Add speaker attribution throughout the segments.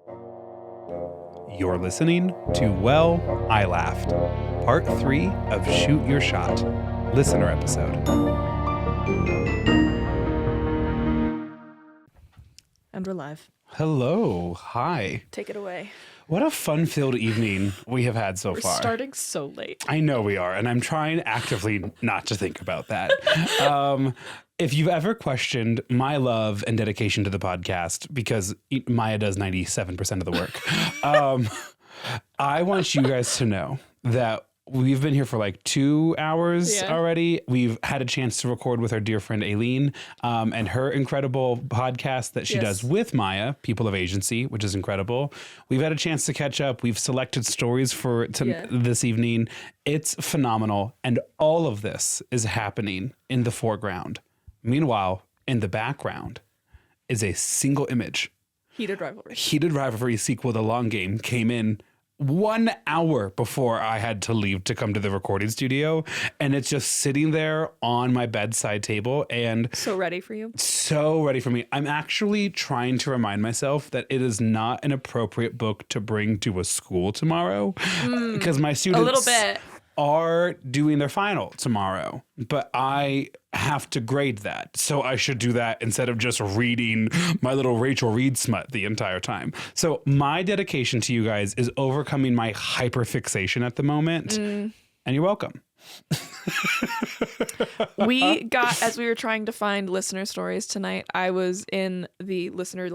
Speaker 1: You're listening to Well, I Laughed, Part 3 of Shoot Your Shot, listener episode.
Speaker 2: And we're live.
Speaker 1: Hello. Hi.
Speaker 2: Take it away.
Speaker 1: What a fun-filled evening we have had so far.
Speaker 2: We're starting so late.
Speaker 1: I know we are, and I'm trying actively not to think about that. If you've ever questioned my love and dedication to the podcast, because Maya does 97% of the work, I want you guys to know that we've been here for like 2 hours already. We've had a chance to record with our dear friend Aileen and her incredible podcast that she does with Maya, People of Agency, which is incredible. We've had a chance to catch up. We've selected stories for this evening. It's phenomenal. And all of this is happening in the foreground. Meanwhile, in the background is a single image.
Speaker 2: Heated Rivalry.
Speaker 1: Heated Rivalry sequel, The Long Game, came in 1 hour before I had to leave to come to the recording studio. And it's just sitting there on my bedside table and
Speaker 2: so ready for you.
Speaker 1: So ready for me. I'm actually trying to remind myself that it is not an appropriate book to bring to a school tomorrow because my students
Speaker 2: a little bit
Speaker 1: are doing their final tomorrow, but I have to grade that. So I should do that instead of just reading my little Rachel Reed smut the entire time. So my dedication to you guys is overcoming my hyperfixation at the moment. And you're welcome.
Speaker 2: We got, as we were trying to find listener stories tonight, I was in the listener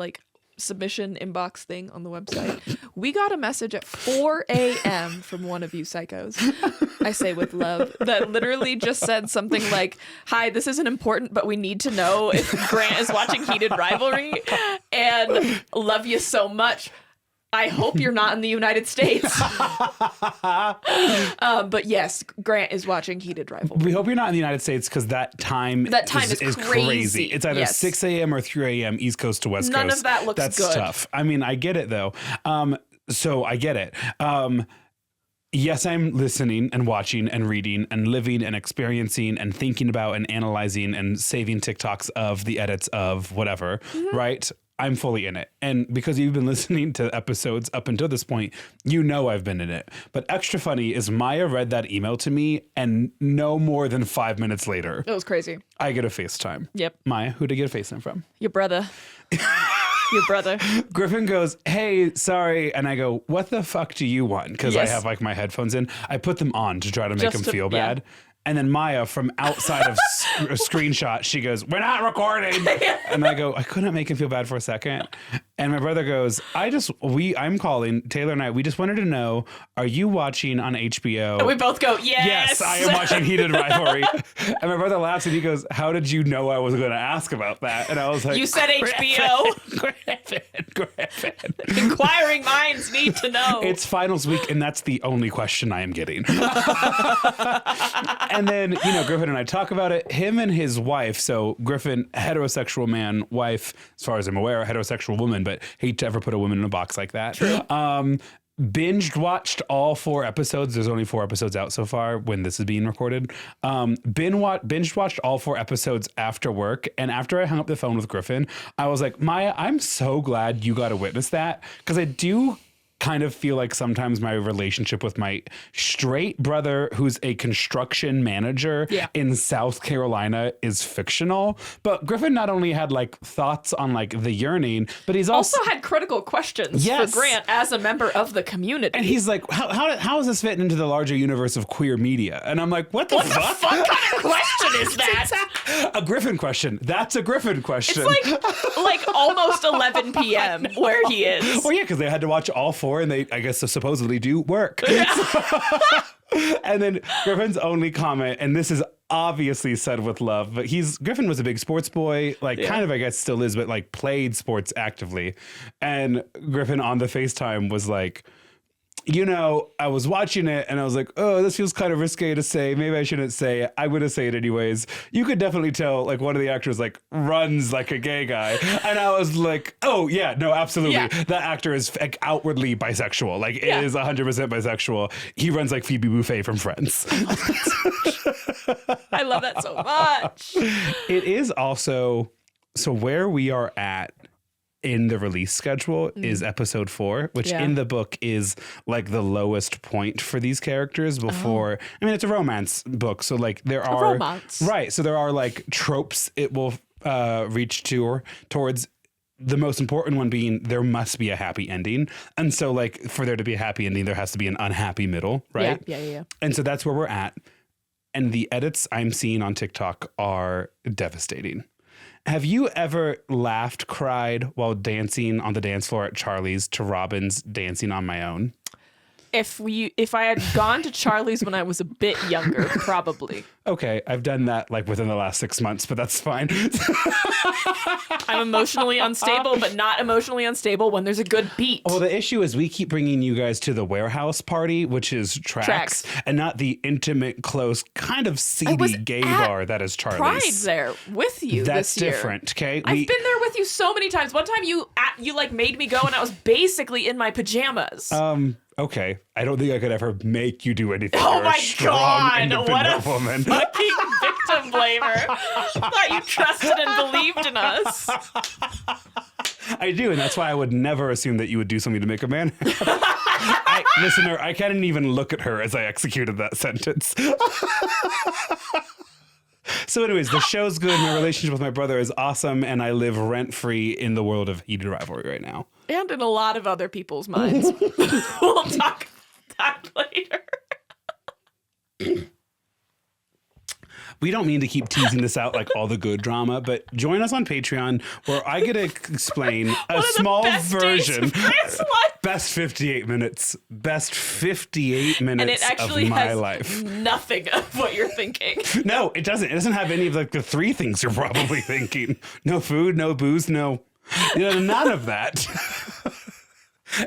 Speaker 2: submission inbox thing on the website. We got a message at 4 a.m. from one of you psychos, I say with love, that literally just said something like, "Hi, this isn't important, but we need to know if Grant is watching Heated Rivalry, and love you so much. I hope you're not in the United States." But yes, Grant is watching Heated Rivalry.
Speaker 1: We hope you're not in the United States because that time is crazy. It's either 6 a.m. or 3 a.m. East Coast to West Coast.
Speaker 2: None of that looks
Speaker 1: That's
Speaker 2: good.
Speaker 1: tough. I mean, I get it, though. So I get it. Yes, I'm listening and watching and reading and living and experiencing and thinking about and analyzing and saving TikToks of the edits of whatever, right? I'm fully in it. And because you've been listening to episodes up until this point, you know I've been in it. But extra funny is Maya read that email to me and no more than 5 minutes later,
Speaker 2: It was crazy.
Speaker 1: I get a FaceTime.
Speaker 2: Yep.
Speaker 1: Maya, who did I get a FaceTime from?
Speaker 2: Your brother. Your brother.
Speaker 1: Griffin goes, "Hey, sorry." And I go, "What the fuck do you want?" Because I have my headphones in. I put them on to try to make him feel bad. And then Maya from outside of a screenshot, she goes, "We're not recording." And I go, "I couldn't make him feel bad for a second." And my brother goes, I'm calling, Taylor and I, we just wanted to know, are you watching on HBO?
Speaker 2: And we both go, yes.
Speaker 1: Yes, I am watching Heated Rivalry. And my brother laughs and he goes, "How did you know I was going to ask about that?" And I was like,
Speaker 2: "You said HBO.
Speaker 1: Griffin.
Speaker 2: Inquiring minds need to know."
Speaker 1: It's finals week, and that's the only question I am getting. And then, Griffin and I talk about it. Him and his wife, so Griffin, heterosexual man, wife, as far as I'm aware, a heterosexual woman, but hate to ever put a woman in a box like that.
Speaker 2: True.
Speaker 1: Binged watched all 4 episodes. There's only 4 episodes out so far when this is being recorded. Binged watched all 4 episodes after work. And after I hung up the phone with Griffin, I was like, "Maya, I'm so glad you got to witness that." Because I do kind of feel like sometimes my relationship with my straight brother, who's a construction manager in South Carolina, is fictional. But Griffin not only had thoughts on the yearning, but he's also
Speaker 2: had critical questions for Grant as a member of the community.
Speaker 1: And he's like, how is this fitting into the larger universe of queer media? And I'm like, what the fuck?
Speaker 2: What kind of question is that?
Speaker 1: A Griffin question. That's a Griffin question.
Speaker 2: It's like almost 11 p.m. where he is.
Speaker 1: Well, yeah, because they had to watch all 4 and they, I guess, supposedly do work. And then Griffin's only comment, and this is obviously said with love, but Griffin was a big sports boy, kind of, I guess, still is, but played sports actively. And Griffin on the FaceTime was like, I was watching it and I was like, "Oh, this feels kind of risque to say. Maybe I shouldn't say it. I'm going to say it anyways." You could definitely tell one of the actors runs like a gay guy. And I was like, "Oh yeah, no, absolutely. Yeah. That actor is outwardly bisexual. It is 100% bisexual. He runs like Phoebe Buffay from Friends."
Speaker 2: I love that so much.
Speaker 1: It is also, so where we are at in the release schedule is episode 4, which in the book is like the lowest point for these characters before. I mean, it's a romance book. So like there are
Speaker 2: romance.
Speaker 1: Right. So there are like tropes it will reach towards. The most important one being there must be a happy ending. And so like for there to be a happy ending, there has to be an unhappy middle. Right.
Speaker 2: Yeah.
Speaker 1: And so that's where we're at. And the edits I'm seeing on TikTok are devastating. Have you ever laughed, cried while dancing on the dance floor at Charlie's to Robin's Dancing on My Own?
Speaker 2: If I had gone to Charlie's when I was a bit younger, probably.
Speaker 1: Okay, I've done that like within the last 6 months, but that's fine.
Speaker 2: I'm emotionally unstable, but not emotionally unstable when there's a good beat.
Speaker 1: Well, the issue is we keep bringing you guys to the warehouse party, which is Tracks. And not the intimate, close, kind of seedy gay bar that is Charlie's.
Speaker 2: Pride there with you
Speaker 1: That's
Speaker 2: this year.
Speaker 1: different, okay?
Speaker 2: I've been there with you so many times. One time you like made me go and I was basically in my pajamas.
Speaker 1: Okay, I don't think I could ever make you do anything.
Speaker 2: Oh
Speaker 1: You're
Speaker 2: my
Speaker 1: a strong,
Speaker 2: God,
Speaker 1: independent
Speaker 2: what a
Speaker 1: woman.
Speaker 2: fucking victim blamer. I thought you trusted and believed in us.
Speaker 1: I do, and that's why I would never assume that you would do something to make a man happy. Listener, I can't even look at her as I executed that sentence. So anyways, the show's good. My relationship with my brother is awesome, and I live rent-free in the world of heated rivalry right now.
Speaker 2: And in a lot of other people's minds. We'll talk about that later.
Speaker 1: We don't mean to keep teasing this out like all the good drama, but join us on Patreon where I get to explain a small version. Best 58 minutes. Best 58 minutes of my life.
Speaker 2: Nothing of what you're thinking.
Speaker 1: No, it doesn't. It doesn't have any of like the 3 things you're probably thinking. No food, no booze, no, none of that.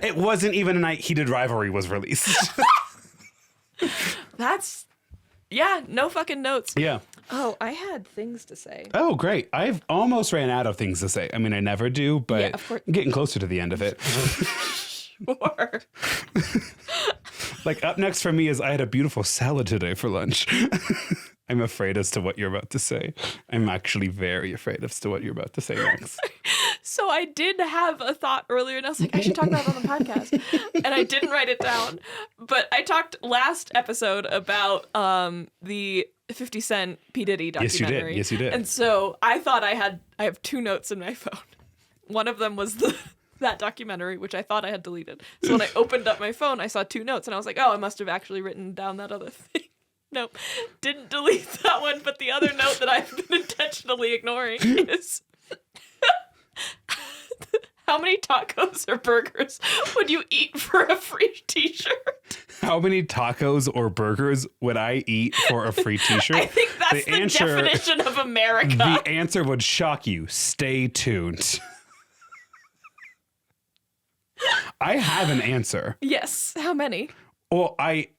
Speaker 1: It wasn't even a night Heated Rivalry was released.
Speaker 2: No fucking notes.
Speaker 1: Yeah.
Speaker 2: Oh, I had things to say.
Speaker 1: Oh, great. I've almost ran out of things to say. I mean, I never do, but
Speaker 2: of course.
Speaker 1: I'm getting closer to the end of it.
Speaker 2: Sure.
Speaker 1: Like up next for me is I had a beautiful salad today for lunch. I'm afraid as to what you're about to say. I'm actually very afraid as to what you're about to say next.
Speaker 2: So I did have a thought earlier, and I was like, I should talk about it on the podcast. And I didn't write it down. But I talked last episode about the 50 Cent P. Diddy documentary.
Speaker 1: Yes, you did.
Speaker 2: And so I thought I have 2 notes in my phone. One of them was that documentary, which I thought I had deleted. So when I opened up my phone, I saw 2 notes, and I was like, oh, I must have actually written down that other thing. Nope, didn't delete that one. But the other note that I've been intentionally ignoring is how many tacos or burgers would you eat for a free t-shirt?
Speaker 1: How many tacos or burgers would I eat for a free t-shirt?
Speaker 2: I think that's the definition of America.
Speaker 1: The answer would shock you. Stay tuned. I have an answer.
Speaker 2: Yes. How many?
Speaker 1: Well, I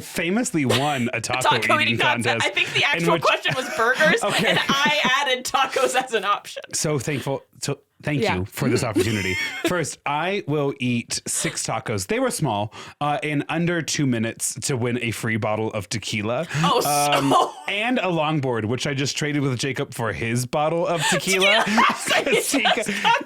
Speaker 1: famously won a taco eating contest.
Speaker 2: I think the actual question was burgers,
Speaker 1: Okay.
Speaker 2: and I added tacos as an option.
Speaker 1: So thankful. So thank you for this opportunity. First, I will eat 6 tacos. They were small, in under 2 minutes to win a free bottle of tequila. And a longboard, which I just traded with Jacob for his bottle of tequila.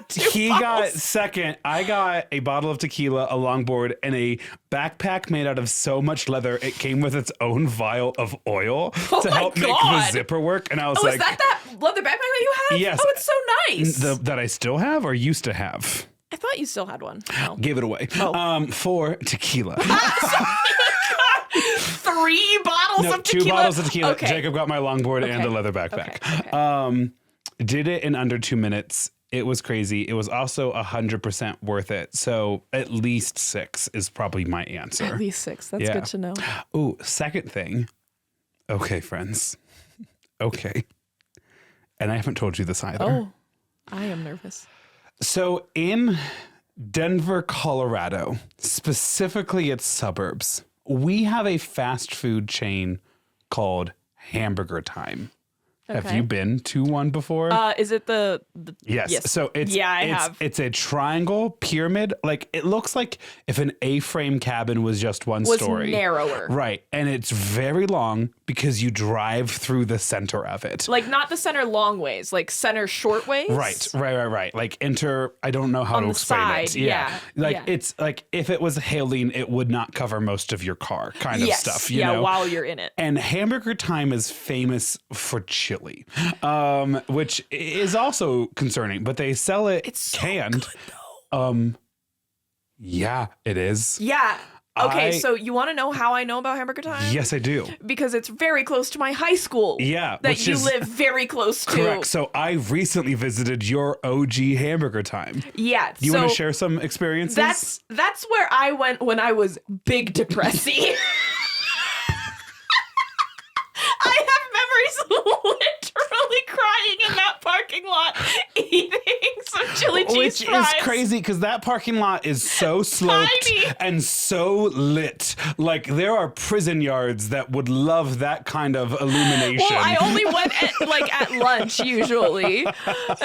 Speaker 1: He got second. I got a bottle of tequila, a longboard, and a backpack made out of so much leather it came with its own vial of oil to help make the zipper work. And I was like,
Speaker 2: is that leather backpack that you have?
Speaker 1: Yes.
Speaker 2: Oh, it's so nice.
Speaker 1: That I still have or used to have.
Speaker 2: I thought you still had one. No.
Speaker 1: Give it away. For tequila.
Speaker 2: 3 bottles of tequila?
Speaker 1: 2 bottles of tequila.
Speaker 2: Okay.
Speaker 1: Jacob got my longboard and the leather backpack.
Speaker 2: Okay.
Speaker 1: Did it in under 2 minutes. It was crazy. It was also 100% worth it. So at least 6 is probably my answer.
Speaker 2: At least 6. That's good to know.
Speaker 1: Ooh, second thing. Okay, friends. Okay. And I haven't told you this either.
Speaker 2: Oh, I am nervous.
Speaker 1: So in Denver, Colorado, specifically its suburbs, we have a fast food chain called Hamburger Time.
Speaker 2: Okay.
Speaker 1: Have you been to one before?
Speaker 2: Is it the
Speaker 1: yes. So
Speaker 2: I have.
Speaker 1: It's a triangle pyramid. Like it looks like if an A-frame cabin was just one story.
Speaker 2: narrower.
Speaker 1: Right. And it's very long because you drive through the center of it.
Speaker 2: Like not the center long ways, like center short ways.
Speaker 1: Right. Like I don't know how
Speaker 2: on
Speaker 1: to
Speaker 2: the
Speaker 1: explain
Speaker 2: side,
Speaker 1: it. Yeah. Like
Speaker 2: yeah.
Speaker 1: it's like if it was hailing, it would not cover most of your car kind of stuff. You know?
Speaker 2: While you're in it.
Speaker 1: And Hamburger Time is famous for chili, which is also concerning, but they sell it canned.
Speaker 2: Good, though.
Speaker 1: Yeah, it is.
Speaker 2: Yeah. Okay, so you want to know how I know about Hamburger Time?
Speaker 1: Yes, I do.
Speaker 2: Because it's very close to my high school.
Speaker 1: Yeah.
Speaker 2: That you live very close to.
Speaker 1: Correct. So I recently visited your OG Hamburger Time.
Speaker 2: Yeah.
Speaker 1: Do you want to share some experiences?
Speaker 2: That's where I went when I was big depressy. I have memories literally crying in that parking lot eating some chili cheese fries.
Speaker 1: Which is crazy because that parking lot is so sloped
Speaker 2: Tiny.
Speaker 1: and so lit. Like there are prison yards that would love that kind of illumination.
Speaker 2: Well, I only went at lunch usually. And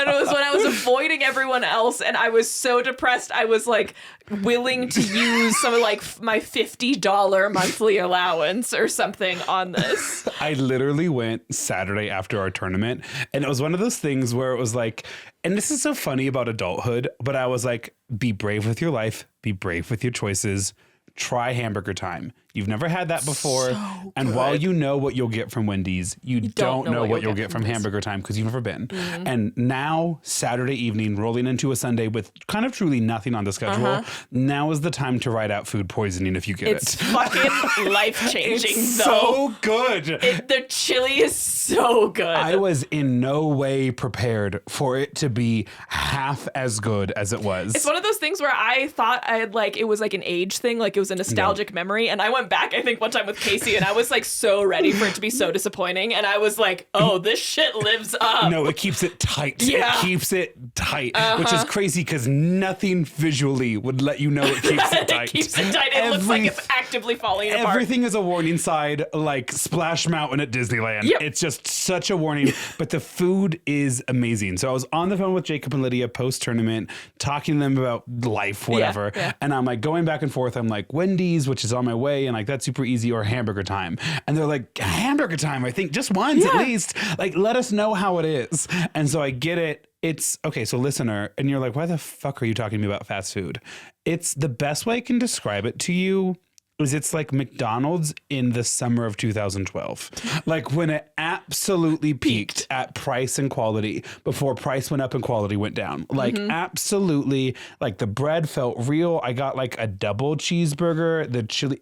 Speaker 2: it was when I was avoiding everyone else and I was so depressed I was like willing to use some of like my $50 monthly allowance or something on this.
Speaker 1: I literally went Saturday after our tournament and it was one of those things where it was like, and this is so funny about adulthood, but I was like, be brave with your life, be brave with your choices, try Hamburger Time. You've never had that before.
Speaker 2: So
Speaker 1: and
Speaker 2: good.
Speaker 1: while you know what you'll get from Wendy's, you don't know what you'll get from Hamburger Time because you've never been.
Speaker 2: Mm-hmm.
Speaker 1: And now, Saturday evening, rolling into a Sunday with kind of truly nothing on the schedule, now is the time to ride out food poisoning if you get
Speaker 2: It's
Speaker 1: it.
Speaker 2: fucking life-changing,
Speaker 1: It's
Speaker 2: though.
Speaker 1: so good.
Speaker 2: The chili is so good.
Speaker 1: I was in no way prepared for it to be half as good as it was.
Speaker 2: It's one of those things where I thought it was like an age thing, like it was a nostalgic memory. And I went back, I think, one time with Casey, and I was like so ready for it to be so disappointing. And I was like, oh, this shit lives up.
Speaker 1: No, it keeps it tight.
Speaker 2: Yeah.
Speaker 1: It keeps it tight, which is crazy because nothing visually would let you know it keeps it tight.
Speaker 2: It keeps it tight. It looks like it's actively falling apart.
Speaker 1: Everything is a warning sign, like Splash Mountain at Disneyland.
Speaker 2: Yep.
Speaker 1: It's just such a warning, but the food is amazing. So I was on the phone with Jacob and Lydia post-tournament, talking to them about life, whatever.
Speaker 2: Yeah.
Speaker 1: And I'm like going back and forth. I'm like, Wendy's, which is on my way, and like that's super easy, or Hamburger Time. And they're like, Hamburger Time, I think just once at least. Like, let us know how it is. And so I get it. It's okay. So listener, and you're like, why the fuck are you talking to me about fast food? It's the best way I can describe it to you is it's like McDonald's in the summer of 2012. Like when it absolutely peaked at price and quality before price went up and quality went down. Like absolutely, like the bread felt real. I got like a double cheeseburger, the chili.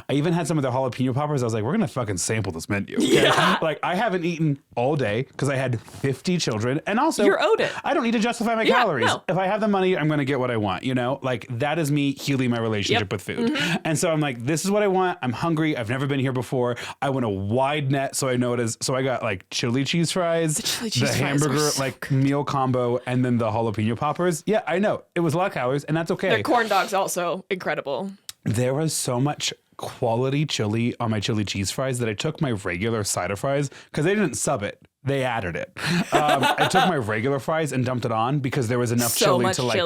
Speaker 1: I even had some of the jalapeno poppers. I was like, we're going to fucking sample this menu. Okay?
Speaker 2: Yeah.
Speaker 1: Like I haven't eaten all day because I had 50 children. And also
Speaker 2: You're owed it.
Speaker 1: I don't need to justify my calories.
Speaker 2: No.
Speaker 1: If I have the money, I'm going to get what I want, you know? Like that is me healing my relationship with food. And so I'm like, this is what I want. I'm hungry. I've never been here before. I want a wide net so I know it is. So I got like chili cheese fries, the hamburger like meal combo, and then the jalapeno poppers. Yeah, I know. It was a lot of calories, and that's okay.
Speaker 2: Their corn dogs also incredible.
Speaker 1: There was so much quality chili on my chili cheese fries that I took my regular side of fries because they didn't sub it. They added it. I took my regular fries and dumped it on because there was enough chili to like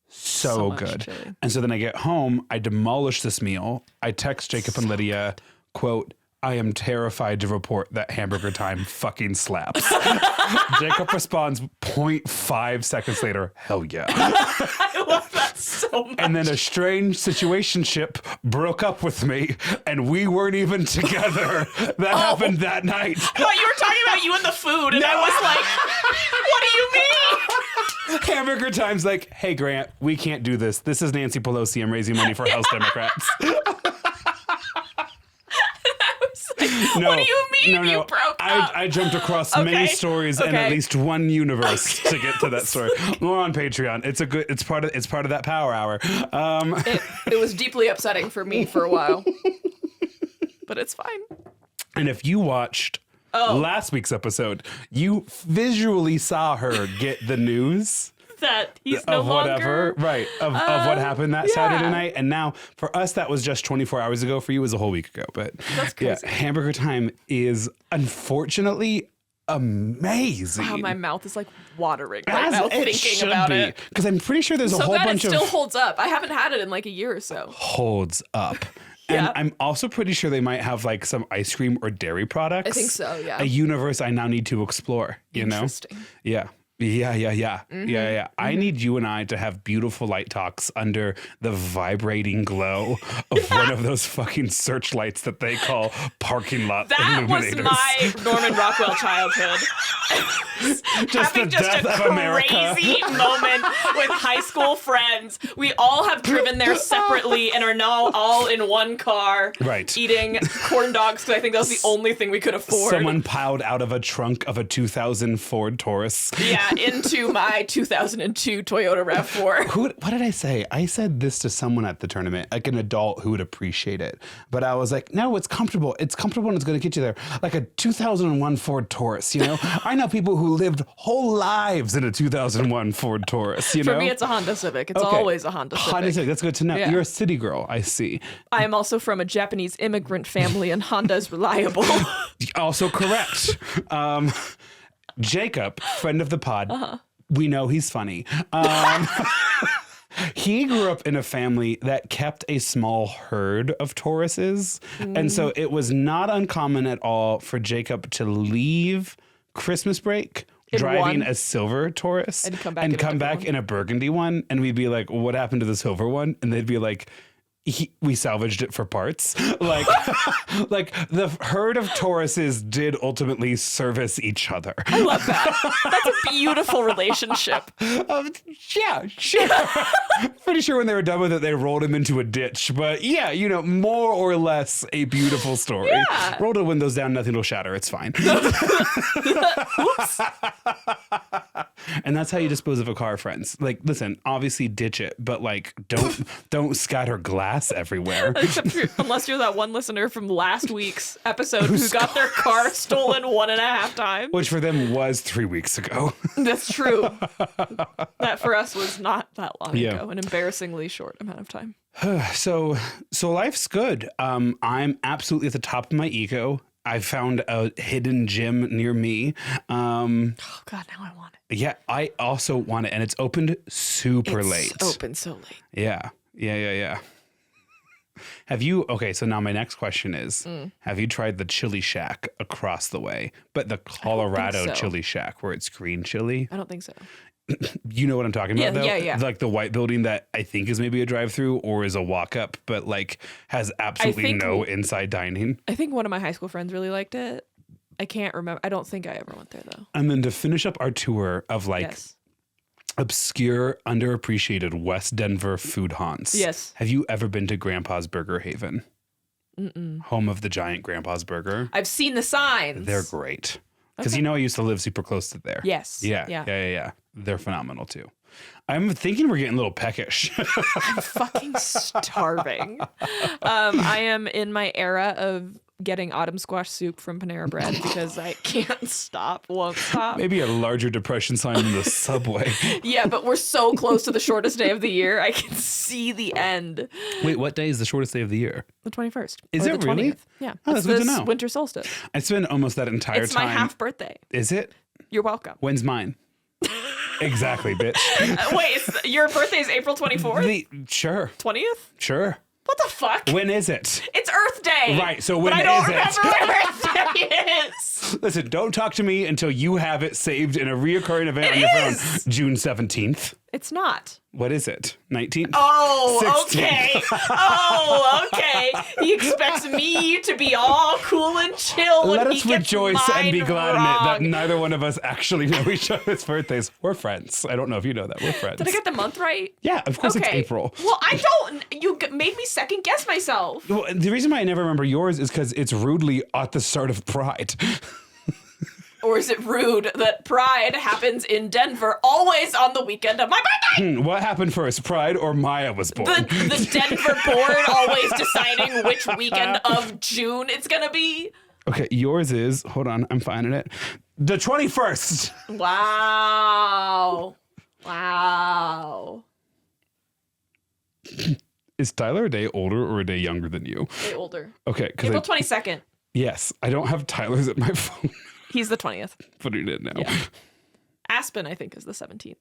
Speaker 1: so good.
Speaker 2: Chili.
Speaker 1: And so then I get home, I demolish this meal. I text Jacob and Lydia, quote, I am terrified to report that Hamburger Time fucking slaps. Jacob responds 0.5 seconds later, hell yeah.
Speaker 2: I love that so much.
Speaker 1: And then a strange situationship broke up with me, and we weren't even together. That happened that night.
Speaker 2: I thought you were talking about you and the food, and I was like, what do you mean?
Speaker 1: Hamburger Time's like, hey, Grant, we can't do this. This is Nancy Pelosi. I'm raising money for House Democrats.
Speaker 2: What do you mean you broke up?
Speaker 1: I jumped across many stories and at least one universe to get to that story. More on Patreon. It's part of that power hour.
Speaker 2: It was deeply upsetting for me for a while, but it's fine.
Speaker 1: And if you watched last week's episode, you visually saw her get the news.
Speaker 2: That he's no
Speaker 1: of
Speaker 2: longer
Speaker 1: whatever, right? Of what happened that Saturday night, and now for us that was just 24 hours ago. For you, it was a whole week ago. But
Speaker 2: that's crazy.
Speaker 1: Yeah, Hamburger Time is unfortunately amazing.
Speaker 2: Wow, my mouth is like watering right now thinking about it.
Speaker 1: Because I'm pretty sure there's a whole bunch
Speaker 2: it
Speaker 1: of
Speaker 2: still holds up. I haven't had it in like a year or so.
Speaker 1: Holds up. And
Speaker 2: Yeah.
Speaker 1: I'm also pretty sure they might have like some ice cream or dairy products.
Speaker 2: I think so, yeah.
Speaker 1: A universe I now need to explore, you know?
Speaker 2: Interesting.
Speaker 1: Yeah. Yeah. I need you and I to have beautiful light talks under the vibrating glow of one of those fucking searchlights that they call parking lot
Speaker 2: That was
Speaker 1: illuminators.
Speaker 2: my Norman Rockwell childhood. Having just
Speaker 1: death
Speaker 2: a
Speaker 1: of America.
Speaker 2: crazy moment with high school friends. We all have driven there separately and are now all in one car,
Speaker 1: Right.
Speaker 2: eating corn dogs because I think that was the only thing we could afford.
Speaker 1: Someone piled out of a trunk of a 2000 Ford Taurus.
Speaker 2: Yeah, into my 2002 Toyota RAV4.
Speaker 1: What did I say? I said this to someone at the tournament, like an adult who would appreciate it. But I was like, no, it's comfortable. It's comfortable and it's going to get you there. Like a 2001 Ford Taurus, you know? I know people who lived whole lives in a 2001 Ford Taurus, you know?
Speaker 2: For me, it's a Honda Civic. It's
Speaker 1: Okay.
Speaker 2: always a Honda Civic.
Speaker 1: Honda Civic, that's good to know.
Speaker 2: Yeah.
Speaker 1: You're a city girl, I see.
Speaker 2: I am also from a Japanese immigrant family, and Honda's reliable.
Speaker 1: Also correct. Jacob, friend of the pod, we know he's funny. He grew up in a family that kept a small herd of Tauruses. And so it was not uncommon at all for Jacob to leave Christmas break
Speaker 2: In
Speaker 1: driving
Speaker 2: one.
Speaker 1: a silver Taurus
Speaker 2: And come back in a different one.
Speaker 1: in a burgundy one. And we'd be like, what happened to the silver one? And they'd be like, we salvaged it for parts. Like, like the herd of Tauruses did ultimately service each other.
Speaker 2: I love that. That's a beautiful relationship.
Speaker 1: Yeah, sure. Pretty sure when they were done with it, they rolled him into a ditch. But yeah, you know, more or less a beautiful story.
Speaker 2: Yeah.
Speaker 1: Roll the windows down, nothing will shatter. It's fine.
Speaker 2: Oops.
Speaker 1: And that's how you dispose of a car, friends. Like, listen, obviously ditch it, but like, don't scatter glass everywhere.
Speaker 2: Except unless you're that one listener from last week's episode who got their car stolen 1.5 times.
Speaker 1: Which for them was 3 weeks ago.
Speaker 2: That's true. That for us was not that long
Speaker 1: Yeah.
Speaker 2: ago, an embarrassingly short amount of time.
Speaker 1: So life's good. I'm absolutely at the top of my ego. I found a hidden gem near me.
Speaker 2: Oh God, now I want it.
Speaker 1: Yeah, I also want it, and it's opened super late.
Speaker 2: It's open so late.
Speaker 1: Yeah. Have you? Okay, so now my next question is: have you tried the Chili Shack across the way, but the Colorado
Speaker 2: so.
Speaker 1: Chili Shack where it's green chili?
Speaker 2: I don't think so.
Speaker 1: You know what I'm talking about, though?
Speaker 2: Yeah.
Speaker 1: Like the white building that I think is maybe a drive-through or is a walk-up, but like has absolutely
Speaker 2: think-
Speaker 1: no inside dining.
Speaker 2: I think one of my high school friends really liked it. I can't remember. I don't think I ever went there though.
Speaker 1: And then to finish up our tour of like
Speaker 2: Yes.
Speaker 1: obscure, underappreciated West Denver food haunts.
Speaker 2: Yes.
Speaker 1: Have you ever been to Grandpa's Burger Haven? Home of the giant Grandpa's Burger.
Speaker 2: I've seen the signs.
Speaker 1: They're great. Because you know I used to live super close to there.
Speaker 2: Yes.
Speaker 1: Yeah. They're phenomenal too. I'm thinking we're getting a little peckish.
Speaker 2: I'm fucking starving. I am in my era of getting autumn squash soup from Panera Bread because I can't stop, won't stop.
Speaker 1: Maybe a larger depression sign in the subway.
Speaker 2: Yeah, but we're so close to the shortest day of the year. I can see the end.
Speaker 1: Wait, what day is the shortest day of the year?
Speaker 2: The 21st.
Speaker 1: Is
Speaker 2: or
Speaker 1: it
Speaker 2: the
Speaker 1: really?
Speaker 2: 20th. Yeah.
Speaker 1: Oh,
Speaker 2: it's
Speaker 1: that's good to
Speaker 2: this
Speaker 1: know.
Speaker 2: winter solstice.
Speaker 1: I spend almost that entire
Speaker 2: It's
Speaker 1: time.
Speaker 2: my half birthday.
Speaker 1: Is it?
Speaker 2: You're welcome.
Speaker 1: When's mine? Exactly, bitch.
Speaker 2: Wait, your birthday is April 24th?
Speaker 1: Sure.
Speaker 2: 20th?
Speaker 1: Sure.
Speaker 2: What the fuck?
Speaker 1: When is it?
Speaker 2: It's Earth Day.
Speaker 1: Right, so
Speaker 2: but
Speaker 1: when
Speaker 2: I don't
Speaker 1: is it?
Speaker 2: remember when Earth Day is.
Speaker 1: Listen, don't talk to me until you have it saved in a reoccurring event on your phone. June 17th.
Speaker 2: It's not.
Speaker 1: What is it? 19th?
Speaker 2: Oh,
Speaker 1: 16th.
Speaker 2: okay. Oh, okay. He expects me to be all cool and chill when
Speaker 1: Let
Speaker 2: he
Speaker 1: us
Speaker 2: gets
Speaker 1: rejoice and be
Speaker 2: mine
Speaker 1: glad in it that
Speaker 2: wrong.
Speaker 1: neither one of us actually know each other's birthdays. We're friends. I don't know if you know that. We're friends.
Speaker 2: Did I get the month right?
Speaker 1: Yeah, of course
Speaker 2: Okay.
Speaker 1: it's April.
Speaker 2: Well, I don't. You made me second guess myself.
Speaker 1: Well, the reason why I never remember yours is because it's rudely at the start of Pride.
Speaker 2: Or is it rude that Pride happens in Denver always on the weekend of my birthday?
Speaker 1: What happened first, Pride or Maya was born?
Speaker 2: The Denver board always deciding which weekend of June it's going to be.
Speaker 1: Okay, yours is, hold on, I'm finding it. The 21st.
Speaker 2: Wow. Wow.
Speaker 1: Is Tyler a day older or a day younger than you?
Speaker 2: Way older.
Speaker 1: Okay,
Speaker 2: April
Speaker 1: because
Speaker 2: 22nd.
Speaker 1: yes, I don't have Tyler's at my phone.
Speaker 2: He's the 20th.
Speaker 1: Putting it in now.
Speaker 2: Yeah. Aspen, I think, is the 17th.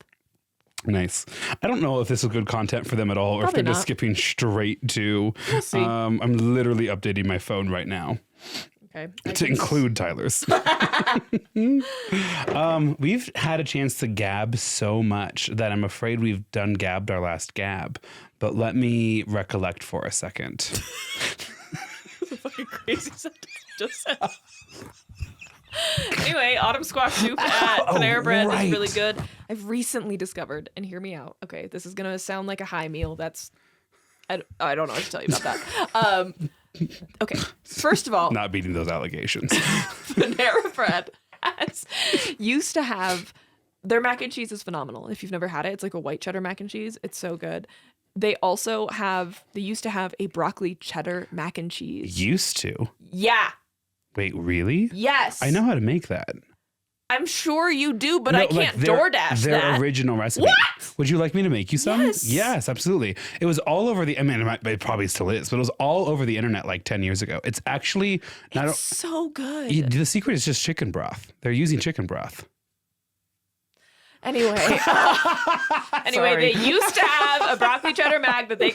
Speaker 1: Nice. I don't know if this is good content for them at all, or
Speaker 2: Probably
Speaker 1: if they're just
Speaker 2: not.
Speaker 1: skipping straight to.
Speaker 2: We'll see.
Speaker 1: I'm literally updating my phone right now
Speaker 2: Okay.
Speaker 1: to include Tyler's. We've had a chance to gab so much that I'm afraid we've done gabbed our last gab. But let me recollect for a second.
Speaker 2: That's a fucking crazy sentence you just said. Anyway, autumn squash soup at Panera Bread is really good. I've recently discovered, and hear me out. Okay, this is gonna sound like a high meal. I don't know what to tell you about that. Okay, first of all,
Speaker 1: Not beating those allegations.
Speaker 2: Panera Bread used to have their mac and cheese is phenomenal. If you've never had it, it's like a white cheddar mac and cheese. It's so good. They used to have a broccoli cheddar mac and cheese.
Speaker 1: Used to?
Speaker 2: Yeah.
Speaker 1: Wait, really?
Speaker 2: Yes.
Speaker 1: I know how to make that.
Speaker 2: I'm sure you do, but
Speaker 1: No,
Speaker 2: I can't DoorDash
Speaker 1: their
Speaker 2: that.
Speaker 1: original recipe.
Speaker 2: What?
Speaker 1: Would you like me to make you some?
Speaker 2: Yes.
Speaker 1: Absolutely. It was all over the, I mean, it probably still is, but it was all over the internet like 10 years ago. It's actually not.
Speaker 2: It's so good.
Speaker 1: The secret is just chicken broth. They're using chicken broth.
Speaker 2: Anyway, they used to have a broccoli cheddar mac that they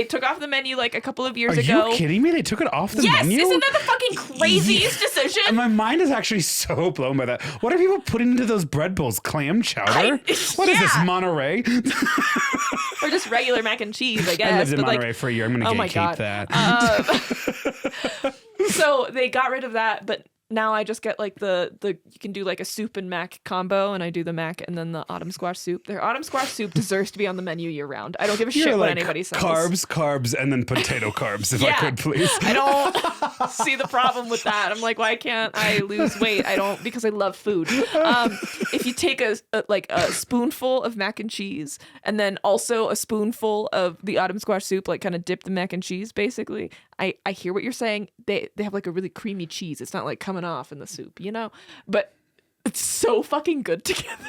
Speaker 2: took off the menu like a couple of years ago.
Speaker 1: Are you kidding me? They took it off the menu?
Speaker 2: Yes, isn't that the fucking craziest decision?
Speaker 1: And my mind is actually so blown by that. What are people putting into those bread bowls? Clam chowder? What is this, Monterey?
Speaker 2: Or just regular mac and cheese, I guess.
Speaker 1: I lived in Monterey for a year. I'm going to gatekeep that.
Speaker 2: So they got rid of that, but now I just get like the you can do like a soup and mac combo, and I do the mac and then the autumn squash soup. Their autumn squash soup deserves to be on the menu year round. I don't give a shit what anybody says.
Speaker 1: Carbs, and then potato carbs, if I could, please.
Speaker 2: I don't see the problem with that. I'm like, why can't I lose weight? Because I love food. If you take a spoonful of mac and cheese and then also a spoonful of the autumn squash soup, like kind of dip the mac and cheese, basically. I hear what you're saying. They have like a really creamy cheese. It's not like coming off in the soup, you know? But it's so fucking good together.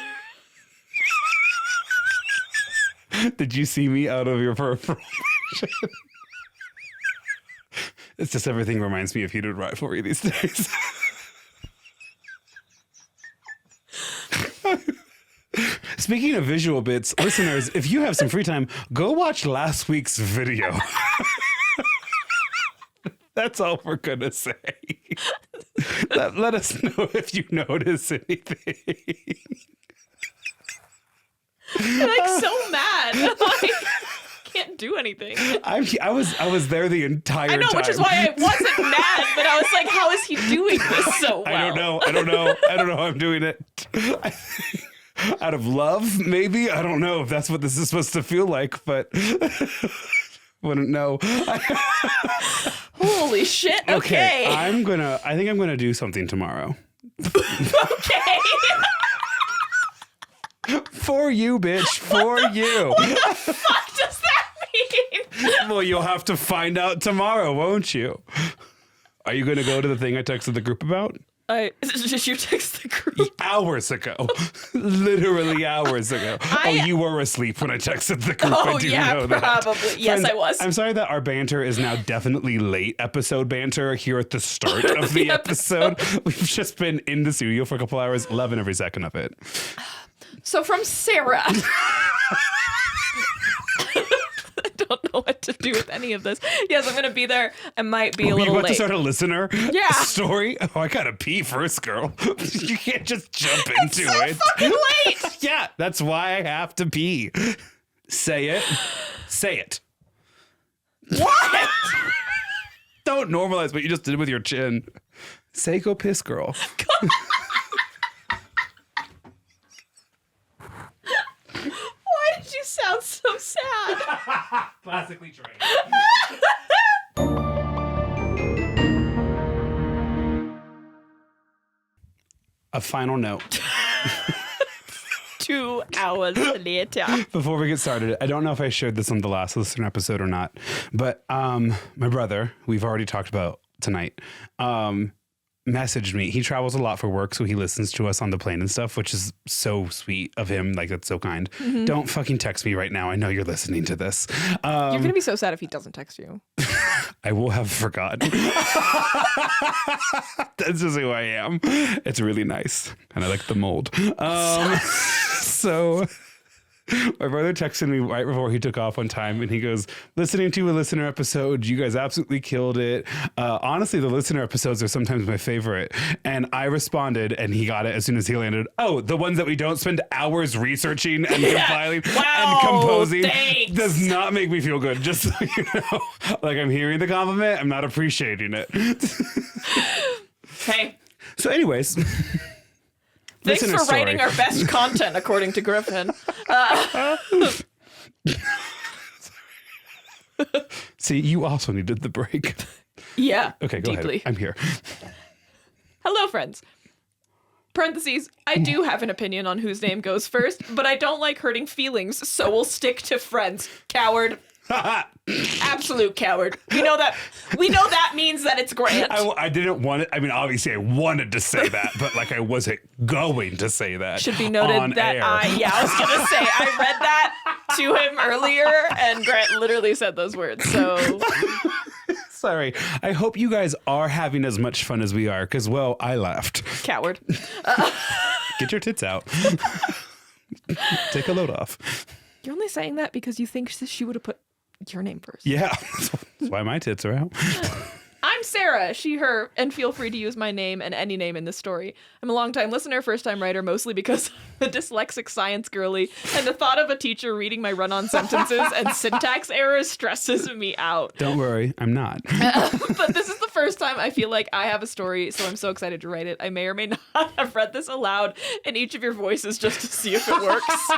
Speaker 1: Did you see me out of your peripheral vision? It's just everything reminds me of heated rivalry these days. Speaking of visual bits, listeners, if you have some free time, go watch last week's video. That's all we're going to say. Let us know if you notice anything.
Speaker 2: I'm like so mad. Like, can't do anything.
Speaker 1: I was there the entire time.
Speaker 2: I know, which is why I wasn't mad, but I was like, how is he doing this so well?
Speaker 1: I don't know how I'm doing it. Out of love, maybe? I don't know if that's what this is supposed to feel like, but wouldn't know.
Speaker 2: Holy shit. Okay.
Speaker 1: I think I'm gonna do something tomorrow.
Speaker 2: Okay.
Speaker 1: For you, bitch. For you.
Speaker 2: What the fuck does that mean?
Speaker 1: Well, you'll have to find out tomorrow, won't you? Are you gonna go to the thing I texted the group about?
Speaker 2: Did you text the group?
Speaker 1: Hours ago. Literally hours ago. You were asleep when I texted the group. I do know that.
Speaker 2: Probably. Yes,
Speaker 1: Friends,
Speaker 2: I was.
Speaker 1: I'm sorry that our banter is now definitely late episode banter here at the start of the episode. We've just been in the studio for a couple hours, loving every second of it.
Speaker 2: So from Sarah. I don't know what to do with any of this. Yes, I'm going to be there. I might be a little
Speaker 1: late. You about
Speaker 2: late.
Speaker 1: to start a listener
Speaker 2: story?
Speaker 1: Oh, I gotta pee first, girl. You can't just jump into
Speaker 2: so
Speaker 1: it.
Speaker 2: Fucking late.
Speaker 1: Yeah, that's why I have to pee. Say it. Say it.
Speaker 2: What?
Speaker 1: Don't normalize what you just did with your chin. Say go piss, girl.
Speaker 2: Why did you sound so sad?
Speaker 1: Classically trained. A final note.
Speaker 2: 2 hours later.
Speaker 1: Before we get started, I don't know if I shared this on the last listener episode or not, but my brother, we've already talked about tonight, messaged me. He travels a lot for work, so he listens to us on the plane and stuff, which is so sweet of him. Like, that's so kind. Mm-hmm. Don't fucking text me right now. I know you're listening to this.
Speaker 2: You're going to be so sad if he doesn't text you.
Speaker 1: I will have forgotten. That's just who I am. It's really nice. And I like the mold. So My brother texted me right before he took off one time, and he goes, listening to a listener episode, you guys absolutely killed it. Honestly, the listener episodes are sometimes my favorite. And I responded, and he got it as soon as he landed. Oh, the ones that we don't spend hours researching and compiling and composing does not make me feel good. Just so you know, like I'm hearing the compliment, I'm not appreciating it.
Speaker 2: Hey.
Speaker 1: So anyways...
Speaker 2: Thanks for writing our best content, according to Griffin.
Speaker 1: See, you also needed the break.
Speaker 2: Yeah.
Speaker 1: Okay, go
Speaker 2: deeply.
Speaker 1: ahead. I'm here.
Speaker 2: Hello, friends. Parentheses, I do have an opinion on whose name goes first, but I don't like hurting feelings, so we'll stick to friends. Coward. Absolute coward. We know that means that it's Grant.
Speaker 1: I didn't want it. I mean, obviously, I wanted to say that, but like I wasn't going to say that.
Speaker 2: Should be noted that
Speaker 1: air.
Speaker 2: I was going to say, I read that to him earlier, and Grant literally said those words. So
Speaker 1: sorry. I hope you guys are having as much fun as we are, because, well, I laughed.
Speaker 2: Coward.
Speaker 1: Get your tits out. Take a load off.
Speaker 2: You're only saying that because you think she would have put your name first.
Speaker 1: Yeah, that's why my tits are out.
Speaker 2: I'm Sarah, she, her, and feel free to use my name and any name in this story. I'm a longtime listener, first-time writer, mostly because I'm a dyslexic science girly, and the thought of a teacher reading my run-on sentences and syntax errors stresses me out.
Speaker 1: Don't worry, I'm not.
Speaker 2: But this is the first time I feel like I have a story, so I'm so excited to write it. I may or may not have read this aloud in each of your voices just to see if it works.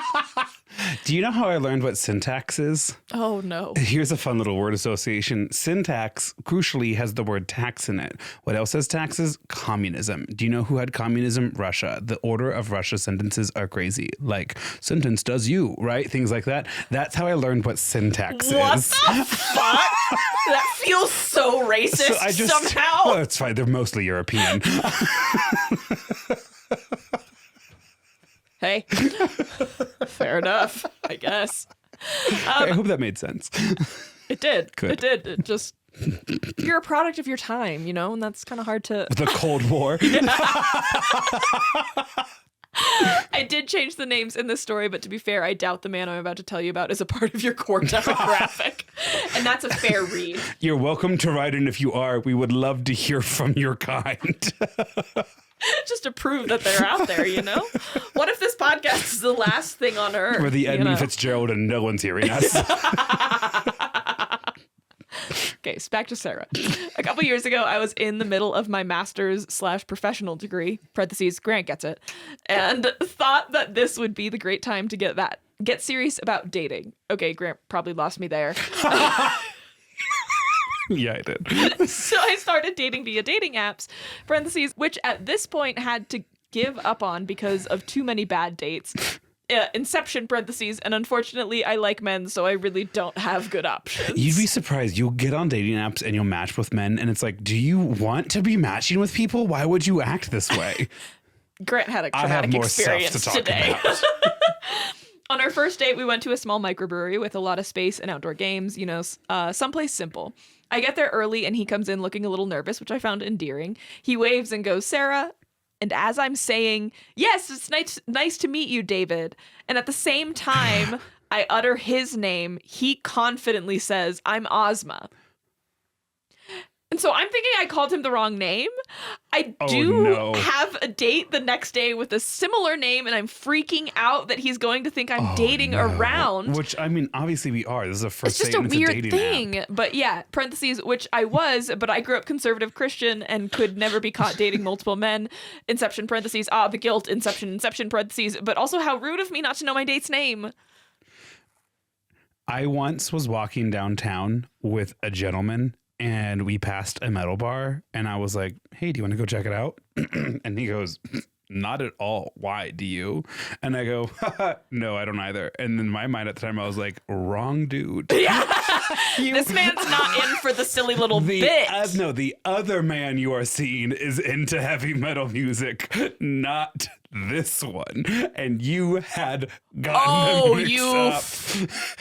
Speaker 1: Do you know how I learned what syntax is?
Speaker 2: Oh, no.
Speaker 1: Here's a fun little word association. Syntax, crucially, has the word tax in it. What else has taxes? Communism. Do you know who had communism? Russia. The order of Russia's sentences are crazy. Like, sentence does you, right? Things like that. That's how I learned what syntax is.
Speaker 2: What the fuck? That feels so racist somehow.
Speaker 1: Well, it's fine. They're mostly European.
Speaker 2: Hey, fair enough, I guess.
Speaker 1: I hope that made sense.
Speaker 2: It did.
Speaker 1: Good.
Speaker 2: It did. It just, you're a product of your time, you know, and that's kind of hard to...
Speaker 1: The Cold War.
Speaker 2: I did change the names in this story, but to be fair, I doubt the man I'm about to tell you about is a part of your core demographic. And that's a fair read.
Speaker 1: You're welcome to write in if you are. We would love to hear from your kind.
Speaker 2: Just to prove that they're out there, you know? What if this podcast is the last thing on Earth?
Speaker 1: We're the Edmund Fitzgerald and no one's hearing us.
Speaker 2: Okay, so back to Sarah. A couple years ago, I was in the middle of my master's/professional degree, parentheses, Grant gets it, and thought that this would be the great time to get serious about dating. Okay, Grant probably lost me there.
Speaker 1: Yeah, I did.
Speaker 2: So I started dating via dating apps, parentheses, which at this point had to give up on because of too many bad dates. Inception, parentheses, and unfortunately I like men, so I really don't have good options.
Speaker 1: You'd be surprised. You'll get on dating apps and you'll match with men, and it's like, do you want to be matching with people? Why would you act this way?
Speaker 2: Grant had a traumatic experience today. On our first date, we went to a small microbrewery with a lot of space and outdoor games, you know, someplace simple. I get there early and he comes in looking a little nervous, which I found endearing. He waves and goes, Sarah. And as I'm saying, yes, it's nice to meet you, David. And at the same time, I utter his name. He confidently says, I'm Ozma. And so I'm thinking I called him the wrong name. I do have a date the next day with a similar name, and I'm freaking out that he's going to think I'm dating around.
Speaker 1: Which, I mean, obviously we are. This is a first date.
Speaker 2: It's just a weird
Speaker 1: thing.
Speaker 2: App. But yeah, parentheses, which I was, but I grew up conservative Christian and could never be caught dating multiple men. Inception, parentheses, the guilt, inception, parentheses, but also how rude of me not to know my date's name.
Speaker 1: I once was walking downtown with a gentleman, and we passed a metal bar, and I was like, hey, do you want to go check it out? And he goes, not at all. Why? Do you? And I go, no, I don't either. And in my mind at the time, I was like, wrong dude.
Speaker 2: Yeah. This man's not in for the silly little bit.
Speaker 1: No, the other man you are seeing is into heavy metal music, not this one. And you had gotten them mixed up.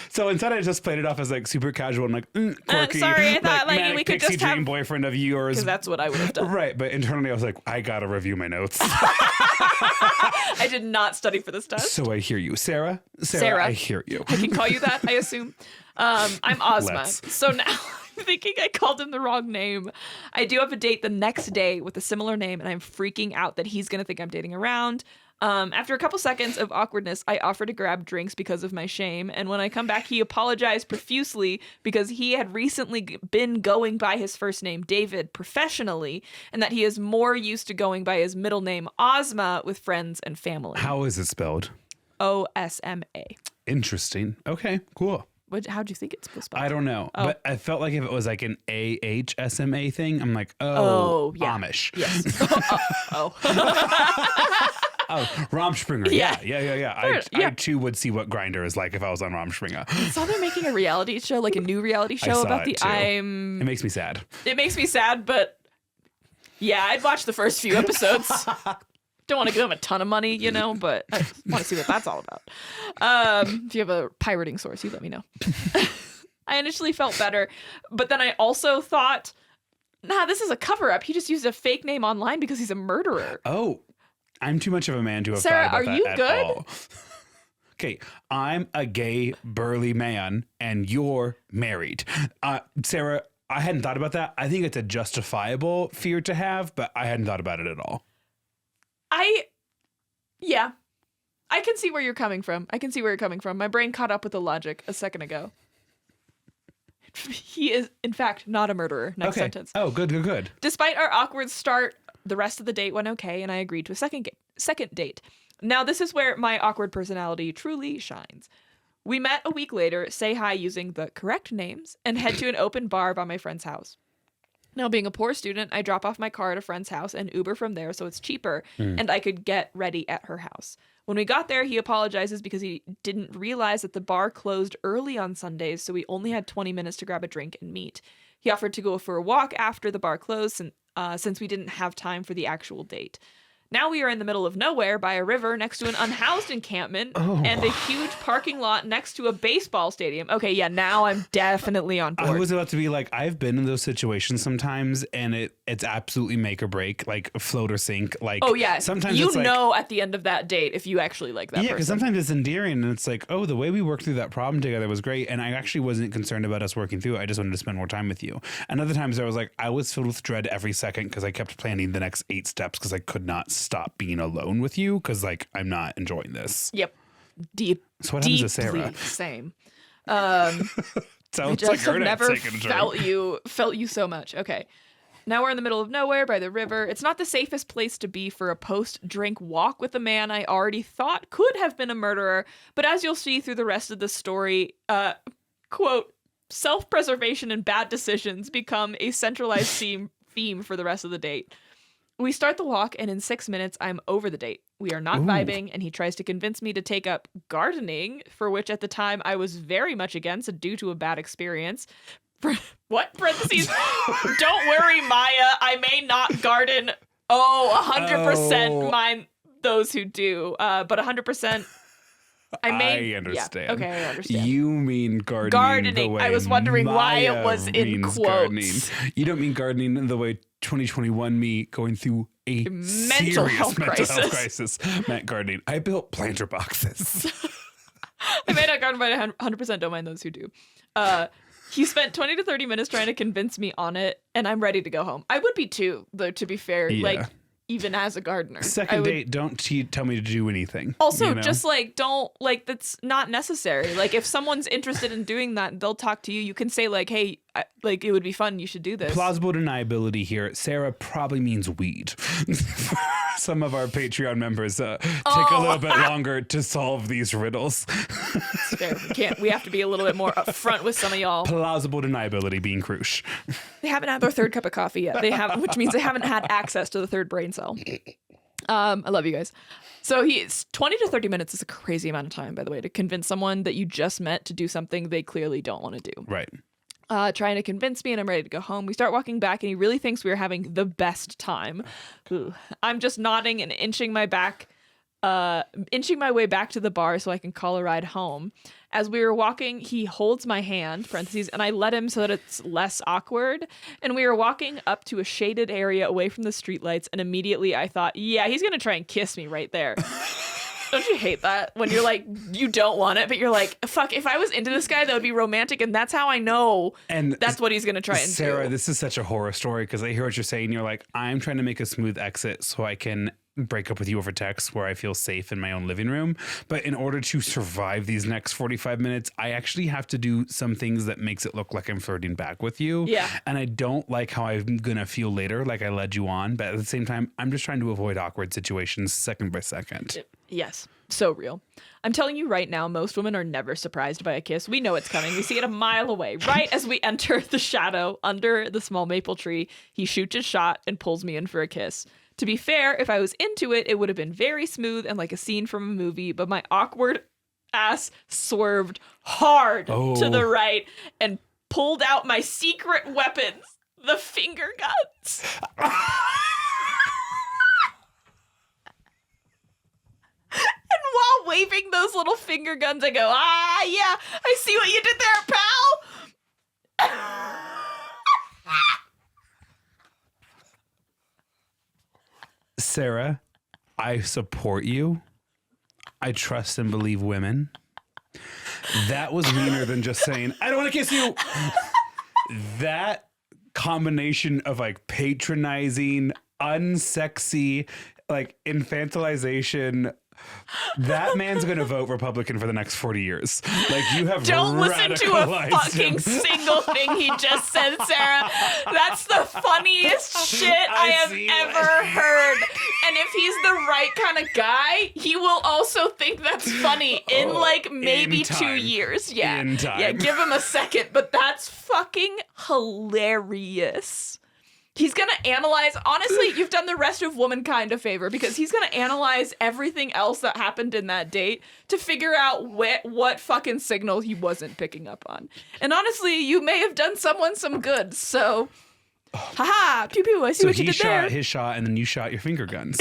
Speaker 1: So instead I just played it off as like super casual and like quirky.
Speaker 2: Sorry, I thought like
Speaker 1: manic
Speaker 2: we could
Speaker 1: pixie
Speaker 2: just have
Speaker 1: dream boyfriend of yours.
Speaker 2: because that's what I would have done.
Speaker 1: Right, but internally I was like, I gotta review my notes.
Speaker 2: I did not study for this test.
Speaker 1: So I hear you, Sarah.
Speaker 2: Sarah.
Speaker 1: I hear you.
Speaker 2: I can call you that, I assume. I'm Ozma.
Speaker 1: Let's.
Speaker 2: So now I'm thinking I called him the wrong name. I do have a date the next day with a similar name, and I'm freaking out that he's going to think I'm dating around. After a couple seconds of awkwardness, I offer to grab drinks because of my shame. And when I come back, he apologized profusely because he had recently been going by his first name, David, professionally, and that he is more used to going by his middle name, Ozma, with friends and family.
Speaker 1: How is it spelled?
Speaker 2: Osma.
Speaker 1: Interesting. Okay, cool.
Speaker 2: How'd you think it's spelled?
Speaker 1: I don't know, but I felt like if it was like an AHSMA thing, I'm like,
Speaker 2: yeah.
Speaker 1: Amish.
Speaker 2: Yes. Oh.
Speaker 1: Oh, Romspringer.
Speaker 2: Yeah.
Speaker 1: Yeah. I too would see what Grindr is like if I was on Romspringer.
Speaker 2: I saw they're making a reality show, like a new reality show
Speaker 1: saw
Speaker 2: about
Speaker 1: it
Speaker 2: the
Speaker 1: too.
Speaker 2: It
Speaker 1: makes me sad.
Speaker 2: makes me sad, but yeah, I'd watch the first few episodes. Don't want to give them a ton of money, but I want to see what that's all about. If you have a pirating source, you let me know. I initially felt better, but then I also thought, nah, this is a cover-up. He just used a fake name online because he's a murderer.
Speaker 1: Oh, I'm too much of a man to have
Speaker 2: Sarah,
Speaker 1: thought about
Speaker 2: are
Speaker 1: that
Speaker 2: you
Speaker 1: at
Speaker 2: good?
Speaker 1: all. Okay, I'm a gay, burly man, and you're married. Sarah, I hadn't thought about that. I think it's a justifiable fear to have, but I hadn't thought about it at all.
Speaker 2: Yeah, I can see where you're coming from. My brain caught up with the logic a second ago. He is, in fact, not a murderer. Next sentence.
Speaker 1: Oh, good.
Speaker 2: Despite our awkward start, the rest of the date went okay, and I agreed to a second date. Now, this is where my awkward personality truly shines. We met a week later, say hi using the correct names, and head to an open bar by my friend's house. Now, being a poor student, I drop off my car at a friend's house and Uber from there so it's cheaper, and I could get ready at her house. When we got there, he apologizes because he didn't realize that the bar closed early on Sundays, so we only had 20 minutes to grab a drink and meet. He offered to go for a walk after the bar closed, since we didn't have time for the actual date. Now we are in the middle of nowhere by a river next to an unhoused encampment and a huge parking lot next to a baseball stadium. Okay, yeah, now I'm definitely on board.
Speaker 1: I was about to be like, I've been in those situations sometimes, and it's absolutely make or break, like float or sink. Like,
Speaker 2: oh yeah,
Speaker 1: sometimes
Speaker 2: you
Speaker 1: it's like,
Speaker 2: know at the end of that date if you actually like that person.
Speaker 1: Yeah, because sometimes it's endearing, and it's like, oh, the way we worked through that problem together was great, and I actually wasn't concerned about us working through it. I just wanted to spend more time with you. And other times I was like, I was filled with dread every second because I kept planning the next 8 steps because I could not stop being alone with you because like I'm not enjoying this.
Speaker 2: Yep.
Speaker 1: So what happens to Sarah?
Speaker 2: Same.
Speaker 1: Sounds like her
Speaker 2: never
Speaker 1: taking a drink.
Speaker 2: felt you so much. Okay. Now we're in the middle of nowhere by the river. It's not the safest place to be for a post-drink walk with a man I already thought could have been a murderer. But as you'll see through the rest of the story, quote, self-preservation and bad decisions become a centralized theme for the rest of the date. We start the walk, and in 6 minutes, I'm over the date. We are not vibing, and he tries to convince me to take up gardening, for which at the time I was very much against due to a bad experience. What? Parentheses. Don't worry, Maya. I may not garden. 100% mind those who do. But 100%. I
Speaker 1: understand.
Speaker 2: Yeah, okay, I understand.
Speaker 1: You mean gardening.
Speaker 2: Gardening.
Speaker 1: The way
Speaker 2: I was wondering why it
Speaker 1: Maya
Speaker 2: was in
Speaker 1: means
Speaker 2: quotes.
Speaker 1: Gardening. You don't mean gardening the way 2021 me going through a
Speaker 2: mental health
Speaker 1: crisis meant gardening. I built planter boxes.
Speaker 2: I may not garden, but I 100% don't mind those who do. He spent 20 to 30 minutes trying to convince me on it, and I'm ready to go home. I would be too, though, to be fair.
Speaker 1: Yeah.
Speaker 2: Like, even as a gardener.
Speaker 1: Second date, don't tell me to do anything.
Speaker 2: Also, just like, don't, like, that's not necessary. Like, if someone's interested in doing that, they'll talk to you. You can say, like, hey, like, it would be fun. You should do this.
Speaker 1: Plausible deniability here. Sarah probably means weed. Some of our Patreon members take a little bit longer to solve these riddles.
Speaker 2: It's fair. We have to be a little bit more upfront with some of y'all.
Speaker 1: Plausible deniability being crucial.
Speaker 2: They haven't had their third cup of coffee yet. Which means they haven't had access to the third brain cell. I love you guys. So 20 to 30 minutes is a crazy amount of time, by the way, to convince someone that you just met to do something they clearly don't want to do.
Speaker 1: Right.
Speaker 2: Trying to convince me, and I'm ready to go home. We start walking back, and he really thinks we are having the best time. Ooh. I'm just nodding and inching my way back to the bar so I can call a ride home. As we were walking, he holds my hand, parentheses, and I let him so that it's less awkward. And we were walking up to a shaded area away from the streetlights, and immediately I thought, yeah, he's going to try and kiss me right there. Don't you hate that? When you're like, you don't want it, but you're like, fuck, if I was into this guy, that would be romantic, and that's how I know that's what he's going to try and do.
Speaker 1: Sarah, this is such a horror story because I hear what you're saying. You're like, I'm trying to make a smooth exit so I can break up with you over text where I feel safe in my own living room. But in order to survive these next 45 minutes, I actually have to do some things that makes it look like I'm flirting back with you.
Speaker 2: Yeah.
Speaker 1: And I don't like how I'm going to feel later, like I led you on. But at the same time, I'm just trying to avoid awkward situations second by second.
Speaker 2: Yes. So real. I'm telling you right now, most women are never surprised by a kiss. We know it's coming. We see it a mile away. Right as we enter the shadow under the small maple tree, he shoots his shot and pulls me in for a kiss. To be fair, if I was into it, it would have been very smooth and like a scene from a movie, but my awkward ass swerved hard to the right and pulled out my secret weapons, the finger guns. And while waving those little finger guns, I go, yeah, I see what you did there, pal.
Speaker 1: Sarah, I support you. I trust and believe women. That was meaner than just saying, I don't want to kiss you. That combination of like patronizing, unsexy, like infantilization. That man's going to vote Republican for the next 40 years. Like, you have
Speaker 2: Don't listen to a fucking single thing he just said, Sarah. That's the funniest shit I have ever heard. And if he's the right kind of guy, he will also think that's funny in like maybe 2 years. Yeah. Yeah, give him a second. But that's fucking hilarious. He's going to analyze, honestly, you've done the rest of womankind a favor because he's going to analyze everything else that happened in that date to figure out what fucking signal he wasn't picking up on. And honestly, you may have done someone some good, so haha, pew pew, I see what you did there.
Speaker 1: So he shot his shot and then you shot your finger guns.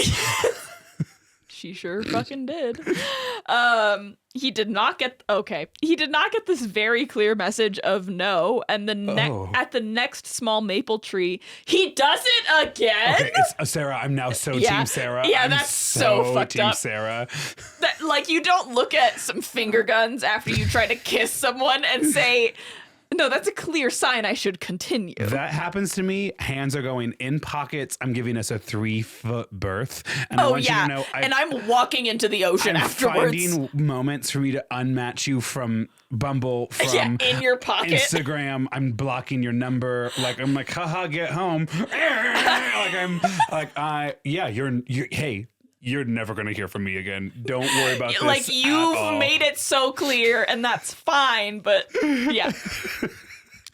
Speaker 2: She sure fucking did. He did not get this very clear message of no, and at the next small maple tree, he does it again.
Speaker 1: Okay, Sarah, I'm now so team Sarah.
Speaker 2: Yeah,
Speaker 1: I'm
Speaker 2: that's so fucked
Speaker 1: team
Speaker 2: up.
Speaker 1: Sarah.
Speaker 2: That, like, you don't look at some finger guns after you try to kiss someone and say, no, that's a clear sign I should continue.
Speaker 1: That happens to me. Hands are going in pockets. I'm giving us a 3-foot berth. And I want you to know,
Speaker 2: and I'm walking into the ocean afterwards.
Speaker 1: Finding moments for me to unmatch you from Bumble, from
Speaker 2: in your pocket.
Speaker 1: Instagram. I'm blocking your number. Like, I'm like, haha, get home. You're never going to hear from me again. Don't worry about this.
Speaker 2: Like, you've made it so clear, and that's fine, but yeah.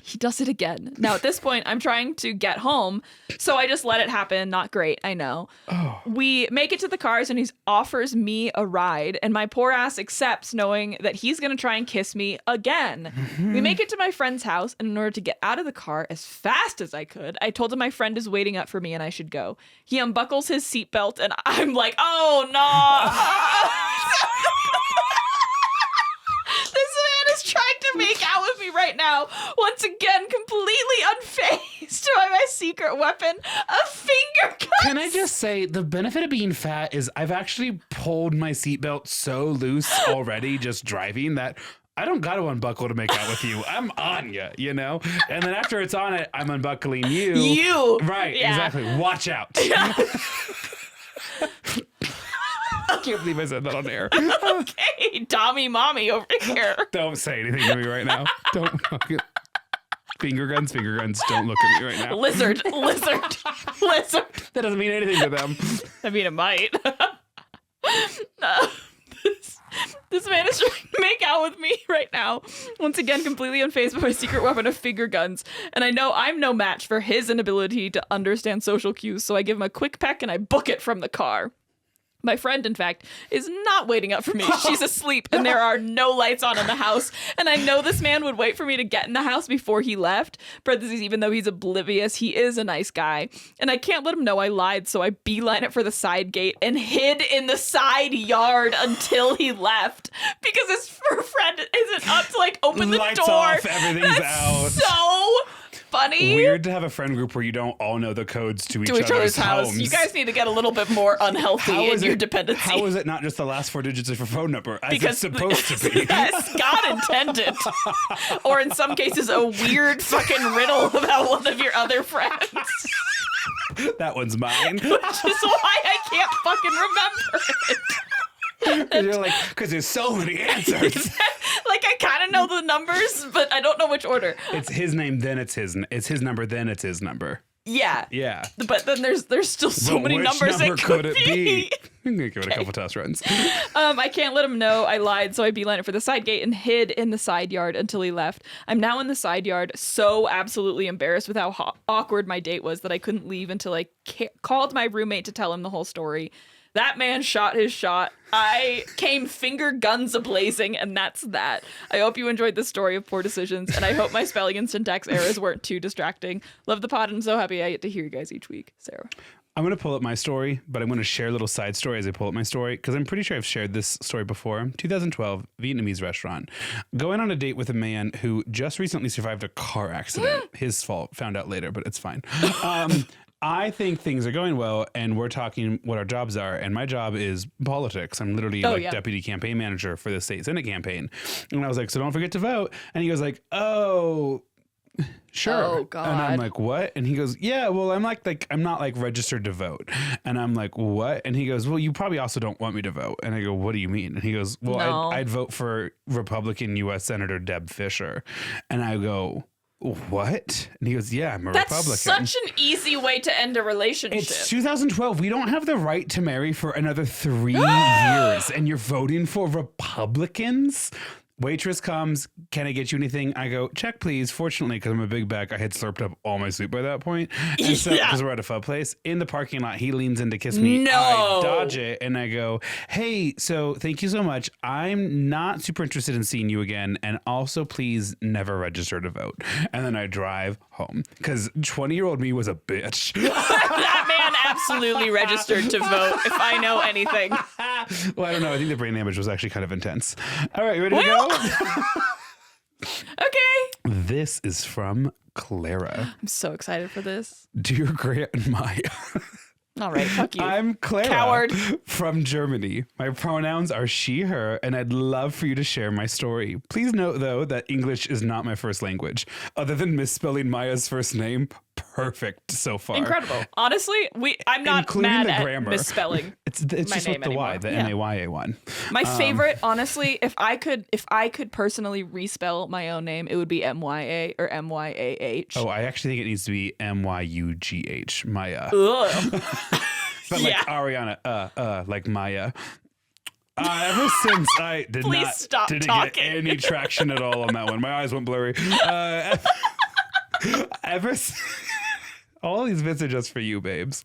Speaker 2: He does it again. Now, at this point, I'm trying to get home, so I just let it happen. Not great, I know. Oh. We make it to the cars, and he offers me a ride, and my poor ass accepts, knowing that he's going to try and kiss me again. Mm-hmm. We make it to my friend's house, and in order to get out of the car as fast as I could, I told him my friend is waiting up for me and I should go. He unbuckles his seatbelt, and I'm like, oh, no. This man is trying to make out with me right now. Once again, completely unfazed by my secret weapon, a finger gun.
Speaker 1: Can I just say, the benefit of being fat is I've actually pulled my seatbelt so loose already just driving that I don't got to unbuckle to make out with you. I'm on you, you know? And then after it's on it, I'm unbuckling you.
Speaker 2: You.
Speaker 1: Right, exactly. Watch out.
Speaker 2: Yeah.
Speaker 1: I can't believe I said that on air.
Speaker 2: Okay, Dommy Mommy over here.
Speaker 1: Don't say anything to me right now. Don't fucking... Finger guns, don't look at me right now.
Speaker 2: Lizard.
Speaker 1: That doesn't mean anything to them.
Speaker 2: I mean, it might. This man is trying to make out with me right now. Once again, completely unfazed by my secret weapon of finger guns. And I know I'm no match for his inability to understand social cues, so I give him a quick peck and I book it from the car. My friend, in fact, is not waiting up for me. She's asleep and there are no lights on in the house. And I know this man would wait for me to get in the house before he left. Parentheses, even though he's oblivious, he is a nice guy. And I can't let him know I lied, so I beeline it for the side gate and hid in the side yard until he left. Because his friend isn't up to like open the
Speaker 1: Lights
Speaker 2: door.
Speaker 1: off, everything's out.
Speaker 2: So funny.
Speaker 1: Weird to have a friend group where you don't all know the codes to each other's
Speaker 2: house.
Speaker 1: homes.
Speaker 2: You guys need to get a little bit more unhealthy in your dependency.
Speaker 1: How is it not just the last 4 digits of your phone number, as it's supposed to be?
Speaker 2: Yes, God intended. Or in some cases, a weird fucking riddle about one of your other friends.
Speaker 1: That one's mine.
Speaker 2: Which is why I can't fucking remember it.
Speaker 1: You're like, because there's so many answers.
Speaker 2: Like, I kind of know the numbers, but I don't know which order.
Speaker 1: It's his name, then it's his number, then it's his number.
Speaker 2: Yeah.
Speaker 1: Yeah.
Speaker 2: But then there's still so many
Speaker 1: which
Speaker 2: numbers
Speaker 1: number
Speaker 2: it could
Speaker 1: it be? I'm going to give it a couple test runs.
Speaker 2: I can't let him know I lied, so I beeline it for the side gate and hid in the side yard until he left. I'm now in the side yard, so absolutely embarrassed with how awkward my date was that I couldn't leave until I called my roommate to tell him the whole story. That man shot his shot. I came finger guns a-blazing, and that's that. I hope you enjoyed this story of poor decisions, and I hope my spelling and syntax errors weren't too distracting. Love the pod, and so happy I get to hear you guys each week. Sarah.
Speaker 1: I'm going to pull up my story, but I'm going to share a little side story as I pull up my story, because I'm pretty sure I've shared this story before. 2012, Vietnamese restaurant. Going on a date with a man who just recently survived a car accident. His fault. Found out later, but it's fine. I think things are going well, and we're talking what our jobs are, and my job is politics. I'm literally deputy campaign manager for the state Senate campaign. And I was like, so don't forget to vote. And he goes like, oh, sure.
Speaker 2: Oh, God.
Speaker 1: And I'm like, what? And he goes, yeah, well, I'm not like registered to vote. And I'm like, what? And he goes, well, you probably also don't want me to vote. And I go, what do you mean? And he goes, well,
Speaker 2: No.
Speaker 1: I'd vote for Republican U.S. Senator Deb Fischer. And I go, what? And he goes, yeah, I'm a Republican.
Speaker 2: That's such an easy way to end a relationship.
Speaker 1: It's 2012. We don't have the right to marry for another 3 years. And you're voting for Republicans? Waitress comes, can I get you anything? I go, check please. Fortunately, because I'm a big back, I had slurped up all my soup by that point. And so, because we're at a pub place, in the parking lot, he leans in to kiss me.
Speaker 2: No.
Speaker 1: I dodge it and I go, hey, so thank you so much. I'm not super interested in seeing you again. And also, please never register to vote. And then I drive home because 20-year-old me was a bitch.
Speaker 2: That man absolutely registered to vote, if I know anything.
Speaker 1: Well, I don't know. I think the brain damage was actually kind of intense. All right, you ready to go?
Speaker 2: Okay.
Speaker 1: This is from Clara.
Speaker 2: I'm so excited for this.
Speaker 1: Dear Grant Maya.
Speaker 2: All right, fuck you.
Speaker 1: I'm Clara
Speaker 2: Coward.
Speaker 1: from Germany. My pronouns are she, her, and I'd love for you to share my story. Please note, though, that English is not my first language. Other than misspelling Maya's first name, perfect so far.
Speaker 2: Incredible. Honestly, I'm not
Speaker 1: Including
Speaker 2: mad
Speaker 1: the
Speaker 2: at
Speaker 1: grammar.
Speaker 2: misspelling.
Speaker 1: It's
Speaker 2: my
Speaker 1: just
Speaker 2: name
Speaker 1: with the Y,
Speaker 2: anymore.
Speaker 1: the
Speaker 2: Yeah.
Speaker 1: MAYA one.
Speaker 2: My favorite, honestly, if I could personally respell my own name, it would be MYA or MYAH.
Speaker 1: Oh, I actually think it needs to be MYUGH, Maya.
Speaker 2: Ugh.
Speaker 1: But like Ariana, like Maya. Ever since I didn't
Speaker 2: talking.
Speaker 1: get any traction at all on that one. My eyes went blurry. All these bits are just for you, babes.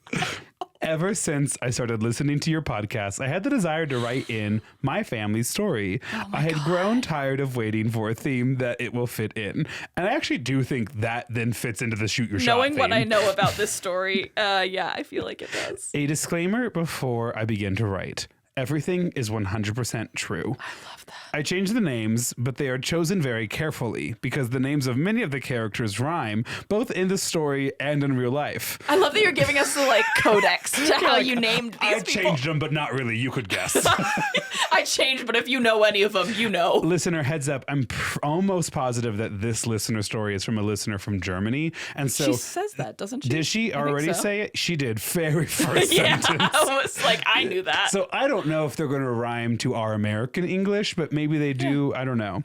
Speaker 1: Ever since I started listening to your podcast, I had the desire to write in my family's story. I had grown tired of waiting for a theme that it will fit in. And I actually do think that then fits into the shoot your shot
Speaker 2: Knowing what
Speaker 1: theme.
Speaker 2: I know about this story, yeah, I feel like it does.
Speaker 1: A disclaimer before I begin to write. Everything is 100% true.
Speaker 2: I love that.
Speaker 1: I changed the names, but they are chosen very carefully because the names of many of the characters rhyme, both in the story and in real life.
Speaker 2: I love that you're giving us the codex to how you named these
Speaker 1: I
Speaker 2: people.
Speaker 1: changed them, but not really. You could guess.
Speaker 2: I changed, but if you know any of them, you know.
Speaker 1: Listener, heads up. I'm almost positive that this listener story is from a listener from Germany. And so
Speaker 2: She says that, doesn't she?
Speaker 1: did she
Speaker 2: I think
Speaker 1: already
Speaker 2: so.
Speaker 1: say it? She did. Very first
Speaker 2: Yeah,
Speaker 1: sentence.
Speaker 2: I was like, I knew that.
Speaker 1: So I don't know if they're going to rhyme to our American English, but maybe they do. I don't know.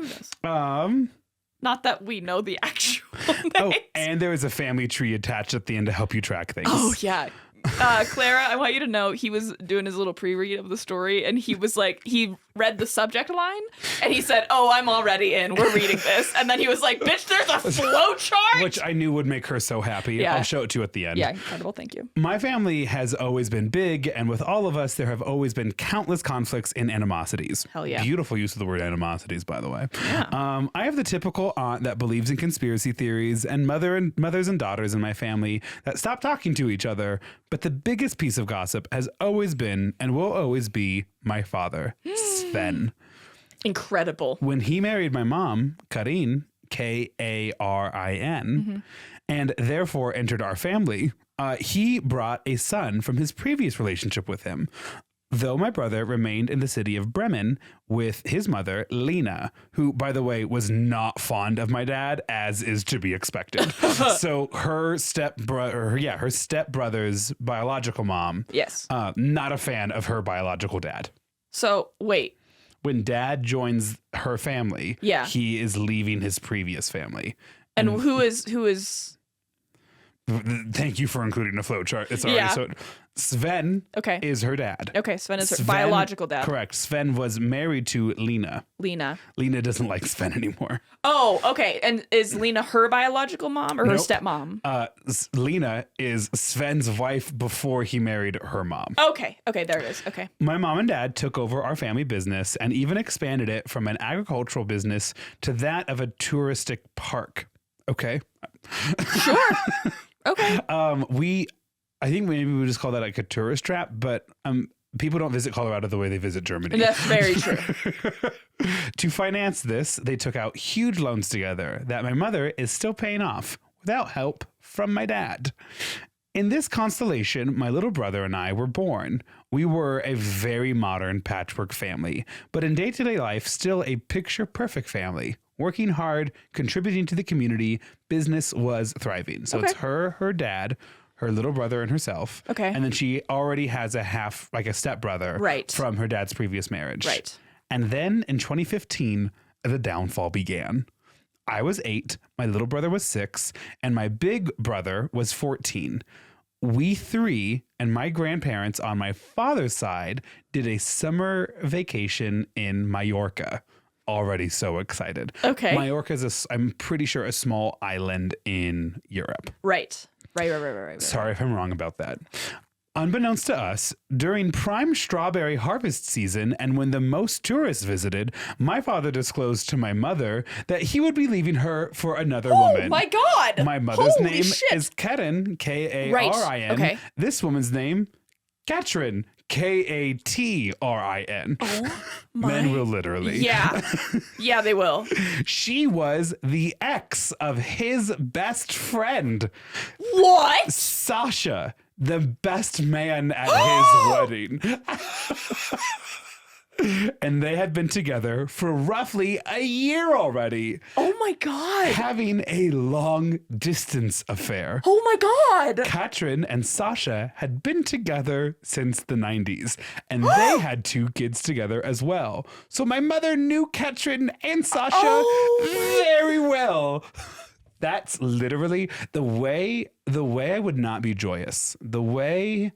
Speaker 2: Not that we know the actual names.
Speaker 1: Oh, and there is a family tree attached at the end to help you track things.
Speaker 2: Oh, yeah. Clara, I want you to know he was doing his little pre-read of the story, and he was like, he read the subject line and he said, "Oh, I'm already in. We're reading this." And then he was like, "Bitch, there's a flow chart,"
Speaker 1: which I knew would make her so happy.
Speaker 2: Yeah.
Speaker 1: I'll show it to you at the end.
Speaker 2: Yeah, incredible. Thank you.
Speaker 1: My family has always been big, and with all of us, there have always been countless conflicts and animosities.
Speaker 2: Hell yeah.
Speaker 1: Beautiful use of the word animosities, by the way.
Speaker 2: Yeah.
Speaker 1: I have the typical aunt that believes in conspiracy theories, and mothers and daughters in my family that stop talking to each other. But the biggest piece of gossip has always been and will always be my father, Sven.
Speaker 2: Incredible.
Speaker 1: When he married my mom, Karin, Karin, and therefore entered our family, he brought a son from his previous relationship with him. Though my brother remained in the city of Bremen with his mother, Lena, who, by the way, was not fond of my dad, as is to be expected. So her stepbrother's biological mom,
Speaker 2: Yes.
Speaker 1: not a fan of her biological dad.
Speaker 2: So wait.
Speaker 1: When dad joins her family,
Speaker 2: Yeah.
Speaker 1: he is leaving his previous family.
Speaker 2: And who is
Speaker 1: Thank you for including the flow chart. It's already so. Sven
Speaker 2: okay.
Speaker 1: is her dad.
Speaker 2: Okay, Sven is her biological dad.
Speaker 1: Correct. Sven was married to Lena.
Speaker 2: Lena
Speaker 1: Doesn't like Sven anymore.
Speaker 2: Oh, okay. And is Lena her biological mom or her stepmom?
Speaker 1: Lena is Sven's wife before he married her mom.
Speaker 2: Okay, there it is. Okay.
Speaker 1: My mom and dad took over our family business and even expanded it from an agricultural business to that of a touristic park. Okay.
Speaker 2: Sure. Okay.
Speaker 1: I think maybe we just call that like a tourist trap, but people don't visit Colorado the way they visit Germany.
Speaker 2: That's very true.
Speaker 1: To finance this, they took out huge loans together that my mother is still paying off without help from my dad. In this constellation, my little brother and I were born. We were a very modern patchwork family, but in day-to-day life, still a picture-perfect family. Working hard, contributing to the community, business was thriving. So it's her dad, her little brother, and herself.
Speaker 2: Okay.
Speaker 1: And then she already has a stepbrother from her dad's previous marriage.
Speaker 2: Right.
Speaker 1: And then in 2015, the downfall began. I was 8, my little brother was 6, and my big brother was 14. We 3 and my grandparents on my father's side did a summer vacation in Mallorca. Already so excited.
Speaker 2: Okay.
Speaker 1: Mallorca is, I'm pretty sure, a small island in Europe.
Speaker 2: Right.
Speaker 1: Sorry if I'm wrong about that. Unbeknownst to us, during prime strawberry harvest season and when the most tourists visited, my father disclosed to my mother that he would be leaving her for another woman.
Speaker 2: Oh my God.
Speaker 1: My mother's
Speaker 2: Holy
Speaker 1: name
Speaker 2: shit.
Speaker 1: is Karin, Karin.
Speaker 2: Right. Okay.
Speaker 1: This woman's name, Katrin, Katrin.
Speaker 2: Oh my.
Speaker 1: Men will literally.
Speaker 2: Yeah. Yeah, they will.
Speaker 1: She was the ex of his best friend.
Speaker 2: What?
Speaker 1: Sasha, the best man at his wedding. And they had been together for roughly a year already.
Speaker 2: Oh my God.
Speaker 1: Having a long distance affair.
Speaker 2: Oh my God.
Speaker 1: Katrin and Sasha had been together since the 90s, and they had 2 kids together as well. So my mother knew Katrin and Sasha very well. That's literally the way I would not be joyous. The way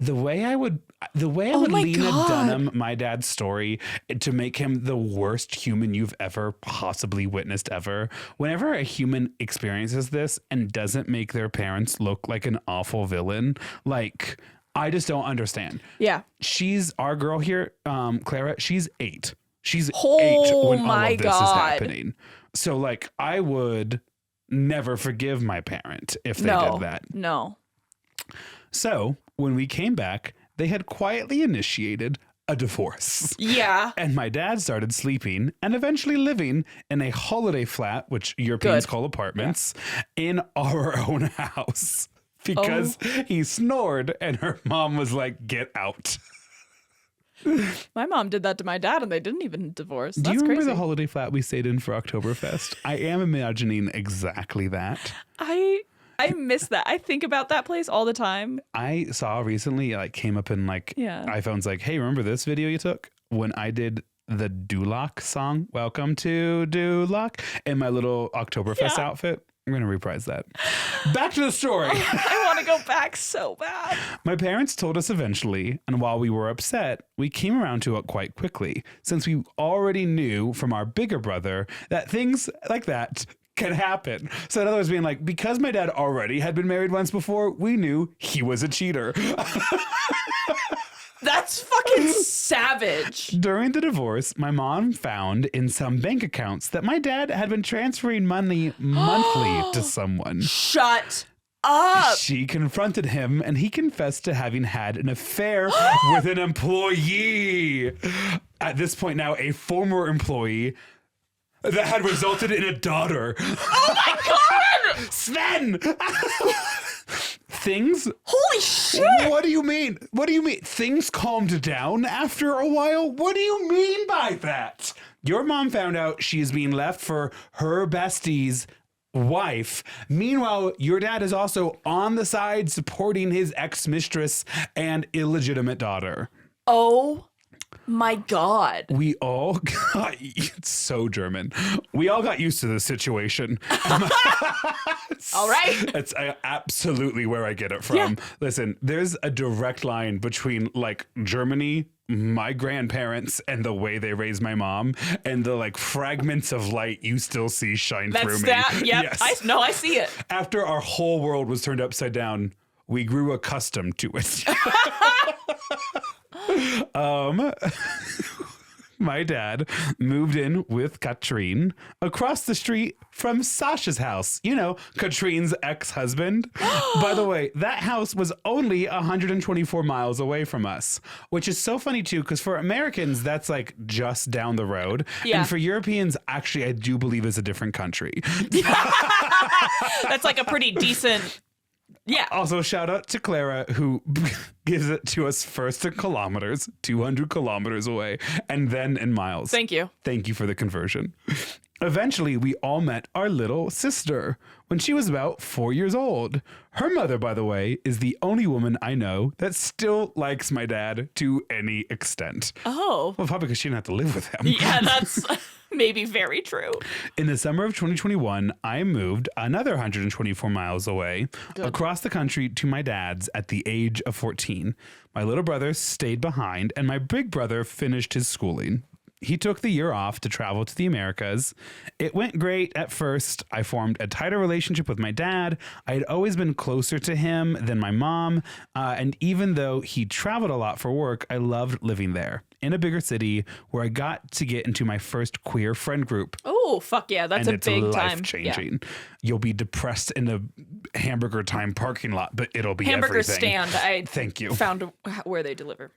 Speaker 1: I would Lena Dunham my dad's story to make him the worst human you've ever possibly witnessed ever. Whenever a human experiences this and doesn't make their parents look like an awful villain, like, I just don't understand.
Speaker 2: Yeah.
Speaker 1: She's our girl here, Clara, she's 8. She's 8 when all of this is happening. So like, I would never forgive my parent if they did that.
Speaker 2: No.
Speaker 1: So when we came back, they had quietly initiated a divorce.
Speaker 2: Yeah.
Speaker 1: And my dad started sleeping and eventually living in a holiday flat, which Europeans call apartments, in our own house because he snored and her mom was like, get out.
Speaker 2: My mom did that to my dad and they didn't even divorce.
Speaker 1: Do
Speaker 2: That's
Speaker 1: you remember
Speaker 2: crazy.
Speaker 1: the holiday flat we stayed in for Oktoberfest? I am imagining exactly that.
Speaker 2: I miss that. I think about that place all the time.
Speaker 1: I saw recently, like, came up in like iPhones, like, hey, remember this video you took when I did the Duloc song, Welcome to Duloc, in my little Oktoberfest outfit? I'm going to reprise that. Back to the story.
Speaker 2: I want to go back so bad.
Speaker 1: My parents told us eventually, and while we were upset, we came around to it quite quickly, since we already knew from our bigger brother that things like that can happen. So in other words, being like, because my dad already had been married once before, we knew he was a cheater.
Speaker 2: That's fucking savage.
Speaker 1: During the divorce, my mom found in some bank accounts that my dad had been transferring money monthly to someone.
Speaker 2: Shut up.
Speaker 1: She confronted him and he confessed to having had an affair with an employee. At this point now, a former employee that had resulted in a daughter.
Speaker 2: Oh my God!
Speaker 1: Sven! Things.
Speaker 2: Holy shit!
Speaker 1: What do you mean? What do you mean? Things calmed down after a while? What do you mean by that? Your mom found out she's being left for her bestie's wife. Meanwhile, your dad is also on the side supporting his ex-mistress and illegitimate daughter.
Speaker 2: Oh my God.
Speaker 1: We all got, it's so German. We all got used to this situation.
Speaker 2: All right.
Speaker 1: That's absolutely where I get it from.
Speaker 2: Yeah.
Speaker 1: Listen, there's a direct line between like Germany, my grandparents, and the way they raised my mom, and the like fragments of light you still see shine through me.
Speaker 2: That's that. Yep.
Speaker 1: Yes.
Speaker 2: I see it.
Speaker 1: After our whole world was turned upside down, we grew accustomed to it. My dad moved in with Katrine across the street from Sasha's house. You know, Katrine's ex-husband. By the way, that house was only 124 miles away from us, which is so funny too, because for Americans, that's like just down the road.
Speaker 2: Yeah.
Speaker 1: And for Europeans, actually, I do believe is a different country.
Speaker 2: That's like a pretty decent. Yeah.
Speaker 1: Also, shout out to Clara, who gives it to us first in kilometers, 200 kilometers away, and then in miles.
Speaker 2: Thank you.
Speaker 1: Thank you for the conversion. Eventually, we all met our little sister when she was about 4 years old. Her mother, by the way, is the only woman I know that still likes my dad to any extent.
Speaker 2: Oh.
Speaker 1: Well, probably because she didn't have to live with him.
Speaker 2: Yeah, that's maybe very true.
Speaker 1: In the summer of 2021, I moved another 124 miles away across the country to my dad's at the age of 14. My little brother stayed behind, and my big brother finished his schooling. He took the year off to travel to the Americas. It went great at first. I formed a tighter relationship with my dad. I had always been closer to him than my mom. And even though he traveled a lot for work, I loved living there in a bigger city where I got to get into my first queer friend group.
Speaker 2: Oh, fuck yeah. That's
Speaker 1: and
Speaker 2: a
Speaker 1: it's
Speaker 2: big time.
Speaker 1: life-changing. You'll be depressed in a Hamburger Time parking lot, but it'll be
Speaker 2: Hamburger
Speaker 1: everything.
Speaker 2: stand. I
Speaker 1: Thank you.
Speaker 2: found where they deliver.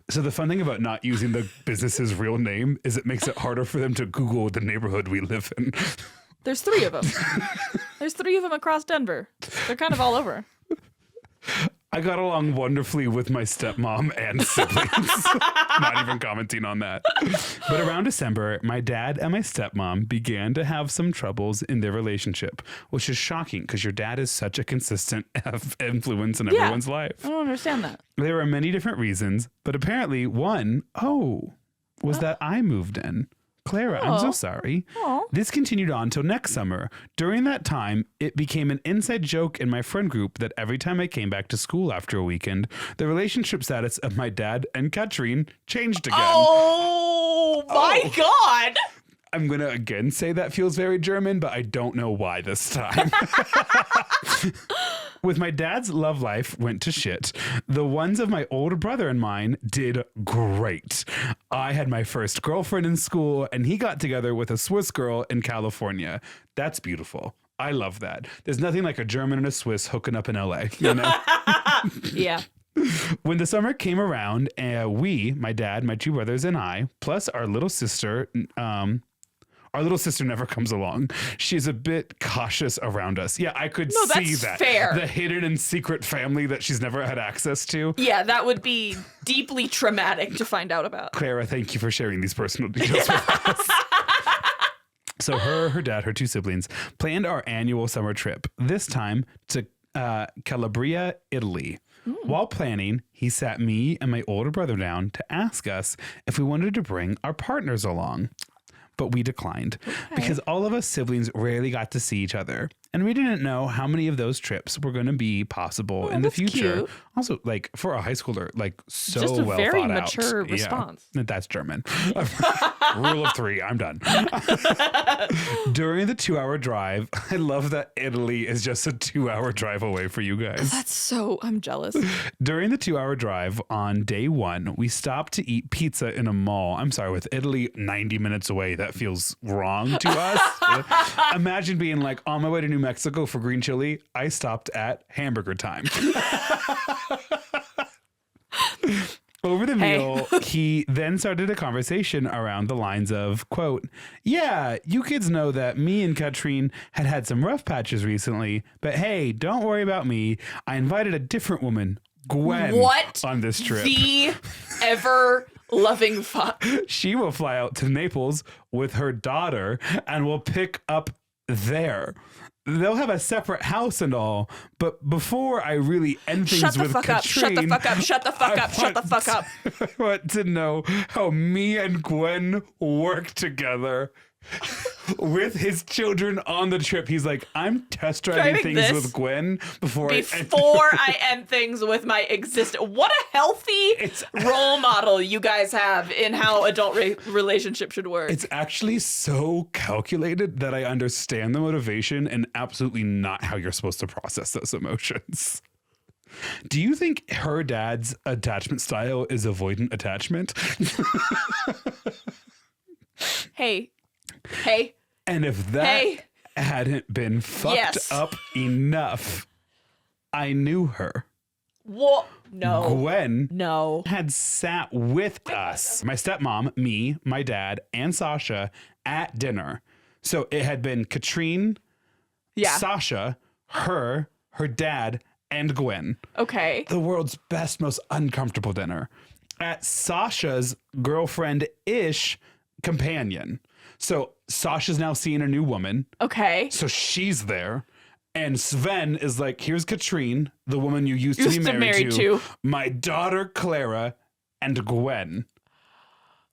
Speaker 1: So the fun thing about not using the business's real name is it makes it harder for them to Google the neighborhood we live in.
Speaker 2: There's 3 of them. There's 3 of them across Denver. They're kind of all over.
Speaker 1: I got along wonderfully with my stepmom and siblings. Not even commenting on that. But around December, my dad and my stepmom began to have some troubles in their relationship, which is shocking because your dad is such a consistent influence in everyone's life.
Speaker 2: I don't understand that.
Speaker 1: There are many different reasons, but apparently one, was that I moved in. Clara, I'm so sorry.
Speaker 2: Oh.
Speaker 1: This continued on till next summer. During that time, it became an inside joke in my friend group that every time I came back to school after a weekend, the relationship status of my dad and Katrine changed again.
Speaker 2: Oh my God.
Speaker 1: I'm going to again say that feels very German, but I don't know why this time. With my dad's love life went to shit. The ones of my older brother and mine did great. I had my first girlfriend in school, and he got together with a Swiss girl in California. That's beautiful. I love that. There's nothing like a German and a Swiss hooking up in LA, you know?
Speaker 2: Yeah.
Speaker 1: When the summer came around, we, my dad, my 2 brothers, and I, plus our little sister never comes along. She's a bit cautious around us. Yeah, I could see that.
Speaker 2: Fair.
Speaker 1: The hidden and secret family that she's never had access to.
Speaker 2: Yeah, that would be deeply traumatic to find out about.
Speaker 1: Clara, thank you for sharing these personal details with us. So her dad, her 2 siblings, planned our annual summer trip, this time to Calabria, Italy. While planning, he sat me and my older brother down to ask us if we wanted to bring our partners along. but we declined because all of us siblings rarely got to see each other. And we didn't know how many of those trips were going to be possible in the future.
Speaker 2: Cute.
Speaker 1: Also, like for a high schooler, like so
Speaker 2: Just a
Speaker 1: well
Speaker 2: very
Speaker 1: thought
Speaker 2: mature
Speaker 1: out.
Speaker 2: response.
Speaker 1: Yeah, that's German. Rule of 3. I'm done. During the 2-hour drive, I love that Italy is just a 2-hour drive away for you guys.
Speaker 2: I'm jealous.
Speaker 1: During the 2-hour drive on day 1, we stopped to eat pizza in a mall. I'm sorry, with Italy 90 minutes away, that feels wrong to us. Imagine being like on my way to New Mexico for green chili. I stopped at Hamburger Time. Over the meal, he then started a conversation around the lines of, quote, yeah, you kids know that me and Katrine had some rough patches recently, but hey, don't worry about me. I invited a different woman, Gwen, on this trip.
Speaker 2: The ever loving fuck.
Speaker 1: She will fly out to Naples with her daughter and will pick up there. They'll have a separate house and all, but before I really end things with Katrine,
Speaker 2: Shut the fuck up. Shut the fuck up. Shut the fuck up.
Speaker 1: I want to know how me and Gwen work together with his children on the trip. He's like, I'm test driving things with Gwen before
Speaker 2: I end things with my existence. What a healthy role model you guys have in how adult relationship should work.
Speaker 1: It's actually so calculated that I understand the motivation and absolutely not how you're supposed to process those emotions. Do you think her dad's attachment style is avoidant attachment?
Speaker 2: Hey.
Speaker 1: And if that hadn't been fucked up enough, I knew her.
Speaker 2: What? No.
Speaker 1: Gwen
Speaker 2: No.
Speaker 1: had sat with us, my stepmom, me, my dad, and Sasha at dinner. So it had been Katrine, Sasha, her dad, and Gwen.
Speaker 2: Okay.
Speaker 1: The world's best, most uncomfortable dinner. At Sasha's girlfriend-ish companion. So Sasha's now seeing a new woman.
Speaker 2: Okay.
Speaker 1: So she's there. And Sven is like, here's Katrine, the woman you used to be married to. My daughter, Clara, and Gwen.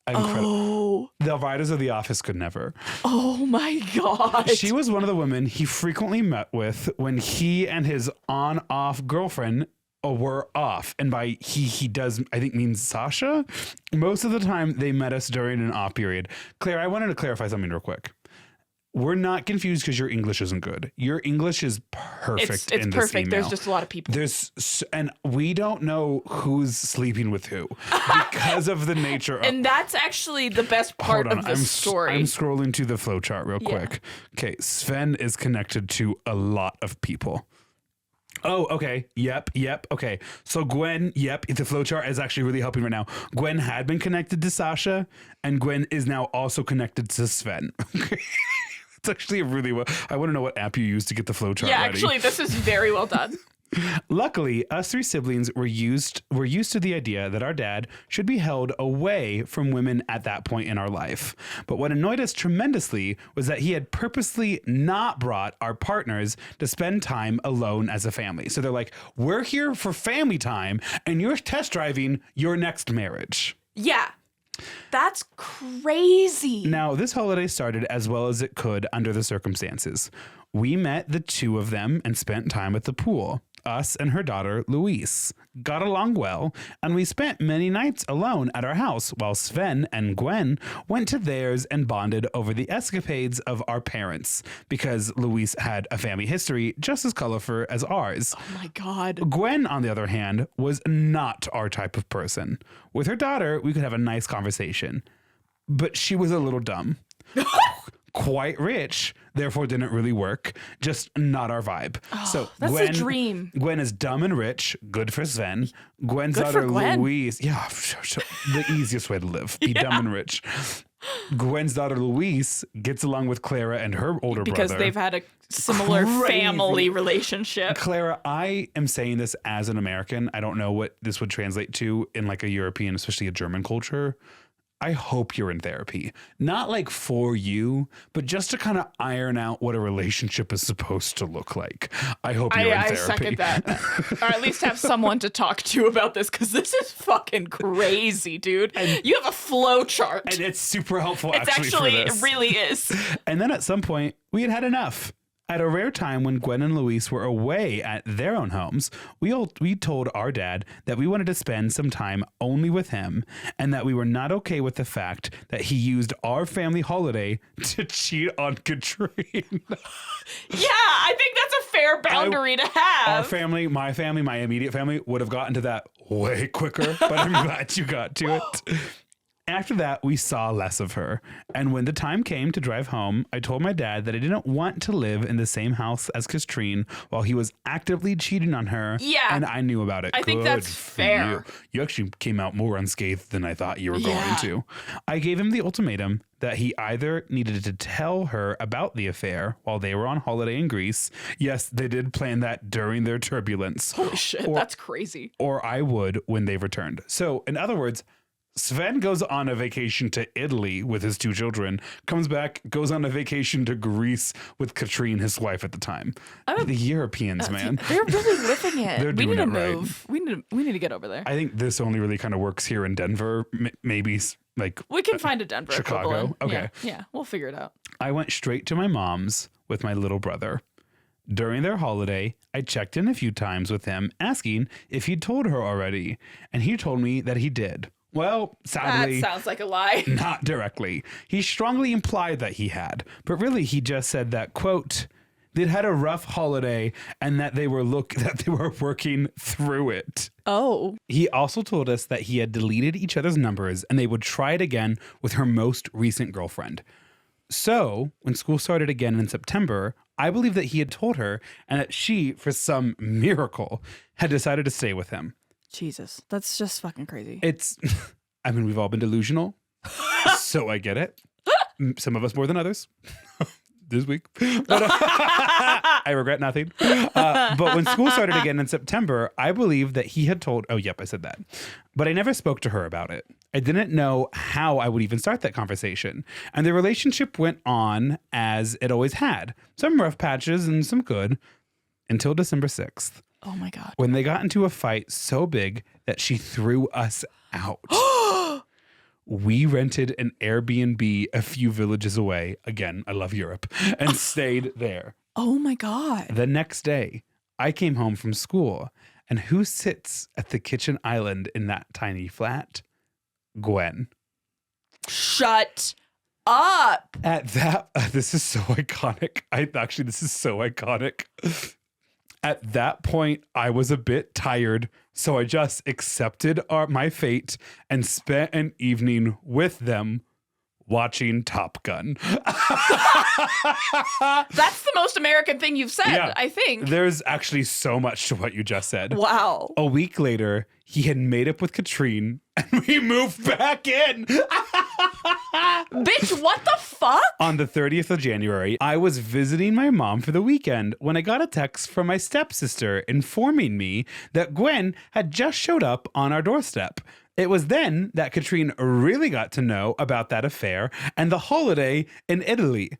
Speaker 1: Incredible. The writers of The Office could never.
Speaker 2: Oh my God.
Speaker 1: She was one of the women he frequently met with when he and his on-off girlfriend were off. And by he does, I think, means Sasha. Most of the time they met us during an off period. Claire, I wanted to clarify something real quick. We're not confused because your English isn't good. Your English is perfect.
Speaker 2: It's
Speaker 1: in this
Speaker 2: perfect.
Speaker 1: email.
Speaker 2: There's just a lot of people.
Speaker 1: And we don't know who's sleeping with who because of the nature of.
Speaker 2: And that's actually the best part of the story.
Speaker 1: I'm scrolling to the flowchart real quick. Okay, Sven is connected to a lot of people. Oh, okay. Yep. Okay. So Gwen, the flowchart is actually really helping right now. Gwen had been connected to Sasha, and Gwen is now also connected to Sven. Okay. It's actually really well. I want to know what app you use to get the flowchart ready.
Speaker 2: Actually, this is very well done.
Speaker 1: Luckily, us 3 siblings were used to the idea that our dad should be held away from women at that point in our life. But what annoyed us tremendously was that he had purposely not brought our partners to spend time alone as a family. So they're like, we're here for family time, and you're test driving your next marriage.
Speaker 2: Yeah. That's crazy.
Speaker 1: Now, this holiday started as well as it could under the circumstances. We met the 2 of them and spent time at the pool. Us and her daughter, Louise, got along well, and we spent many nights alone at our house while Sven and Gwen went to theirs and bonded over the escapades of our parents because Louise had a family history just as colorful as ours.
Speaker 2: Oh my God.
Speaker 1: Gwen, on the other hand, was not our type of person. With her daughter, we could have a nice conversation, but she was a little dumb. Quite rich, therefore didn't really work. Just not our vibe.
Speaker 2: Oh,
Speaker 1: so
Speaker 2: that's a dream.
Speaker 1: Gwen is dumb and rich. Good for Sven. Gwen's daughter Louise. Yeah, the easiest way to live. Be dumb and rich. Gwen's daughter Louise gets along with Clara and her older brother.
Speaker 2: Because they've had a similar family relationship.
Speaker 1: Clara, I am saying this as an American. I don't know what this would translate to in like a European, especially a German culture. I hope you're in therapy. Not like for you, but just to kind of iron out what a relationship is supposed to look like. I hope you're in therapy.
Speaker 2: I second that. Or at least have someone to talk to about this, because this is fucking crazy, dude. And you have a flow chart.
Speaker 1: And it's super helpful,
Speaker 2: It's
Speaker 1: actually for this.
Speaker 2: It really is.
Speaker 1: And then at some point, we had enough. At a rare time when Gwen and Luis were away at their own homes, we told our dad that we wanted to spend some time only with him, and that we were not okay with the fact that he used our family holiday to cheat on Katrine.
Speaker 2: Yeah, I think that's a fair boundary to have.
Speaker 1: Our family, my immediate family, would have gotten to that way quicker, but I'm glad you got to it. After that, we saw less of her. And when the time came to drive home, I told my dad that I didn't want to live in the same house as Katrine while he was actively cheating on her.
Speaker 2: Yeah.
Speaker 1: And I knew about it.
Speaker 2: I think that's fair.
Speaker 1: You actually came out more unscathed than I thought you were going to. I gave him the ultimatum that he either needed to tell her about the affair while they were on holiday in Greece. Yes, they did plan that during their turbulence.
Speaker 2: Holy shit, that's crazy.
Speaker 1: Or I would when they returned. So, in other words, Sven goes on a vacation to Italy with his 2 children, comes back, goes on a vacation to Greece with Katrine, his wife at the time. The Europeans, man.
Speaker 2: They're really living it.
Speaker 1: They're doing
Speaker 2: need to
Speaker 1: it
Speaker 2: move. Right. We need to get over there.
Speaker 1: I think this only really kind of works here in Denver, maybe like
Speaker 2: we can find a Denver
Speaker 1: Chicago.
Speaker 2: equivalent.
Speaker 1: Okay.
Speaker 2: Yeah, we'll figure it out.
Speaker 1: I went straight to my mom's with my little brother. During their holiday, I checked in a few times with him, asking if he'd told her already, and he told me that he did. Well, sadly,
Speaker 2: that sounds like a lie.
Speaker 1: Not directly. He strongly implied that he had, but really he just said that, quote, they'd had a rough holiday and that they were working through it.
Speaker 2: Oh.
Speaker 1: He also told us that he had deleted each other's numbers and they would try it again with her most recent girlfriend. So, when school started again in September, I believe that he had told her and that she, for some miracle, had decided to stay with him.
Speaker 2: Jesus, that's just fucking crazy.
Speaker 1: I mean, we've all been delusional, so I get it. Some of us more than others this week. But, I regret nothing. But when school started again in September, I believe that he had told, I said that. But I never spoke to her about it. I didn't know how I would even start that conversation. And the relationship went on as it always had. Some rough patches and some good, until December 6th.
Speaker 2: Oh my God.
Speaker 1: When they got into a fight so big that she threw us out. We rented an Airbnb a few villages away. Again, I love Europe. And stayed there.
Speaker 2: Oh my God.
Speaker 1: The next day, I came home from school. And who sits at the kitchen island in that tiny flat? Gwen.
Speaker 2: Shut up.
Speaker 1: At that, this is so iconic. This is so iconic. At that point, I was a bit tired, so I just accepted my fate and spent an evening with them watching Top Gun.
Speaker 2: That's the most American thing you've said, I think.
Speaker 1: There's actually so much to what you just said.
Speaker 2: Wow.
Speaker 1: A week later, he had made up with Katrine, and we moved back in.
Speaker 2: Bitch, what the fuck?
Speaker 1: On the 30th of January, I was visiting my mom for the weekend when I got a text from my stepsister informing me that Gwen had just showed up on our doorstep. It was then that Katrine really got to know about that affair and the holiday in Italy.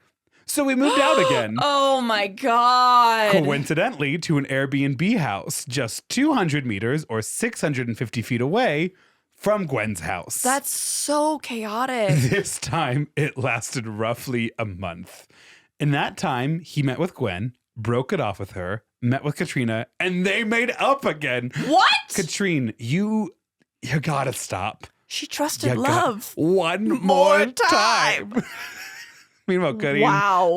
Speaker 1: So we moved out again.
Speaker 2: Oh my God.
Speaker 1: Coincidentally, to an Airbnb house just 200 meters or 650 feet away from Gwen's house.
Speaker 2: That's so chaotic.
Speaker 1: This time, it lasted roughly a month. In that time, he met with Gwen, broke it off with her, met with Katrina, and they made up again.
Speaker 2: What?
Speaker 1: Katrine, you gotta stop.
Speaker 2: She trusted love.
Speaker 1: One more time. Meanwhile,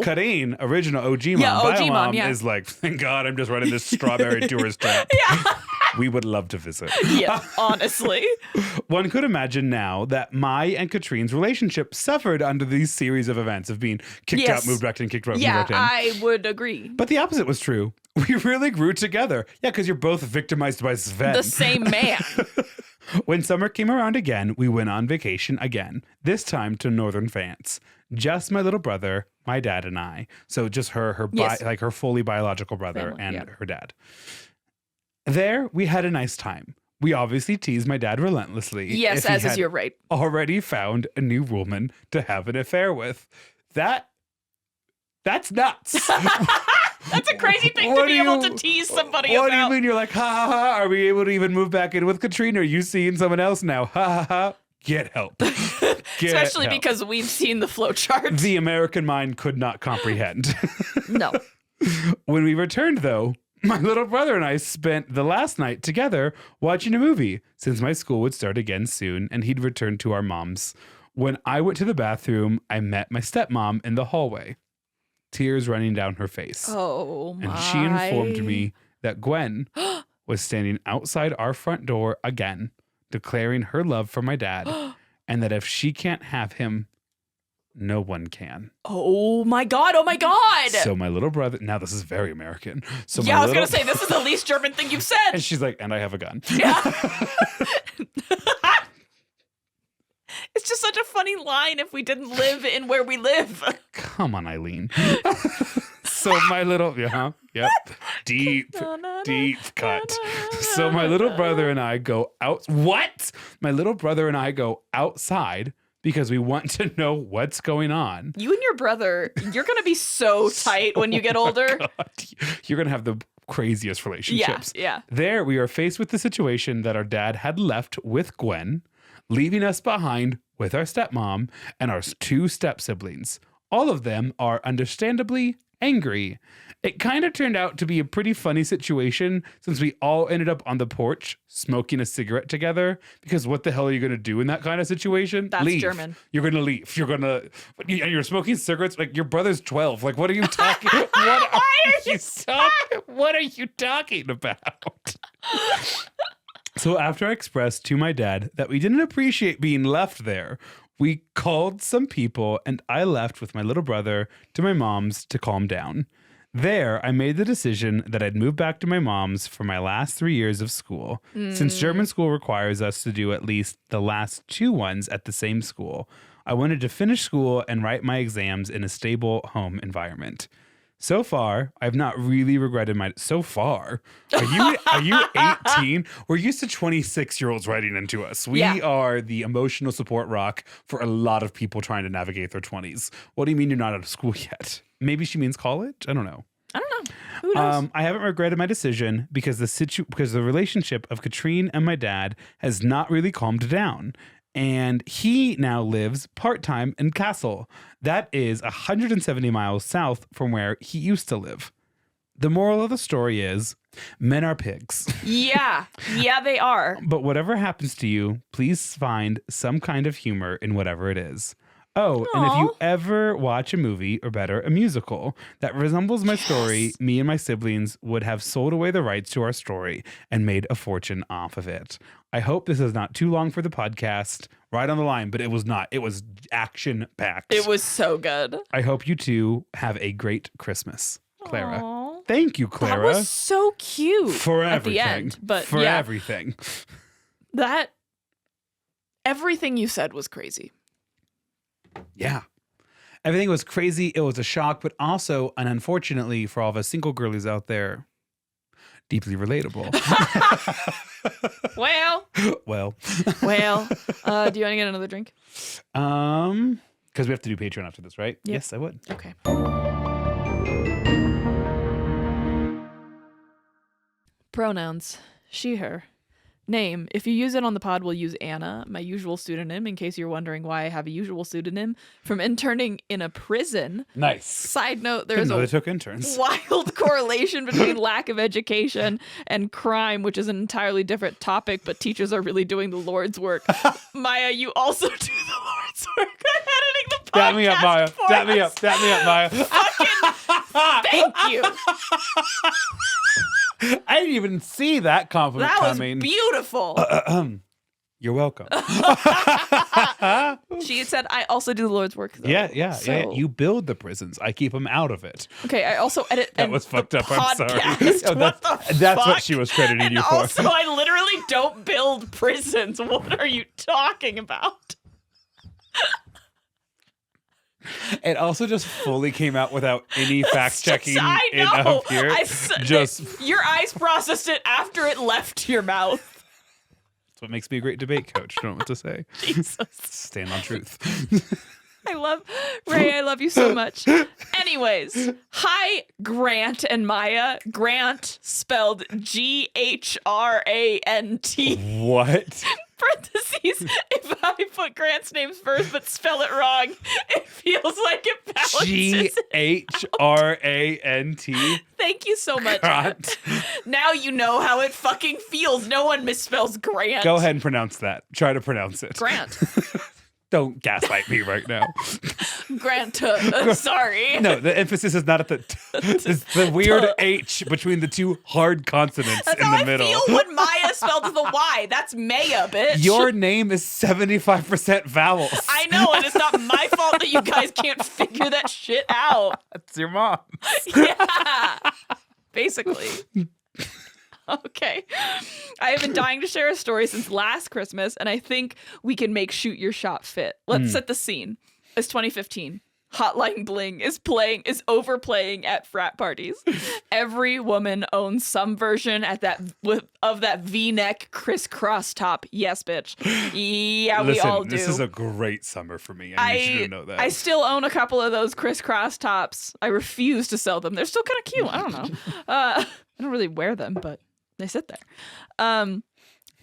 Speaker 1: Karine, original OG mom, bio mom, is like, thank God I'm just running this strawberry tourist trap. We would love to visit.
Speaker 2: Yeah, honestly.
Speaker 1: One could imagine now that my and Katrine's relationship suffered under these series of events of being kicked out, moved back in, kicked out, moved back in.
Speaker 2: Yeah, I would agree.
Speaker 1: But the opposite was true. We really grew together. Yeah, because you're both victimized by Sven.
Speaker 2: The same man.
Speaker 1: When summer came around again, we went on vacation again, this time to northern France. Just my little brother, my dad, and I. So just her fully biological brother, and her dad. There, we had a nice time. We obviously teased my dad relentlessly.
Speaker 2: Yes,
Speaker 1: if he
Speaker 2: as is
Speaker 1: had
Speaker 2: your right.
Speaker 1: already found a new woman to have an affair with. That's nuts.
Speaker 2: That's a crazy thing to be able to tease somebody about.
Speaker 1: What do you mean? You're like, ha ha ha. Are we able to even move back in with Katrina? Are you seeing someone else now? Ha ha ha. Get help.
Speaker 2: Especially because we've seen the flowchart.
Speaker 1: The American mind could not comprehend.
Speaker 2: No.
Speaker 1: When we returned, though, my little brother and I spent the last night together watching a movie, since my school would start again soon and he'd return to our mom's. When I went to the bathroom, I met my stepmom in the hallway, tears running down her face.
Speaker 2: Oh, my.
Speaker 1: And she informed me that Gwen was standing outside our front door again, declaring her love for my dad, and that if she can't have him, no one can.
Speaker 2: Oh my God. Oh my God.
Speaker 1: So my little brother, now this is very American. So
Speaker 2: I was going to say, this is the least German thing you've said.
Speaker 1: And she's like, and I have a gun.
Speaker 2: Yeah. It's just such a funny line if we didn't live in where we live.
Speaker 1: Come on, Eileen. So my little, deep cut. So my little brother and I go out. What? My little brother and I go outside because we want to know what's going on.
Speaker 2: You and your brother, you're going to be so tight when you get older.
Speaker 1: God, you're going to have the craziest relationships.
Speaker 2: Yeah.
Speaker 1: There we are faced with the situation that our dad had left with Gwen, leaving us behind with our stepmom and our two step siblings. All of them are understandably angry. It kind of turned out to be a pretty funny situation since we all ended up on the porch smoking a cigarette together, because what the hell are you going to do in that kind of situation?
Speaker 2: That's
Speaker 1: leave.
Speaker 2: German.
Speaker 1: You're going to leave. And you're smoking cigarettes. Like, your brother's 12. Like, what are you talking? What are you talking about? So after I expressed to my dad that we didn't appreciate being left there, we called some people and I left with my little brother to my mom's to calm down. There, I made the decision that I'd move back to my mom's for my last 3 years of school, since German school requires us to do at least the last 2 ones at the same school. I wanted to finish school and write my exams in a stable home environment. So far, I've not really regretted my... So far? Are you 18? We're used to 26-year-olds writing into us. We are the emotional support rock for a lot of people trying to navigate their 20s. What do you mean you're not out of school yet? Maybe she means college? I don't know.
Speaker 2: Who knows?
Speaker 1: I haven't regretted my decision because the relationship of Katrine and my dad has not really calmed down. And he now lives part-time in Kassel. That is 170 miles south from where he used to live. The moral of the story is, men are pigs.
Speaker 2: Yeah, they are.
Speaker 1: But whatever happens to you, please find some kind of humor in whatever it is. Oh, and if you ever watch a movie, or better, a musical, that resembles my story, me and my siblings would have sold away the rights to our story and made a fortune off of it. I hope this is not too long for the podcast. Right on the line, but it was not. It was action-packed.
Speaker 2: It was so good.
Speaker 1: I hope you two have a great Christmas, Clara.
Speaker 2: Aww.
Speaker 1: Thank you, Clara.
Speaker 2: That was so cute
Speaker 1: for everything.
Speaker 2: At the end. But
Speaker 1: for everything.
Speaker 2: Everything you said was crazy.
Speaker 1: Yeah. Everything was crazy. It was a shock, but also, and unfortunately for all of us single girlies out there, deeply relatable.
Speaker 2: Well. Do you want to get another drink?
Speaker 1: Because we have to do Patreon after this, right?
Speaker 2: Yep.
Speaker 1: Yes, I would.
Speaker 2: Okay. Pronouns. She, her. Name. If you use it on the pod, we'll use Anna, my usual pseudonym, in case you're wondering why I have a usual pseudonym. From interning in a prison.
Speaker 1: Nice.
Speaker 2: Side note, there's
Speaker 1: they took interns.
Speaker 2: Wild correlation between lack of education and crime, which is an entirely different topic, but teachers are really doing the Lord's work. Maya, you also do the Lord's work. I'm editing the podcast.
Speaker 1: Dap me up, Maya. Dap me up, Maya.
Speaker 2: Fucking thank you.
Speaker 1: I didn't even see that compliment coming.
Speaker 2: That was beautiful.
Speaker 1: You're welcome.
Speaker 2: She said, I also do the Lord's work, though.
Speaker 1: Yeah.
Speaker 2: So...
Speaker 1: You build the prisons. I keep them out of it.
Speaker 2: Okay, I also edit
Speaker 1: That was fucked up.
Speaker 2: podcast.
Speaker 1: I'm sorry. That's what she was crediting
Speaker 2: and
Speaker 1: you for.
Speaker 2: Also, I literally don't build prisons. What are you talking about?
Speaker 1: It also just fully came out without any fact checking.
Speaker 2: I know.
Speaker 1: Your eyes processed it
Speaker 2: after it left your mouth.
Speaker 1: That's what makes me a great debate coach. Don't know what to say.
Speaker 2: Jesus.
Speaker 1: Stand on truth.
Speaker 2: I love Ray. I love you so much. Anyways, hi, Grant and Maya. Grant spelled Grant.
Speaker 1: What?
Speaker 2: Parentheses. If I put Grant's name first but spell it wrong, it feels like it balances.
Speaker 1: Grant.
Speaker 2: Thank you so much.
Speaker 1: Grant.
Speaker 2: Now you know how it fucking feels. No one misspells Grant.
Speaker 1: Go ahead and pronounce that. Try to pronounce it.
Speaker 2: Grant.
Speaker 1: Don't gaslight me right now.
Speaker 2: Grant. Sorry.
Speaker 1: No, the emphasis is not at the it's the weird H between the two hard consonants
Speaker 2: That's
Speaker 1: in
Speaker 2: how
Speaker 1: the middle.
Speaker 2: I feel when Maya spelled the Y. That's Maya, bitch.
Speaker 1: Your name is 75% vowels.
Speaker 2: I know, and it's not my fault that you guys can't figure that shit out.
Speaker 1: That's your mom.
Speaker 2: Yeah. Basically. Okay. I have been dying to share a story since last Christmas, and I think we can make Shoot Your Shot fit. Let's set the scene. It's 2015. Hotline Bling is overplaying at frat parties. Every woman owns some version of that V-neck crisscross top. Yes, bitch. Yeah,
Speaker 1: Listen,
Speaker 2: we all do.
Speaker 1: This is a great summer for me. I need you to know that.
Speaker 2: I still own a couple of those crisscross tops. I refuse to sell them. They're still kind of cute. I don't know. I don't really wear them, but they sit there.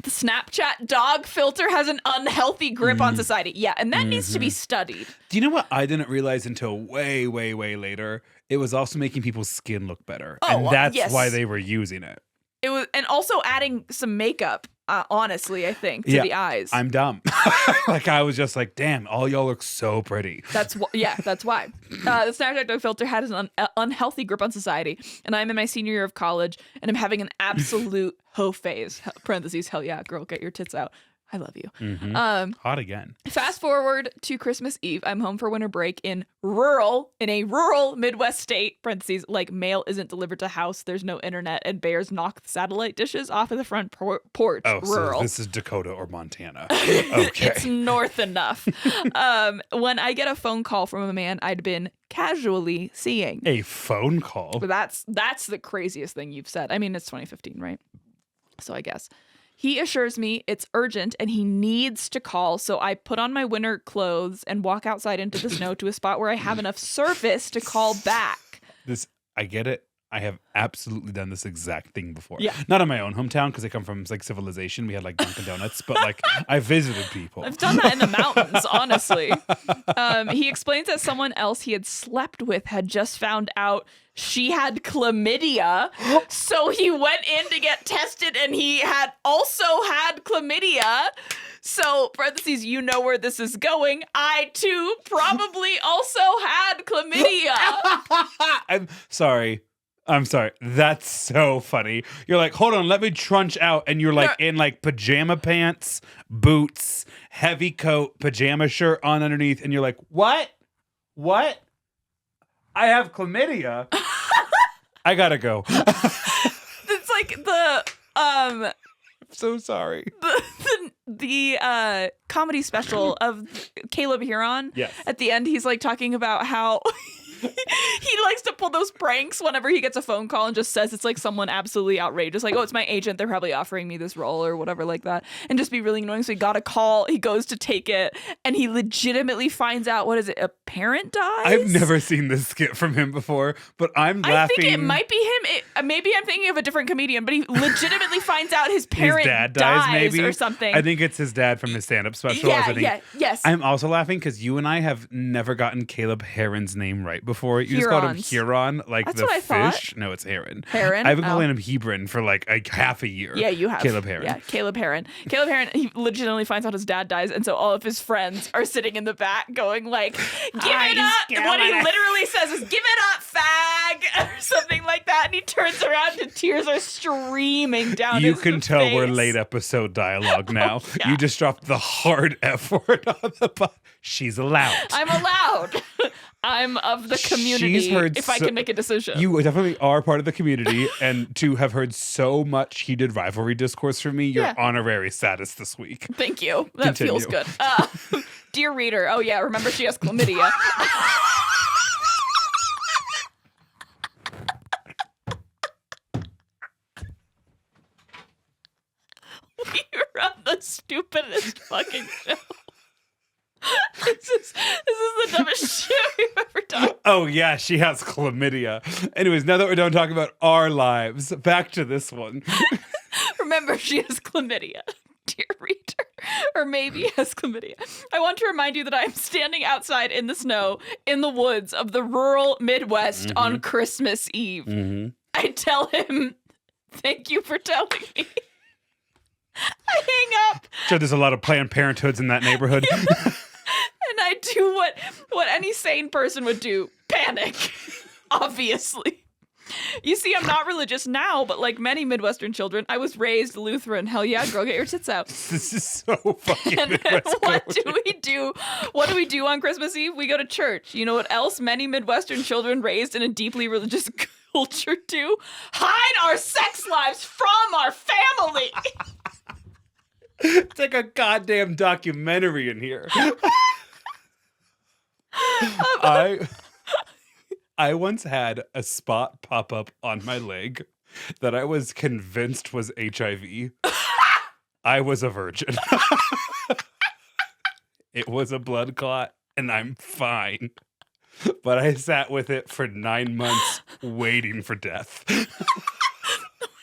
Speaker 2: The Snapchat dog filter has an unhealthy grip on society. Yeah, and that needs to be studied.
Speaker 1: Do you know what I didn't realize until way, way, way later? It was also making people's skin look better.
Speaker 2: Oh,
Speaker 1: and that's
Speaker 2: yes.
Speaker 1: why they were using it.
Speaker 2: It was, and also adding some makeup, honestly, I think, to the eyes.
Speaker 1: I'm dumb. Like, I was just like, damn, all y'all look so pretty.
Speaker 2: That's why. The Snapchat dog filter had an unhealthy grip on society, and I'm in my senior year of college, and I'm having an absolute hoe phase. Parentheses, hell yeah, girl, get your tits out. I love you.
Speaker 1: Mm-hmm. Hot again.
Speaker 2: Fast forward to Christmas Eve. I'm home for winter break in a rural Midwest state. Parentheses, like mail isn't delivered to house. There's no internet, and bears knock the satellite dishes off of the front porch.
Speaker 1: Oh,
Speaker 2: rural.
Speaker 1: So this is Dakota or Montana. Okay.
Speaker 2: It's north enough. When I get a phone call from a man I'd been casually seeing.
Speaker 1: A phone call?
Speaker 2: That's the craziest thing you've said. I mean, it's 2015, right? So I guess. He assures me it's urgent and he needs to call, so I put on my winter clothes and walk outside into the snow to a spot where I have enough service to call back.
Speaker 1: I get it. I have absolutely done this exact thing before.
Speaker 2: Yeah.
Speaker 1: Not in my own hometown because I come from like civilization. We had like Dunkin' Donuts, but like I visited people.
Speaker 2: I've done that in the mountains, honestly. He explains that someone else he had slept with had just found out she had chlamydia. So he went in to get tested and he had also had chlamydia. So, parentheses, you know where this is going. I, too, probably also had chlamydia.
Speaker 1: I'm sorry. That's so funny. You're like, hold on, let me trunch out. And you're like in like pajama pants, boots, heavy coat, pajama shirt on underneath. And you're like, what? I have chlamydia. I gotta go.
Speaker 2: It's like the
Speaker 1: so sorry.
Speaker 2: The comedy special of Caleb Huron.
Speaker 1: Yes.
Speaker 2: At the end, he's like talking about how he likes to pull those pranks whenever he gets a phone call and just says it's like someone absolutely outrageous. Like, oh, it's my agent. They're probably offering me this role or whatever like that. And just be really annoying. So he got a call. He goes to take it. And he legitimately finds out, what is it? A parent dies?
Speaker 1: I've never seen this skit from him before, but I'm laughing.
Speaker 2: I think it might be him. Maybe I'm thinking of a different comedian, but he legitimately finds out his parent
Speaker 1: dad dies maybe
Speaker 2: or something.
Speaker 1: I think it's his dad from his stand-up special.
Speaker 2: Yes.
Speaker 1: I'm also laughing because you and I have never gotten Caleb Heron's name right before. You just called him Huron, like
Speaker 2: That's
Speaker 1: the
Speaker 2: what I
Speaker 1: fish.
Speaker 2: thought.
Speaker 1: No, it's Heron.
Speaker 2: Heron?
Speaker 1: I've been calling him Hebron for like half a year.
Speaker 2: Yeah, you have.
Speaker 1: Caleb Heron.
Speaker 2: Yeah, Caleb Heron. Caleb Heron, he legitimately finds out his dad dies, and so all of his friends are sitting in the back going like, give it up! What he literally says is, give it up, fag! Or something like that, and he turns around and tears are streaming down
Speaker 1: You
Speaker 2: his
Speaker 1: can tell
Speaker 2: face.
Speaker 1: we're late episode dialogue now.
Speaker 2: Oh, yeah.
Speaker 1: You just dropped the hard F word on the She's allowed.
Speaker 2: I'm allowed. I'm of the community.
Speaker 1: She's heard
Speaker 2: if I can make a decision.
Speaker 1: You definitely are part of the community, and to have heard so much heated rivalry discourse from me, you're honorary status this week.
Speaker 2: Thank you. That feels good. Dear reader, oh yeah, remember she has chlamydia. We were on the stupidest fucking show. This is the dumbest shit we've ever done.
Speaker 1: Oh, yeah, she has chlamydia. Anyways, now that we're done talking about our lives, back to this one.
Speaker 2: Remember, she has chlamydia, dear reader. Or maybe has chlamydia. I want to remind you that I am standing outside in the snow in the woods of the rural Midwest on Christmas Eve.
Speaker 1: Mm-hmm.
Speaker 2: I tell him, thank you for telling me. I hang up.
Speaker 1: Sure, there's a lot of Planned Parenthoods in that neighborhood.
Speaker 2: And I do what any sane person would do. Panic. Obviously. You see, I'm not religious now, but like many Midwestern children, I was raised Lutheran. Hell yeah, girl, get your tits out.
Speaker 1: This is so fucking
Speaker 2: And
Speaker 1: Midwest
Speaker 2: what
Speaker 1: culture.
Speaker 2: do we do? What do we do on Christmas Eve? We go to church. You know what else many Midwestern children raised in a deeply religious culture do? Hide our sex lives from our family.
Speaker 1: It's like a goddamn documentary in here. I once had a spot pop up on my leg that I was convinced was HIV. I was a virgin. It was a blood clot, and I'm fine. But I sat with it for 9 months waiting for death.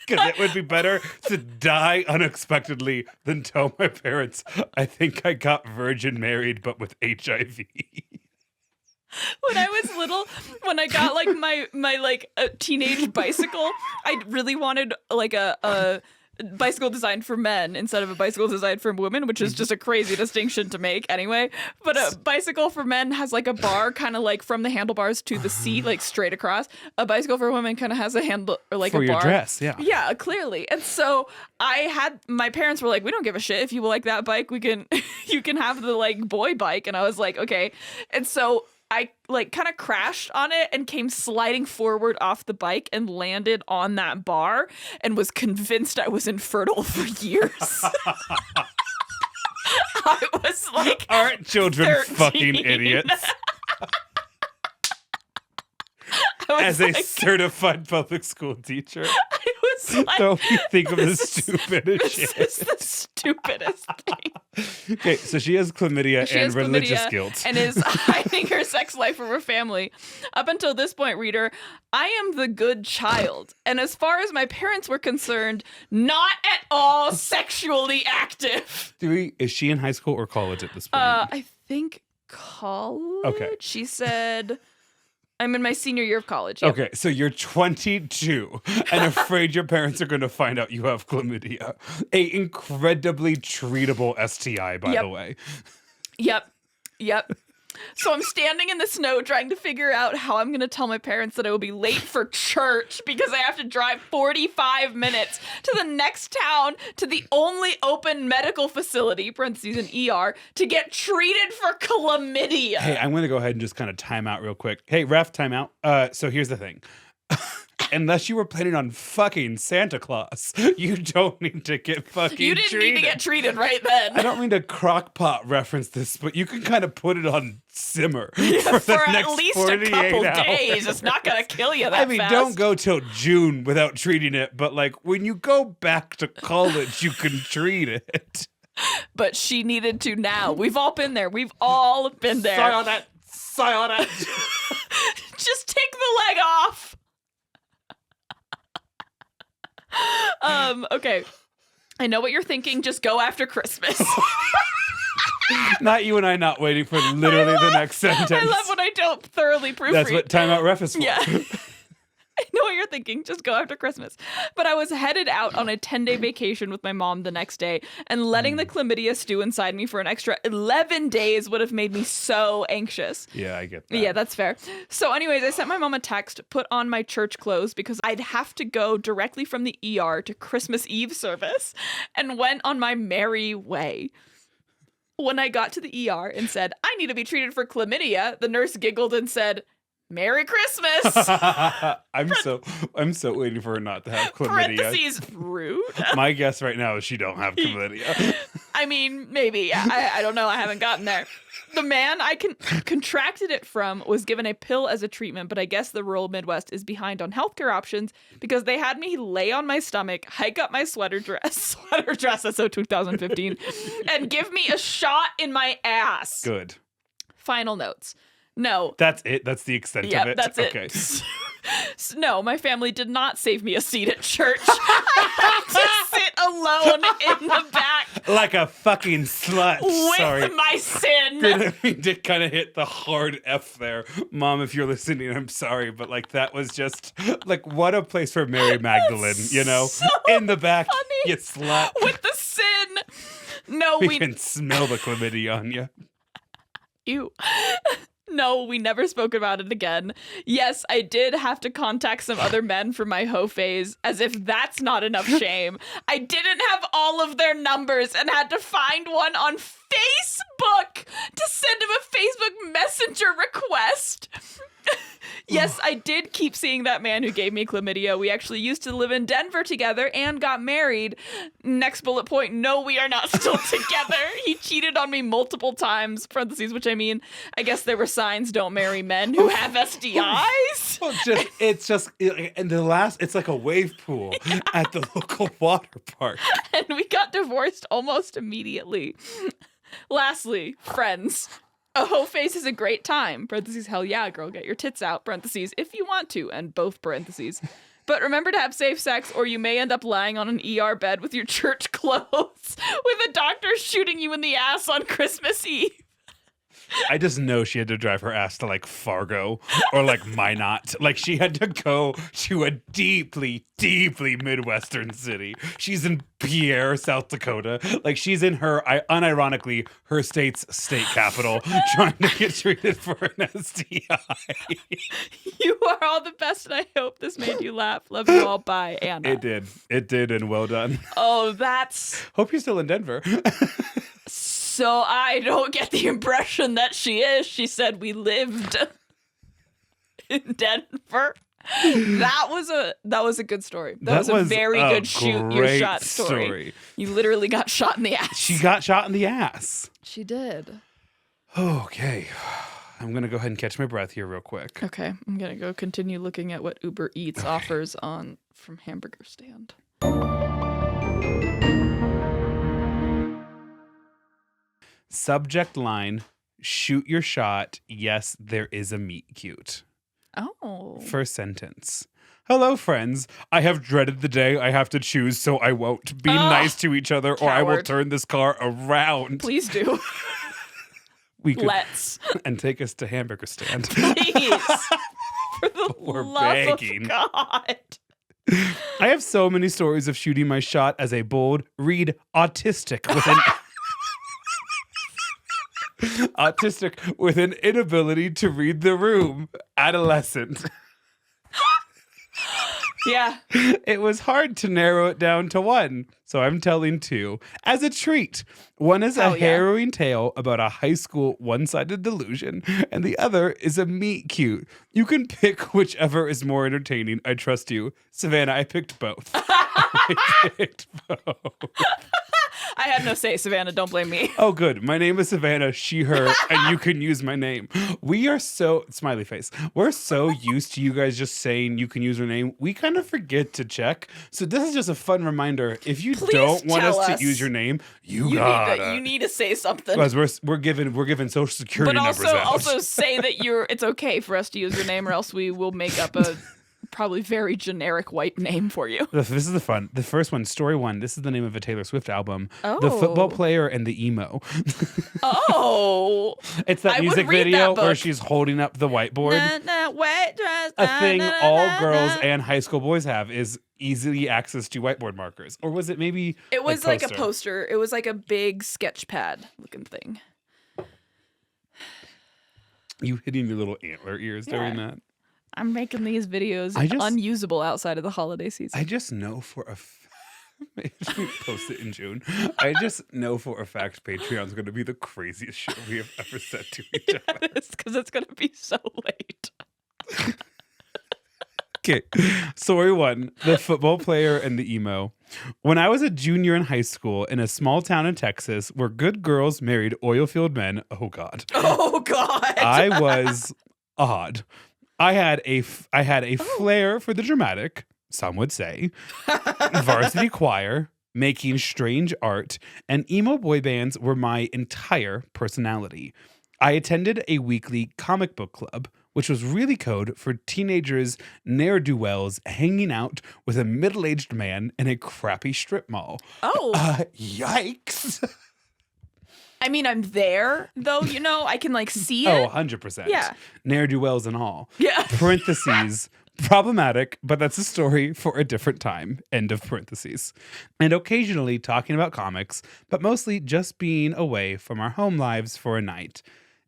Speaker 1: Because it would be better to die unexpectedly than tell my parents, I think I got virgin married, but with HIV.
Speaker 2: When I was little, when I got like my like a teenage bicycle, I really wanted like a bicycle designed for men instead of a bicycle designed for women, which is just a crazy distinction to make anyway. But a bicycle for men has like a bar kind of like from the handlebars to the seat, like straight across. A bicycle for women kind of has a handle or like
Speaker 1: For
Speaker 2: a
Speaker 1: your
Speaker 2: bar.
Speaker 1: dress, yeah.
Speaker 2: Yeah, clearly. And so my parents were like, we don't give a shit if you like that bike. We can, you can have the like boy bike. And I was like, okay. And so I like kind of crashed on it and came sliding forward off the bike and landed on that bar and was convinced I was infertile for years. I was like,
Speaker 1: Aren't children
Speaker 2: 13.
Speaker 1: fucking idiots? As a certified public school teacher,
Speaker 2: I was like,
Speaker 1: don't we think of the
Speaker 2: this is-
Speaker 1: stupidest
Speaker 2: this
Speaker 1: shit?
Speaker 2: is the stupidest thing.
Speaker 1: Okay, so she has chlamydia
Speaker 2: She
Speaker 1: and
Speaker 2: has
Speaker 1: religious
Speaker 2: chlamydia
Speaker 1: guilt.
Speaker 2: and is hiding her sex life from her family. Up until this point, reader, I am the good child. And as far as my parents were concerned, not at all sexually active.
Speaker 1: Is she in high school or college at this point?
Speaker 2: I think college.
Speaker 1: Okay.
Speaker 2: She said, I'm in my senior year of college. Yep.
Speaker 1: Okay, so you're 22 and afraid your parents are going to find out you have chlamydia. A incredibly treatable STI, by the way.
Speaker 2: Yep. So I'm standing in the snow trying to figure out how I'm going to tell my parents that I will be late for church because I have to drive 45 minutes to the next town to the only open medical facility, parentheses an ER, to get treated for chlamydia.
Speaker 1: Hey, I'm going to go ahead and just kind of time out real quick. Hey, ref, time out. So here's the thing. Unless you were planning on fucking Santa Claus, you don't need to get fucking
Speaker 2: You didn't
Speaker 1: treated.
Speaker 2: need to get treated right then.
Speaker 1: I don't mean to crockpot reference this, but you can kind of put it on simmer for the
Speaker 2: for
Speaker 1: next
Speaker 2: at least
Speaker 1: 48
Speaker 2: a couple
Speaker 1: hours.
Speaker 2: days. It's not going to kill you that
Speaker 1: I mean,
Speaker 2: fast.
Speaker 1: don't go till June without treating it, but like when you go back to college, you can treat it.
Speaker 2: But she needed to now. We've all been there. We've all been there.
Speaker 1: Silent.
Speaker 2: Just take the leg off. Okay. I know what you're thinking. Just go after Christmas.
Speaker 1: Not you and I not waiting for literally the next sentence.
Speaker 2: I love when I don't thoroughly proofread.
Speaker 1: That's what timeout ref is for.
Speaker 2: Yeah. I know what you're thinking. Just go after Christmas. But I was headed out on a 10-day vacation with my mom the next day, and letting the chlamydia stew inside me for an extra 11 days would have made me so anxious.
Speaker 1: Yeah, I get that.
Speaker 2: Yeah, that's fair. So anyways, I sent my mom a text, put on my church clothes because I'd have to go directly from the ER to Christmas Eve service, and went on my merry way. When I got to the ER and said, I need to be treated for chlamydia, the nurse giggled and said, Merry Christmas.
Speaker 1: I'm so waiting for her not to have chlamydia.
Speaker 2: Parentheses, rude.
Speaker 1: My guess right now is she don't have chlamydia.
Speaker 2: I mean, maybe. I don't know. I haven't gotten there. The man I contracted it from was given a pill as a treatment, but I guess the rural Midwest is behind on healthcare options because they had me lay on my stomach, hike up my sweater dress, that's so 2015, and give me a shot in my ass.
Speaker 1: Good.
Speaker 2: Final notes. No.
Speaker 1: That's it? That's the extent of it?
Speaker 2: That's
Speaker 1: okay.
Speaker 2: it. No, my family did not save me a seat at church. I had to sit alone in the back.
Speaker 1: Like a fucking slut.
Speaker 2: With my sin.
Speaker 1: Didn't mean to kind of hit the hard F there. Mom, if you're listening, I'm sorry. But like that was just like what a place for Mary Magdalene, you know?
Speaker 2: So
Speaker 1: in the back,
Speaker 2: funny.
Speaker 1: you slut.
Speaker 2: With the sin. No,
Speaker 1: we can smell the chlamydia on you.
Speaker 2: Ew. No, we never spoke about it again. Yes, I did have to contact some other men for my hoe phase, as if that's not enough shame. I didn't have all of their numbers and had to find one on Facebook to send him a Facebook Messenger request. Yes, I did keep seeing that man who gave me chlamydia. We actually used to live in Denver together and got married. Next bullet point, no, we are not still together. He cheated on me multiple times, parentheses, which I mean, I guess there were signs, don't marry men who have STIs.
Speaker 1: Well, it's like a wave pool at the local water park.
Speaker 2: And we got divorced almost immediately. Lastly, friends. A hoe face is a great time, parentheses, hell yeah, girl, get your tits out, parentheses, if you want to, and both parentheses. But remember to have safe sex or you may end up lying on an ER bed with your church clothes with a doctor shooting you in the ass on Christmas Eve.
Speaker 1: I just know she had to drive her ass to like Fargo or like Minot. Like she had to go to a deeply, deeply Midwestern city. She's in Pierre, South Dakota. Like she's in her, unironically, her state's state capital trying to get treated for an STI.
Speaker 2: You are all the best and I hope this made you laugh. Love you all. Bye, Anna.
Speaker 1: It did and well done.
Speaker 2: Oh, that's...
Speaker 1: Hope you're still in Denver.
Speaker 2: So I don't get the impression that she is. She said we lived in Denver. That was a good story. That was a very good shoot your shot story. You literally got shot in the ass.
Speaker 1: She got shot in the ass.
Speaker 2: She did.
Speaker 1: Okay. I'm going to go ahead and catch my breath here real quick.
Speaker 2: Okay. I'm going to go continue looking at what Uber Eats offers from Hamburger Stand.
Speaker 1: Subject line, shoot your shot. Yes, there is a meet cute.
Speaker 2: Oh.
Speaker 1: First sentence. Hello, friends. I have dreaded the day I have to choose, so I won't. Be nice to each other, or I will turn this car around.
Speaker 2: Please do. Let's.
Speaker 1: And take us to Hamburger Stand.
Speaker 2: Please. For the
Speaker 1: We're
Speaker 2: love
Speaker 1: begging.
Speaker 2: of God.
Speaker 1: I have so many stories of shooting my shot as a bold, read autistic with an... autistic with an inability to read the room. Adolescent.
Speaker 2: Yeah.
Speaker 1: It was hard to narrow it down to one, so I'm telling two. As a treat, one is a harrowing tale about a high school one-sided delusion, and the other is a meet cute. You can pick whichever is more entertaining. I trust you. Savannah, I picked both. I picked both.
Speaker 2: I had no say, Savannah. Don't blame me.
Speaker 1: Oh, good. My name is Savannah, she, her, and you can use my name. We are so, smiley face, we're so used to you guys just saying you can use your name. We kind of forget to check. So this is just a fun reminder. If you don't want us to use your name, you
Speaker 2: need to say something.
Speaker 1: Because we're giving social security numbers out.
Speaker 2: But also say that it's okay for us to use your name or else we will make up a probably very generic white name for you.
Speaker 1: This is the fun. The first one, story one. This is the name of a Taylor Swift album.
Speaker 2: Oh.
Speaker 1: The Football Player and the Emo.
Speaker 2: Oh.
Speaker 1: It's that music video where she's holding up the whiteboard. A thing all girls and high school boys have is easily access to whiteboard markers. Or was it maybe
Speaker 2: It was like a poster. It was like a big sketch pad looking thing.
Speaker 1: You hitting your little antler ears during that?
Speaker 2: I'm making these videos unusable outside of the holiday season.
Speaker 1: I just know for a maybe we post it in June. I just know for a fact Patreon's going to be the craziest shit we have ever said to each other.
Speaker 2: It's because it's going to be so late.
Speaker 1: Okay. Story 1, the football player and the emo. When I was a junior in high school in a small town in Texas where good girls married oil-filled men, oh God.
Speaker 2: Oh God.
Speaker 1: I was odd. I had a flair for the dramatic, some would say, varsity choir, making strange art, and emo boy bands were my entire personality. I attended a weekly comic book club, which was really code for teenagers ne'er-do-wells hanging out with a middle-aged man in a crappy strip mall.
Speaker 2: Oh.
Speaker 1: Yikes.
Speaker 2: I mean, I'm there, though, I can like see
Speaker 1: Oh,
Speaker 2: it.
Speaker 1: 100%.
Speaker 2: Yeah.
Speaker 1: Ne'er-do-wells and all.
Speaker 2: Yeah.
Speaker 1: Parentheses. Problematic, but that's a story for a different time. End of parentheses. And occasionally talking about comics, but mostly just being away from our home lives for a night.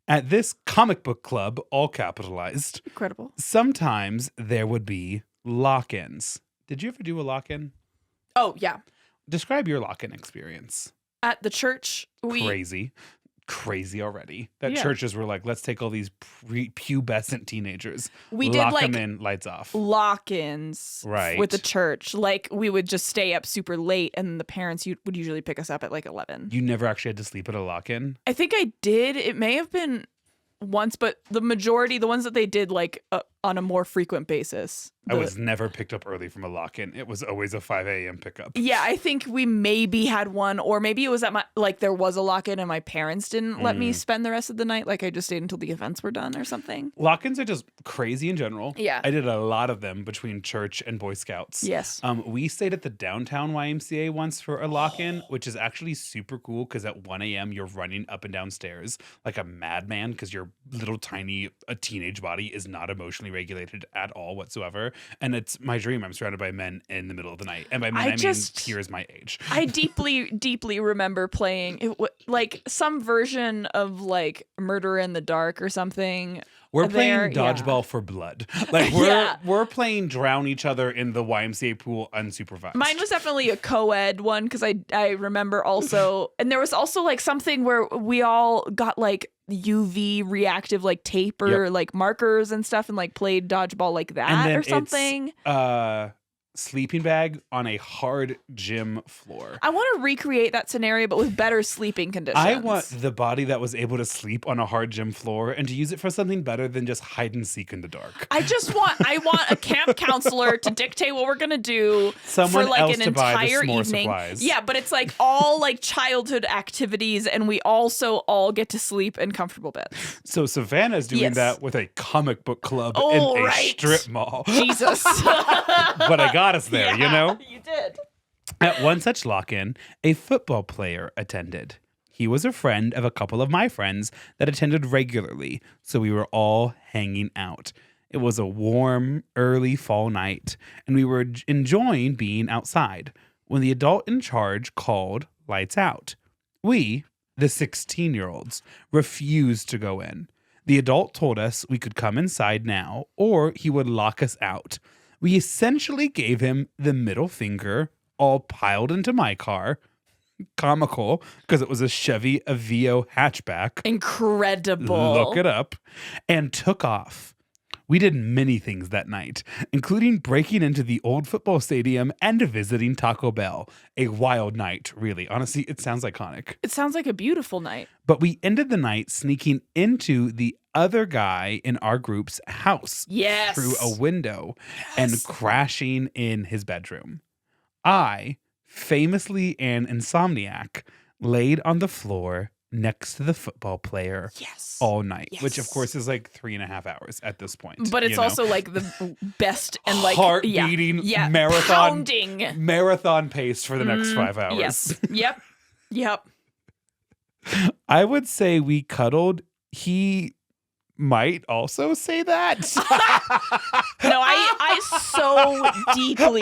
Speaker 1: At this comic book club, all capitalized,
Speaker 2: Incredible.
Speaker 1: sometimes there would be lock-ins. Did you ever do a lock-in?
Speaker 2: Oh, yeah.
Speaker 1: Describe your lock-in experience.
Speaker 2: At the church,
Speaker 1: Crazy already. That
Speaker 2: Yeah.
Speaker 1: churches were like, let's take all these pubescent teenagers,
Speaker 2: We
Speaker 1: lock
Speaker 2: did,
Speaker 1: them in, lights off.
Speaker 2: lock-ins
Speaker 1: Right.
Speaker 2: with the church. Like, we would just stay up super late, and the parents would usually pick us up at like 11.
Speaker 1: You never actually had to sleep at a lock-in?
Speaker 2: I think I did. It may have been once, but the ones that they did like on a more frequent basis.
Speaker 1: I was never picked up early from a lock-in. It was always a 5 a.m. pickup.
Speaker 2: Yeah, I think we maybe had one, or maybe it was at there was a lock-in and my parents didn't let me spend the rest of the night. Like, I just stayed until the events were done or something.
Speaker 1: Lock-ins are just crazy in general.
Speaker 2: Yeah.
Speaker 1: I did a lot of them between church and Boy Scouts.
Speaker 2: Yes.
Speaker 1: We stayed at the downtown YMCA once for a lock-in, which is actually super cool because at 1 a.m. you're running up and down stairs like a madman because your little tiny teenage body is not emotionally regulated at all whatsoever. And it's my dream. I'm surrounded by men in the middle of the night. And by men, I mean peers my age.
Speaker 2: I deeply remember playing like some version of like Murder in the Dark or something.
Speaker 1: We're playing dodgeball for blood. Like we're playing drown each other in the YMCA pool unsupervised.
Speaker 2: Mine was definitely a co-ed one because I remember also, and there was also like something where we all got like UV reactive like tape or like markers and stuff and like played dodgeball like that or something.
Speaker 1: Sleeping bag on a hard gym floor.
Speaker 2: I want to recreate that scenario, but with better sleeping conditions.
Speaker 1: I want the body that was able to sleep on a hard gym floor and to use it for something better than just hide and seek in the dark.
Speaker 2: I want a camp counselor to dictate what we're gonna do
Speaker 1: Someone
Speaker 2: for like
Speaker 1: else
Speaker 2: an
Speaker 1: to buy the
Speaker 2: entire
Speaker 1: s'more
Speaker 2: evening.
Speaker 1: supplies.
Speaker 2: Yeah, but it's like all like childhood activities, and we also all get to sleep in comfortable beds.
Speaker 1: So Savannah is doing that with a comic book club
Speaker 2: Oh,
Speaker 1: in a
Speaker 2: right.
Speaker 1: strip mall.
Speaker 2: Jesus.
Speaker 1: But I got us there, you know?
Speaker 2: You did.
Speaker 1: At one such lock-in, a football player attended. He was a friend of a couple of my friends that attended regularly, so we were all hanging out. It was a warm, early fall night, and we were enjoying being outside when the adult in charge called lights out. We, the 16-year-olds, refused to go in. The adult told us we could come inside now, or he would lock us out. We essentially gave him the middle finger, all piled into my car. Comical, because it was a Chevy Aveo hatchback.
Speaker 2: Incredible.
Speaker 1: Look it up. And took off. We did many things that night, including breaking into the old football stadium and visiting Taco Bell. A wild night, really. Honestly, it sounds iconic.
Speaker 2: It sounds like a beautiful night.
Speaker 1: But we ended the night sneaking into the other guy in our group's house.
Speaker 2: Yes.
Speaker 1: Through a window and crashing in his bedroom. I, famously an insomniac, laid on the floor next to the football player all night, which of course is like 3.5 hours at this point.
Speaker 2: But it's also like the best and like
Speaker 1: heart beating marathon pace for the next 5 hours.
Speaker 2: Yes. Yep.
Speaker 1: I would say we cuddled. He might also say that.
Speaker 2: No, I so deeply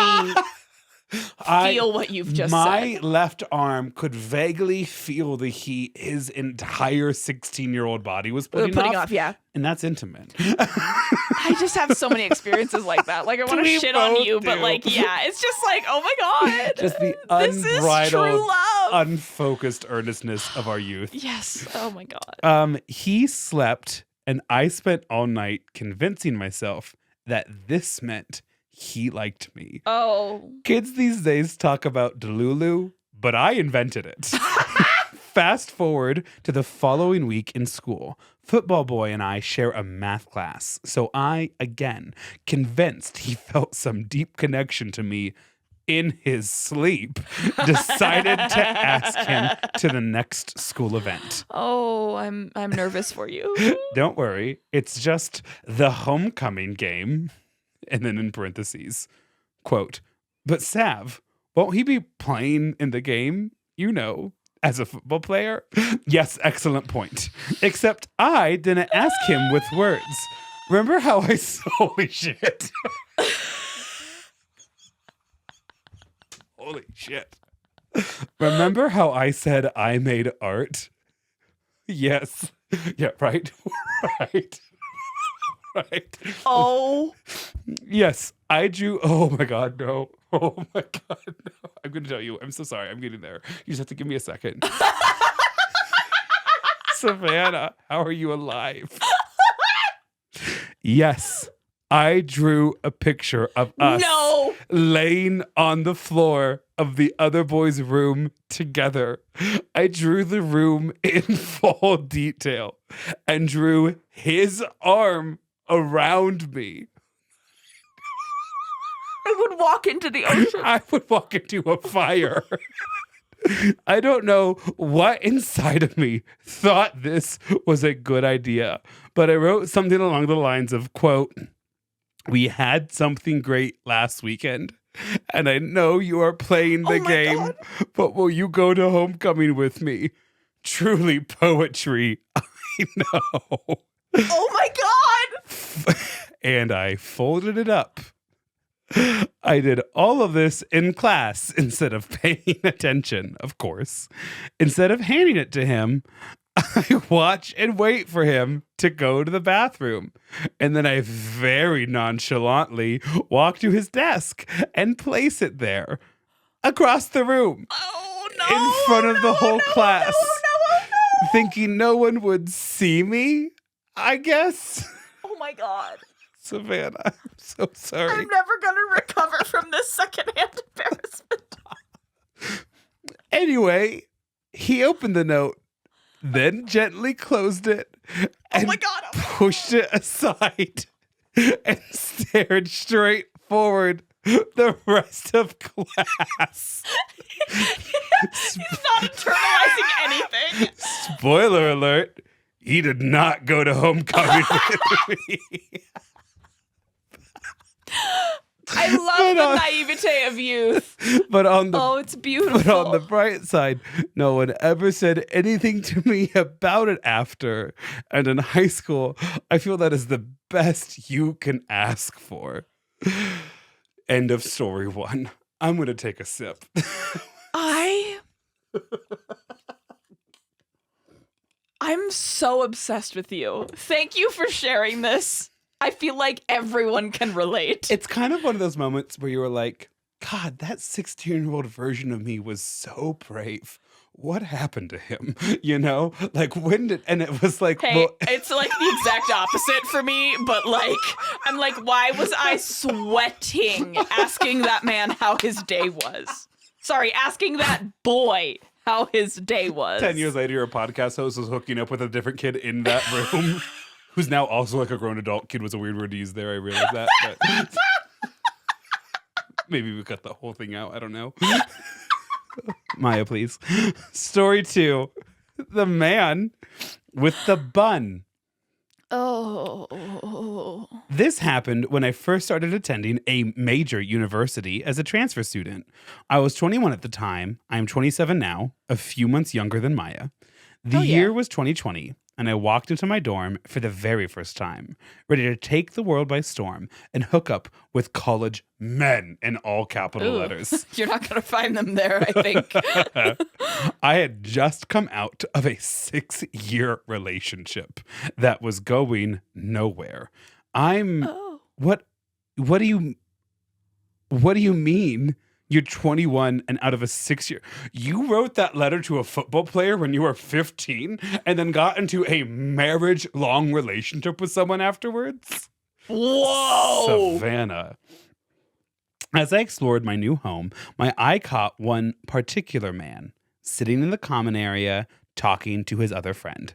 Speaker 2: feel what you've just said.
Speaker 1: My left arm could vaguely feel the heat his entire 16-year-old body was putting off.
Speaker 2: Yeah.
Speaker 1: And that's intimate.
Speaker 2: I just have so many experiences like that. Like, I want to shit on you, but like, yeah, it's just like, oh my God.
Speaker 1: Just the
Speaker 2: this
Speaker 1: unbridled,
Speaker 2: is true love.
Speaker 1: unfocused earnestness of our youth.
Speaker 2: Yes. Oh my God.
Speaker 1: He slept and I spent all night convincing myself that this meant he liked me.
Speaker 2: Oh.
Speaker 1: Kids these days talk about Delulu, but I invented it. Fast forward to the following week in school. Football boy and I share a math class, so I, again, convinced he felt some deep connection to me in his sleep, decided to ask him to the next school event.
Speaker 2: Oh, I'm nervous for you.
Speaker 1: Don't worry, it's just the homecoming game. And then in parentheses, quote, but Sav, won't he be playing in the game? You know, as a football player? Yes, excellent point. Except I didn't ask him with words. Remember how I holy shit. Holy shit. Remember how I said I made art? Yes. Yeah, right. Right. Right.
Speaker 2: Oh.
Speaker 1: Yes, I drew. Oh my God, no. Oh my God, no. I'm going to tell you. I'm so sorry. I'm getting there. You just have to give me a second. Savannah, how are you alive? Yes, I drew a picture of us laying on the floor of the other boy's room together. I drew the room in full detail and drew his arm around me.
Speaker 2: I would walk into the ocean.
Speaker 1: I would walk into a fire. I don't know what inside of me thought this was a good idea, but I wrote something along the lines of, quote, we had something great last weekend, and I know you are playing the game, God. But will you go to homecoming with me? Truly poetry, I know.
Speaker 2: Oh my God!
Speaker 1: And I folded it up. I did all of this in class instead of paying attention, of course. Instead of handing it to him, I watch and wait for him to go to the bathroom. And then I very nonchalantly walk to his desk and place it there across the room.
Speaker 2: Oh, no.
Speaker 1: In front of the whole class. No. Thinking no one would see me, I guess.
Speaker 2: Oh my God.
Speaker 1: Savannah, I'm so sorry.
Speaker 2: I'm never going to recover from this secondhand embarrassment.
Speaker 1: Anyway, he opened the note, then gently closed it and pushed it aside and stared straight forward the rest of class.
Speaker 2: He's not internalizing anything.
Speaker 1: Spoiler alert, he did not go to homecoming with me.
Speaker 2: I love the naivete of youth.
Speaker 1: But on the
Speaker 2: it's beautiful.
Speaker 1: But on the bright side, no one ever said anything to me about it after. And in high school, I feel that is the best you can ask for. End of story 1. I'm going to take a sip.
Speaker 2: I'm so obsessed with you. Thank you for sharing this. I feel like everyone can relate.
Speaker 1: It's kind of one of those moments where you were like, God, that 16-year-old version of me was so brave. What happened to him? You know, like when did, and it was like,
Speaker 2: hey, well, it's like the exact opposite for me, but like, I'm like, why was I sweating asking that man how his day was? Sorry, asking that boy how his day was.
Speaker 1: 10 years later, your podcast host was hooking up with a different kid in that room. Who's now also like a grown adult. Kid was a weird word to use there. I realized that. But maybe we cut the whole thing out. I don't know. Maya, please. Story 2. The man with the bun.
Speaker 2: Oh.
Speaker 1: This happened when I first started attending a major university as a transfer student. I was 21 at the time. I am 27 now, a few months younger than Maya. The year was 2020. And I walked into my dorm for the very first time, ready to take the world by storm and hook up with college men in all capital letters.
Speaker 2: You're not going to find them there, I think.
Speaker 1: I had just come out of a 6-year relationship that was going nowhere. What do you mean? You're 21 and out of a 6-year. You wrote that letter to a football player when you were 15 and then got into a marriage-long relationship with someone afterwards?
Speaker 2: Whoa!
Speaker 1: Savannah. As I explored my new home, my eye caught one particular man sitting in the common area talking to his other friend.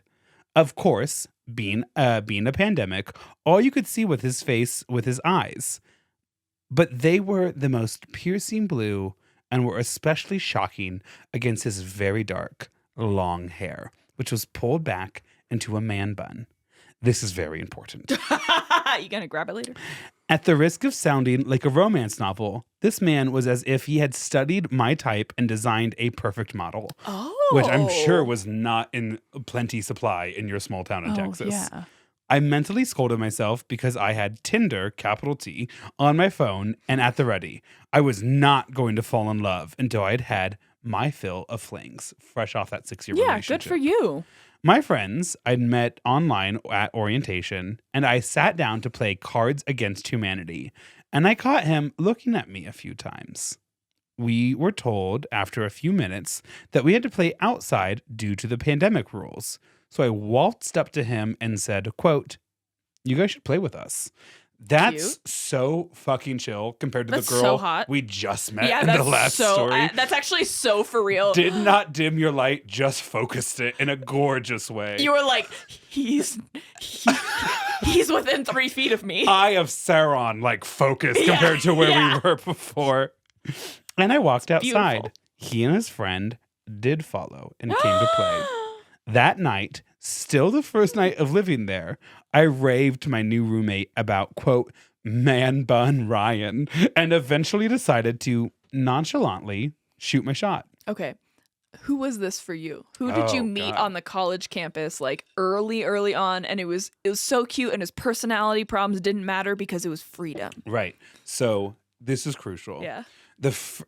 Speaker 1: Of course, being a pandemic, all you could see with his face with his eyes. But they were the most piercing blue and were especially shocking against his very dark, long hair, which was pulled back into a man bun. This is very important.
Speaker 2: You gonna grab it later?
Speaker 1: At the risk of sounding like a romance novel, this man was as if he had studied my type and designed a perfect model.
Speaker 2: Oh.
Speaker 1: Which I'm sure was not in plenty supply in your small town in Texas.
Speaker 2: Yeah.
Speaker 1: I mentally scolded myself because I had Tinder, capital T, on my phone and at the ready. I was not going to fall in love until I'd had my fill of flings, fresh off that 6-year relationship.
Speaker 2: Yeah, good for you.
Speaker 1: My friends I'd met online at orientation, and I sat down to play Cards Against Humanity, and I caught him looking at me a few times. We were told after a few minutes that we had to play outside due to the pandemic rules. So I waltzed up to him and said, quote, "You guys should play with us." That's
Speaker 2: Cute.
Speaker 1: So fucking chill compared to
Speaker 2: That's
Speaker 1: the girl
Speaker 2: so hot.
Speaker 1: we just met
Speaker 2: Yeah,
Speaker 1: in
Speaker 2: that's
Speaker 1: the last
Speaker 2: so.
Speaker 1: story.
Speaker 2: That's actually so for real.
Speaker 1: Did not dim your light, just focused it in a gorgeous way.
Speaker 2: You were like, he's within 3 feet of me.
Speaker 1: Eye of Sauron, like focus
Speaker 2: Yeah,
Speaker 1: compared to where
Speaker 2: yeah.
Speaker 1: we were before. And I walked outside.
Speaker 2: Beautiful.
Speaker 1: He and his friend did follow and came to play. That night, still the first night of living there, I raved to my new roommate about, quote, man bun Ryan, and eventually decided to nonchalantly shoot my shot.
Speaker 2: Okay. Who was this for you? Who did you
Speaker 1: Oh,
Speaker 2: meet
Speaker 1: God.
Speaker 2: on the college campus like early on, and it was so cute, and his personality problems didn't matter because it was freedom.
Speaker 1: Right. So this is crucial.
Speaker 2: Yeah.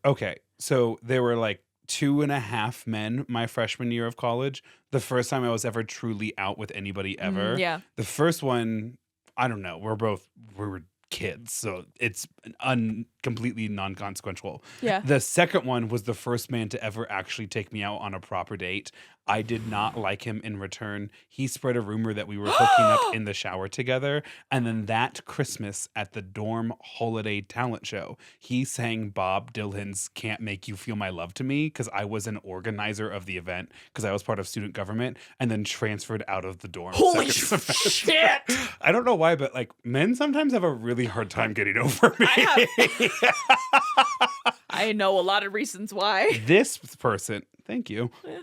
Speaker 1: Okay. So there were like 2.5 men my freshman year of college. The first time I was ever truly out with anybody ever.
Speaker 2: Yeah.
Speaker 1: The first one, I don't know. We were kids, so it's completely non-consequential.
Speaker 2: Yeah.
Speaker 1: The second one was the first man to ever actually take me out on a proper date. I did not like him in return. He spread a rumor that we were hooking up in the shower together. And then that Christmas at the dorm holiday talent show, he sang Bob Dylan's Can't Make You Feel My Love to Me because I was an organizer of the event because I was part of student government and then transferred out of the dorm.
Speaker 2: Holy
Speaker 1: second semester.
Speaker 2: shit!
Speaker 1: I don't know why, but like men sometimes have a really hard time getting over me.
Speaker 2: I know a lot of reasons why.
Speaker 1: This person, thank you.
Speaker 2: Yeah.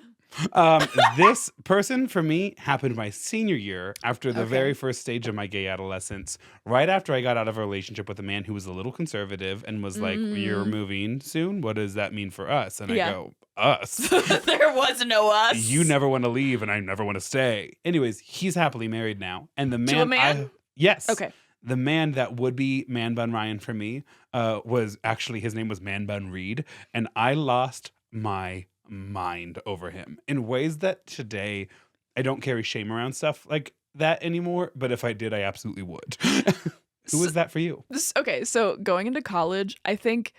Speaker 1: This person for me happened my senior year after the
Speaker 2: Okay.
Speaker 1: very first stage of my gay adolescence, right after I got out of a relationship with a man who was a little conservative and was like, "You're moving soon? What does that mean for us?" And
Speaker 2: Yeah.
Speaker 1: I go, "Us?
Speaker 2: There was no us.
Speaker 1: You never want to leave and I never want to stay." Anyways, he's happily married now. And the man,
Speaker 2: To a man?
Speaker 1: yes.
Speaker 2: Okay.
Speaker 1: The man that would be Man Bun Ryan for me was actually, his name was Man Bun Reed. And I lost my mind over him in ways that today I don't carry shame around stuff like that anymore. But if I did, I absolutely would. Who is that for you?
Speaker 2: Okay, so going into college, I think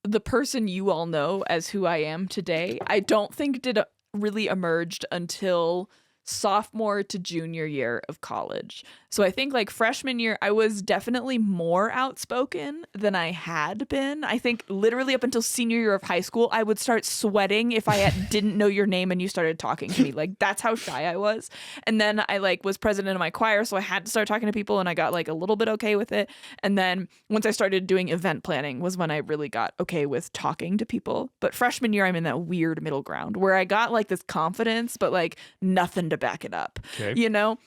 Speaker 2: the person you all know as who I am today, I don't think really emerged until sophomore to junior year of college. So I think like freshman year, I was definitely more outspoken than I had been. I think literally up until senior year of high school, I would start sweating if I didn't know your name and you started talking to me. Like that's how shy I was. And then I like was president of my choir, so I had to start talking to people and I got like a little bit okay with it. And then once I started doing event planning was when I really got okay with talking to people. But freshman year, I'm in that weird middle ground where I got like this confidence, but like nothing to back it up,
Speaker 1: Okay.
Speaker 2: you know?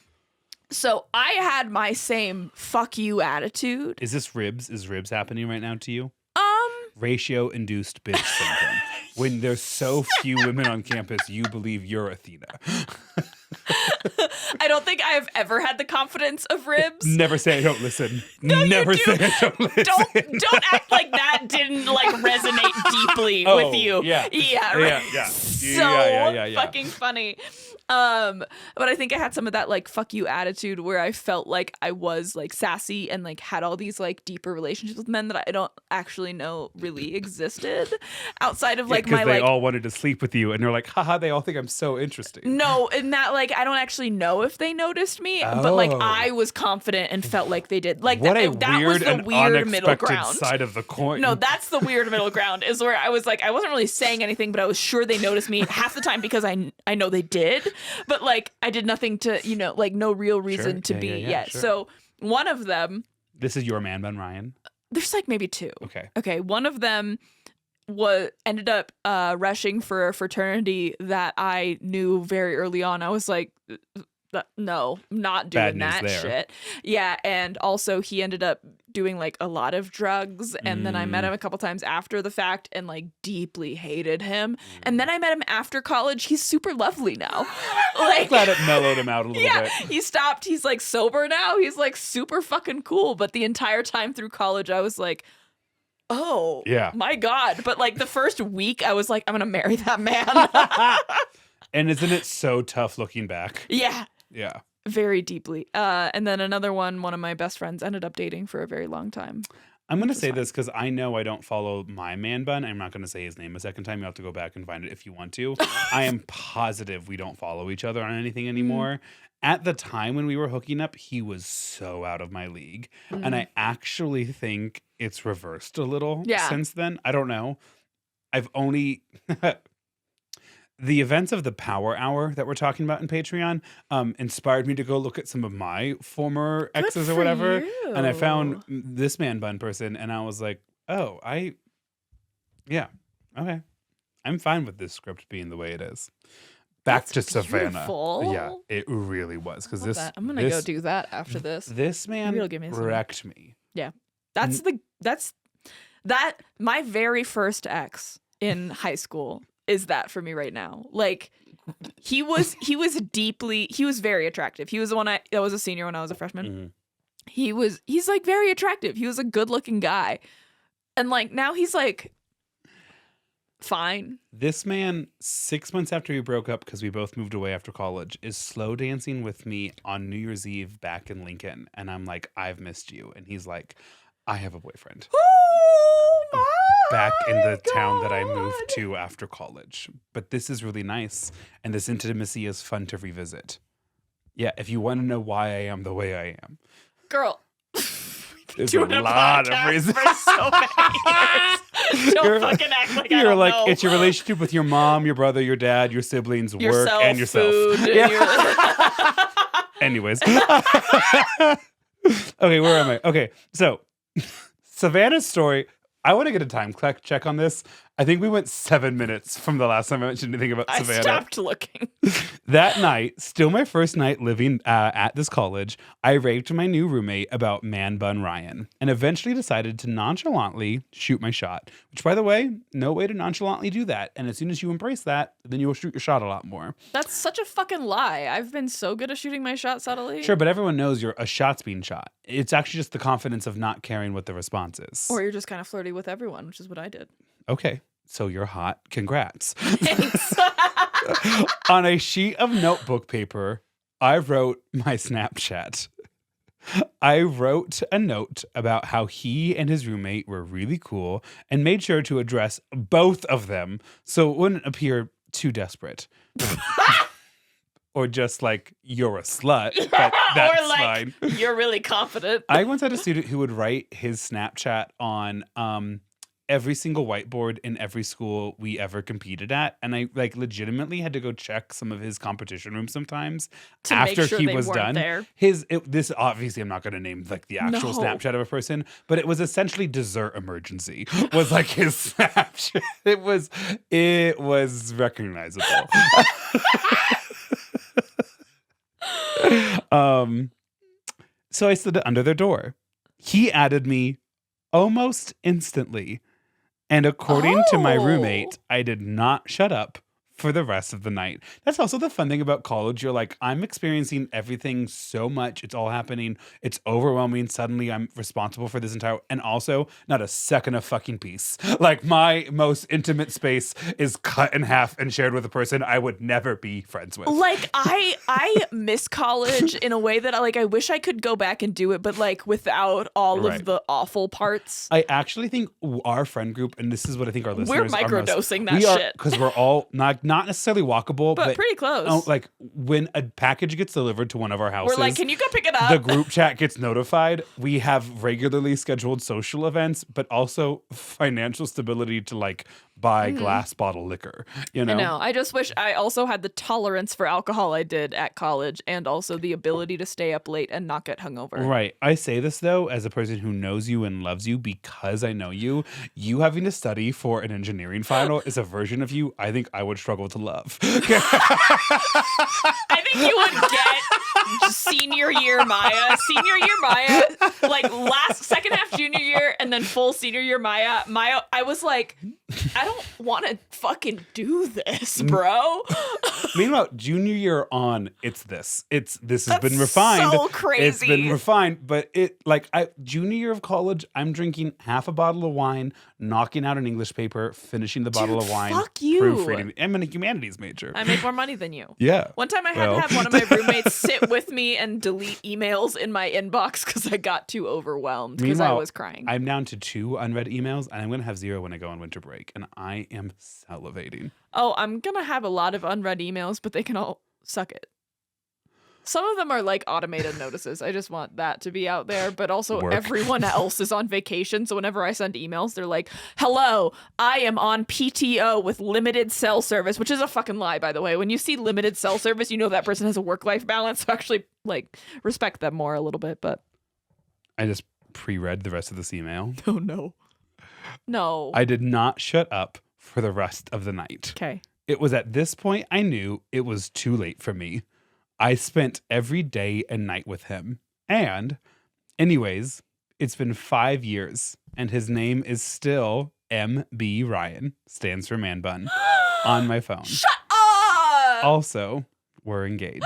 Speaker 2: So I had my same fuck you attitude.
Speaker 1: Is this ribs? Is ribs happening right now to you?
Speaker 2: Um,
Speaker 1: Ratio induced bitch syndrome. When there's so few women on campus, you believe you're Athena.
Speaker 2: I don't think I've ever had the confidence of ribs.
Speaker 1: Never say I don't listen.
Speaker 2: No, you
Speaker 1: Never
Speaker 2: do.
Speaker 1: say I don't listen.
Speaker 2: Don't act like that didn't like resonate deeply
Speaker 1: Oh,
Speaker 2: with you.
Speaker 1: yeah.
Speaker 2: Yeah, right.
Speaker 1: Yeah.
Speaker 2: So fucking funny. But I think I had some of that like fuck you attitude where I felt like I was like sassy and like had all these like deeper relationships with men that I don't actually know really existed outside of like my
Speaker 1: they
Speaker 2: like
Speaker 1: all wanted to sleep with you, and they're like, haha, they all think I'm so interesting.
Speaker 2: no, in that like I don't actually know if they noticed me, but like
Speaker 1: Oh.
Speaker 2: I was confident and felt like they did. Like
Speaker 1: What a
Speaker 2: that
Speaker 1: weird
Speaker 2: was the
Speaker 1: and
Speaker 2: weird middle
Speaker 1: unexpected
Speaker 2: ground.
Speaker 1: side of the coin.
Speaker 2: No, that's the weird middle ground is where I was like, I wasn't really saying anything, but I was sure they noticed me half the time because I know they did, but like I did nothing to, like no real reason to be yet.
Speaker 1: Sure.
Speaker 2: So one of them,
Speaker 1: This is your man bun, Ryan.
Speaker 2: there's like maybe two.
Speaker 1: Okay.
Speaker 2: One of them ended up rushing for a fraternity that I knew very early on. I was like, no, not doing that shit. Yeah, and also he ended up doing like a lot of drugs, and then I met him a couple times after the fact and like deeply hated him. And then I met him after college. He's super lovely now. Like,
Speaker 1: Glad it mellowed him out a little bit.
Speaker 2: He stopped. He's like sober now. He's like super fucking cool. But the entire time through college, I was like, oh,
Speaker 1: yeah,
Speaker 2: my God. But like the first week, I was like, I'm gonna marry that man.
Speaker 1: And isn't it so tough looking back?
Speaker 2: Yeah.
Speaker 1: Yeah.
Speaker 2: Very deeply. And then another one of my best friends ended up dating for a very long time.
Speaker 1: I'm going to say this because I know I don't follow my man bun. I'm not going to say his name a second time. You'll have to go back and find it if you want to. I am positive we don't follow each other on anything anymore. At the time when we were hooking up, he was so out of my league. And I actually think it's reversed a little since then. I don't know. I've only... The events of the Power Hour that we're talking about in Patreon inspired me to go look at some of my former exes or whatever.
Speaker 2: You.
Speaker 1: And I found this man bun person, and I was like, oh, okay. I'm fine with this script being the way it is. Back to Savannah.
Speaker 2: Beautiful.
Speaker 1: Yeah, it really was. Because this,
Speaker 2: I'm going to go do that after this.
Speaker 1: This man wrecked me.
Speaker 2: Yeah. That's my very first ex in high school. Is that for me right now? Like he was very attractive. He was the one I was a senior when I was a freshman. He's like very attractive. He was a good looking guy. And like now he's like fine.
Speaker 1: This man, 6 months after we broke up because we both moved away after college, is slow dancing with me on New Year's Eve back in Lincoln. And I'm like, I've missed you. And he's like, I have a boyfriend. Back in the town that I moved to after college. But this is really nice. And this intimacy is fun to revisit. Yeah, if you want to know why I am the way I am.
Speaker 2: Girl.
Speaker 1: There's a lot of reasons.
Speaker 2: For so many years. Don't fucking act like I don't know.
Speaker 1: It's your relationship with your mom, your brother, your dad, your siblings, work, and yourself.
Speaker 2: Food,
Speaker 1: Anyways. Okay, where am I? Okay, so Savannah's story. I want to get a time check on this. I think we went 7 minutes from the last time I mentioned anything about Savannah.
Speaker 2: I stopped looking.
Speaker 1: That night, still my first night living at this college, I raved to my new roommate about man bun Ryan and eventually decided to nonchalantly shoot my shot. Which, by the way, no way to nonchalantly do that. And as soon as you embrace that, then you will shoot your shot a lot more.
Speaker 2: That's such a fucking lie. I've been so good at shooting my shot subtly.
Speaker 1: Sure, but everyone knows a shot's being shot. It's actually just the confidence of not caring what the response is.
Speaker 2: Or you're just kind of flirty with everyone, which is what I did.
Speaker 1: Okay. So you're hot. Congrats.
Speaker 2: Thanks.
Speaker 1: On a sheet of notebook paper, I wrote my Snapchat. I wrote a note about how he and his roommate were really cool and made sure to address both of them so it wouldn't appear too desperate. Or just like, you're a slut, but that's
Speaker 2: or like,
Speaker 1: fine.
Speaker 2: You're really confident.
Speaker 1: I once had a student who would write his Snapchat on every single whiteboard in every school we ever competed at. And I like legitimately had to go check some of his competition rooms sometimes
Speaker 2: to
Speaker 1: after
Speaker 2: make sure
Speaker 1: he
Speaker 2: they
Speaker 1: was
Speaker 2: weren't
Speaker 1: done.
Speaker 2: There.
Speaker 1: This obviously I'm not going to name like the actual Snapchat of a person, but it was essentially dessert emergency was like his Snapchat. It was recognizable. So I stood under their door. He added me almost instantly. And according to my roommate, I did not shut up for the rest of the night. That's also the fun thing about college. You're like, I'm experiencing everything so much. It's all happening. It's overwhelming. Suddenly I'm responsible for this entire, and also not a second of fucking peace. Like my most intimate space is cut in half and shared with a person I would never be friends with.
Speaker 2: Like I miss college in a way that I wish I could go back and do it, but like without all
Speaker 1: Right.
Speaker 2: of the awful parts.
Speaker 1: I actually think our friend group, and this is what I think our listeners
Speaker 2: We're microdosing that
Speaker 1: we are,
Speaker 2: shit.
Speaker 1: because we're all not necessarily walkable,
Speaker 2: But pretty close.
Speaker 1: like when a package gets delivered to one of our houses,
Speaker 2: We're like, can you go pick it up?
Speaker 1: the group chat gets notified. We have regularly scheduled social events, but also financial stability to like buy glass bottle liquor. You know?
Speaker 2: I know. I just wish I also had the tolerance for alcohol I did at college, and also the ability to stay up late and not get hungover.
Speaker 1: Right. I say this though as a person who knows you and loves you because I know you. You having to study for an engineering final is a version of you I think I would struggle to love.
Speaker 2: I think you would get senior year Maya, like second half junior year, and then full senior year Maya. I was like, I don't want to fucking do this, bro.
Speaker 1: Meanwhile, junior year on, it's this. This has
Speaker 2: That's
Speaker 1: been refined.
Speaker 2: so crazy.
Speaker 1: It's been refined, but junior year of college, I'm drinking half a bottle of wine, knocking out an English paper, finishing the bottle of wine,
Speaker 2: fuck you.
Speaker 1: proofreading. I'm a humanities major.
Speaker 2: I make more money than you.
Speaker 1: Yeah.
Speaker 2: One time I had to have one of my roommates sit with me and delete emails in my inbox because I got too overwhelmed because I
Speaker 1: Meanwhile,
Speaker 2: was crying.
Speaker 1: I'm down to 2 unread emails, and I'm going to have 0 when I go on winter break, and I am salivating.
Speaker 2: Oh, I'm going to have a lot of unread emails, but they can all suck it. Some of them are like automated notices. I just want that to be out there. But also
Speaker 1: Work.
Speaker 2: everyone else is on vacation. So whenever I send emails, they're like, hello, I am on PTO with limited cell service, which is a fucking lie, by the way. When you see limited cell service, you know that person has a work-life balance. So actually, like, respect them more a little bit. But
Speaker 1: I just pre-read the rest of this email.
Speaker 2: oh, no. No.
Speaker 1: I did not shut up for the rest of the night.
Speaker 2: Okay.
Speaker 1: It was at this point I knew it was too late for me. I spent every day and night with him. And, anyways, it's been 5 years, and his name is still MB Ryan, stands for man bun, on my phone.
Speaker 2: Shut up!
Speaker 1: Also, we're engaged.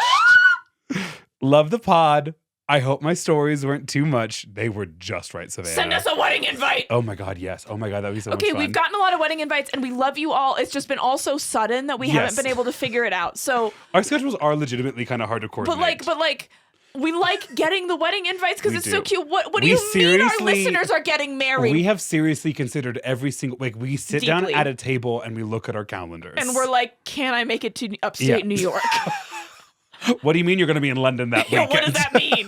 Speaker 1: Love the pod. I hope my stories weren't too much. They were just right, Savannah.
Speaker 2: Send us a wedding invite.
Speaker 1: Oh my God, yes. Oh my God, that'd be so much
Speaker 2: Okay,
Speaker 1: fun.
Speaker 2: we've gotten a lot of wedding invites, and we love you all. It's just been all so sudden that we haven't been able to figure it out. So
Speaker 1: Our schedules are legitimately kind of hard to coordinate.
Speaker 2: But like, we like getting the wedding invites because
Speaker 1: We
Speaker 2: it's
Speaker 1: do.
Speaker 2: so cute. What do
Speaker 1: We
Speaker 2: you mean our
Speaker 1: seriously-
Speaker 2: listeners are getting married?
Speaker 1: We have seriously considered every single, like we sit down
Speaker 2: Deeply.
Speaker 1: at a table and we look at our calendars.
Speaker 2: and we're like, can I make it to upstate New York?
Speaker 1: What do you mean you're going to be in London that
Speaker 2: Yeah,
Speaker 1: weekend?
Speaker 2: what does that mean?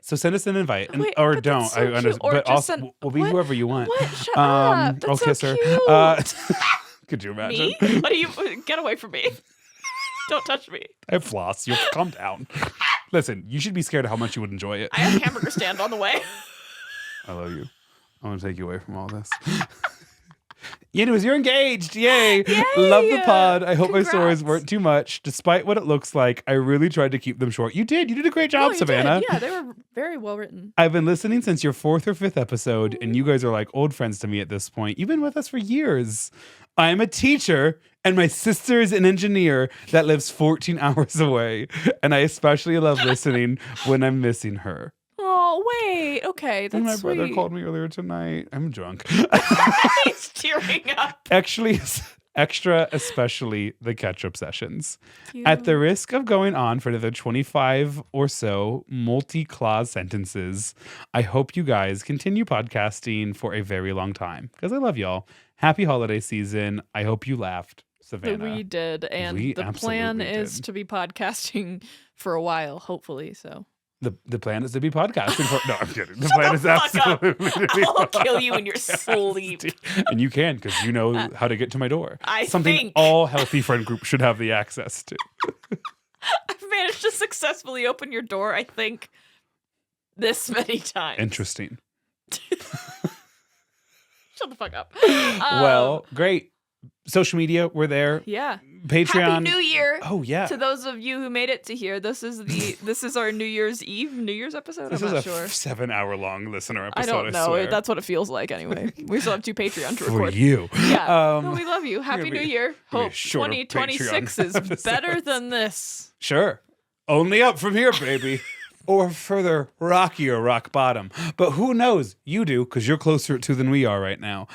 Speaker 1: So send us an invite,
Speaker 2: Wait,
Speaker 1: or
Speaker 2: but
Speaker 1: don't.
Speaker 2: that's so cute. Or
Speaker 1: but
Speaker 2: just
Speaker 1: also
Speaker 2: send-
Speaker 1: we'll be
Speaker 2: what?
Speaker 1: whoever you want.
Speaker 2: What? Shut up. That's
Speaker 1: I'll
Speaker 2: so
Speaker 1: kiss her.
Speaker 2: cute.
Speaker 1: Could you imagine?
Speaker 2: Me? What do you? Get away from me! Don't touch me.
Speaker 1: I have floss. You calm down. Listen, you should be scared of how much you would enjoy it.
Speaker 2: I have a hamburger stand on the way.
Speaker 1: I love you. I want to take you away from all this. Anyways, you're engaged. Yay.
Speaker 2: Yay.
Speaker 1: Love the pod. I hope my
Speaker 2: Congrats.
Speaker 1: stories weren't too much. Despite what it looks like, I really tried to keep them short. You did. You did a great job,
Speaker 2: Oh, you
Speaker 1: Savannah.
Speaker 2: did. Yeah, they were very well written.
Speaker 1: I've been listening since your 4th or 5th episode, and you guys are like old friends to me at this point. You've been with us for years. I am a teacher, and my sister is an engineer that lives 14 hours away. And I especially love listening when I'm missing her.
Speaker 2: Oh, wait. Okay,
Speaker 1: And
Speaker 2: that's
Speaker 1: my brother
Speaker 2: sweet.
Speaker 1: called me earlier tonight. I'm drunk.
Speaker 2: He's tearing up.
Speaker 1: Actually, extra, especially the catch-up sessions.
Speaker 2: Cute.
Speaker 1: At the risk of going on for another 25 or so multi-clause sentences, I hope you guys continue podcasting for a very long time because I love y'all. Happy holiday season. I hope you laughed, Savannah.
Speaker 2: We did, and
Speaker 1: We
Speaker 2: the plan
Speaker 1: absolutely
Speaker 2: is
Speaker 1: did.
Speaker 2: to be podcasting for a while, hopefully. So
Speaker 1: The plan is to be podcasting for... No, I'm kidding. The plan is
Speaker 2: fuck up.
Speaker 1: absolutely to be
Speaker 2: I'll kill you in your sleep.
Speaker 1: And you can because you know how to get to my door.
Speaker 2: I
Speaker 1: Something
Speaker 2: think.
Speaker 1: all healthy friend groups should have the access to.
Speaker 2: I've managed to successfully open your door, I think, this many times.
Speaker 1: Interesting.
Speaker 2: Shut the fuck up.
Speaker 1: Well, great. social media, we're there.
Speaker 2: Yeah.
Speaker 1: Patreon.
Speaker 2: Happy New Year.
Speaker 1: Oh yeah.
Speaker 2: To those of you who made it to here, this is our New Year's episode.
Speaker 1: This
Speaker 2: I'm
Speaker 1: is
Speaker 2: not
Speaker 1: a
Speaker 2: sure.
Speaker 1: 7-hour-long listener episode.
Speaker 2: I don't know.
Speaker 1: swear.
Speaker 2: That's what it feels like anyway. We still have 2 Patreon to
Speaker 1: For
Speaker 2: record.
Speaker 1: you.
Speaker 2: Yeah. No, we love you. Happy
Speaker 1: be-
Speaker 2: New Year.
Speaker 1: gonna be
Speaker 2: Hope
Speaker 1: shorter
Speaker 2: 2026
Speaker 1: Patreon
Speaker 2: is
Speaker 1: episodes.
Speaker 2: better than this.
Speaker 1: Sure. Only up from here, baby. Or further rockier rock bottom. But who knows? You do, because you're closer to than we are right now.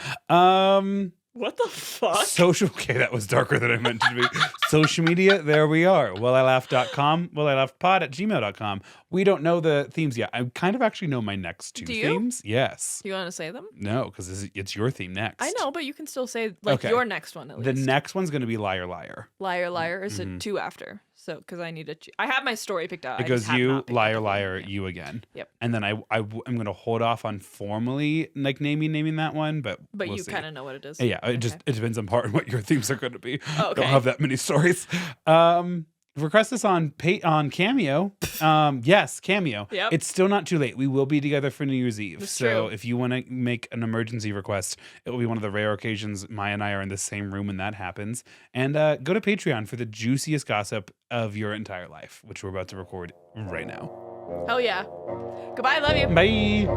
Speaker 2: What the fuck?
Speaker 1: Social, okay, that was darker than I meant to be. Social media, there we are. willilaugh.com, willilaughpod@gmail.com. We don't know the themes yet. I kind of actually know my next 2
Speaker 2: Do you?
Speaker 1: themes. Yes.
Speaker 2: You want to say them?
Speaker 1: No, because it's your theme next.
Speaker 2: I know, but you can still say like
Speaker 1: Okay.
Speaker 2: your next one at least.
Speaker 1: The next one's going to be Liar Liar.
Speaker 2: Liar, liar. Is it 2 after? So, because I need to. I have my story picked out.
Speaker 1: It
Speaker 2: I
Speaker 1: goes
Speaker 2: just have
Speaker 1: you,
Speaker 2: not picked out
Speaker 1: liar,
Speaker 2: the
Speaker 1: liar,
Speaker 2: name.
Speaker 1: you again.
Speaker 2: Yep.
Speaker 1: And then I'm going to hold off on formally like naming that one, but
Speaker 2: But
Speaker 1: we'll
Speaker 2: you
Speaker 1: see.
Speaker 2: kind of know what it is.
Speaker 1: Yeah, it depends on part on what your themes are going to be.
Speaker 2: Oh, okay.
Speaker 1: Don't have that many stories. Request this on Cameo. Yes, Cameo.
Speaker 2: Yep.
Speaker 1: It's still not too late. We will be together for New Year's Eve.
Speaker 2: That's
Speaker 1: so
Speaker 2: true.
Speaker 1: if you want to make an emergency request, it will be one of the rare occasions Maya and I are in the same room when that happens. And go to Patreon for the juiciest gossip of your entire life, which we're about to record right now.
Speaker 2: Hell yeah. Goodbye. Love you.
Speaker 1: Bye.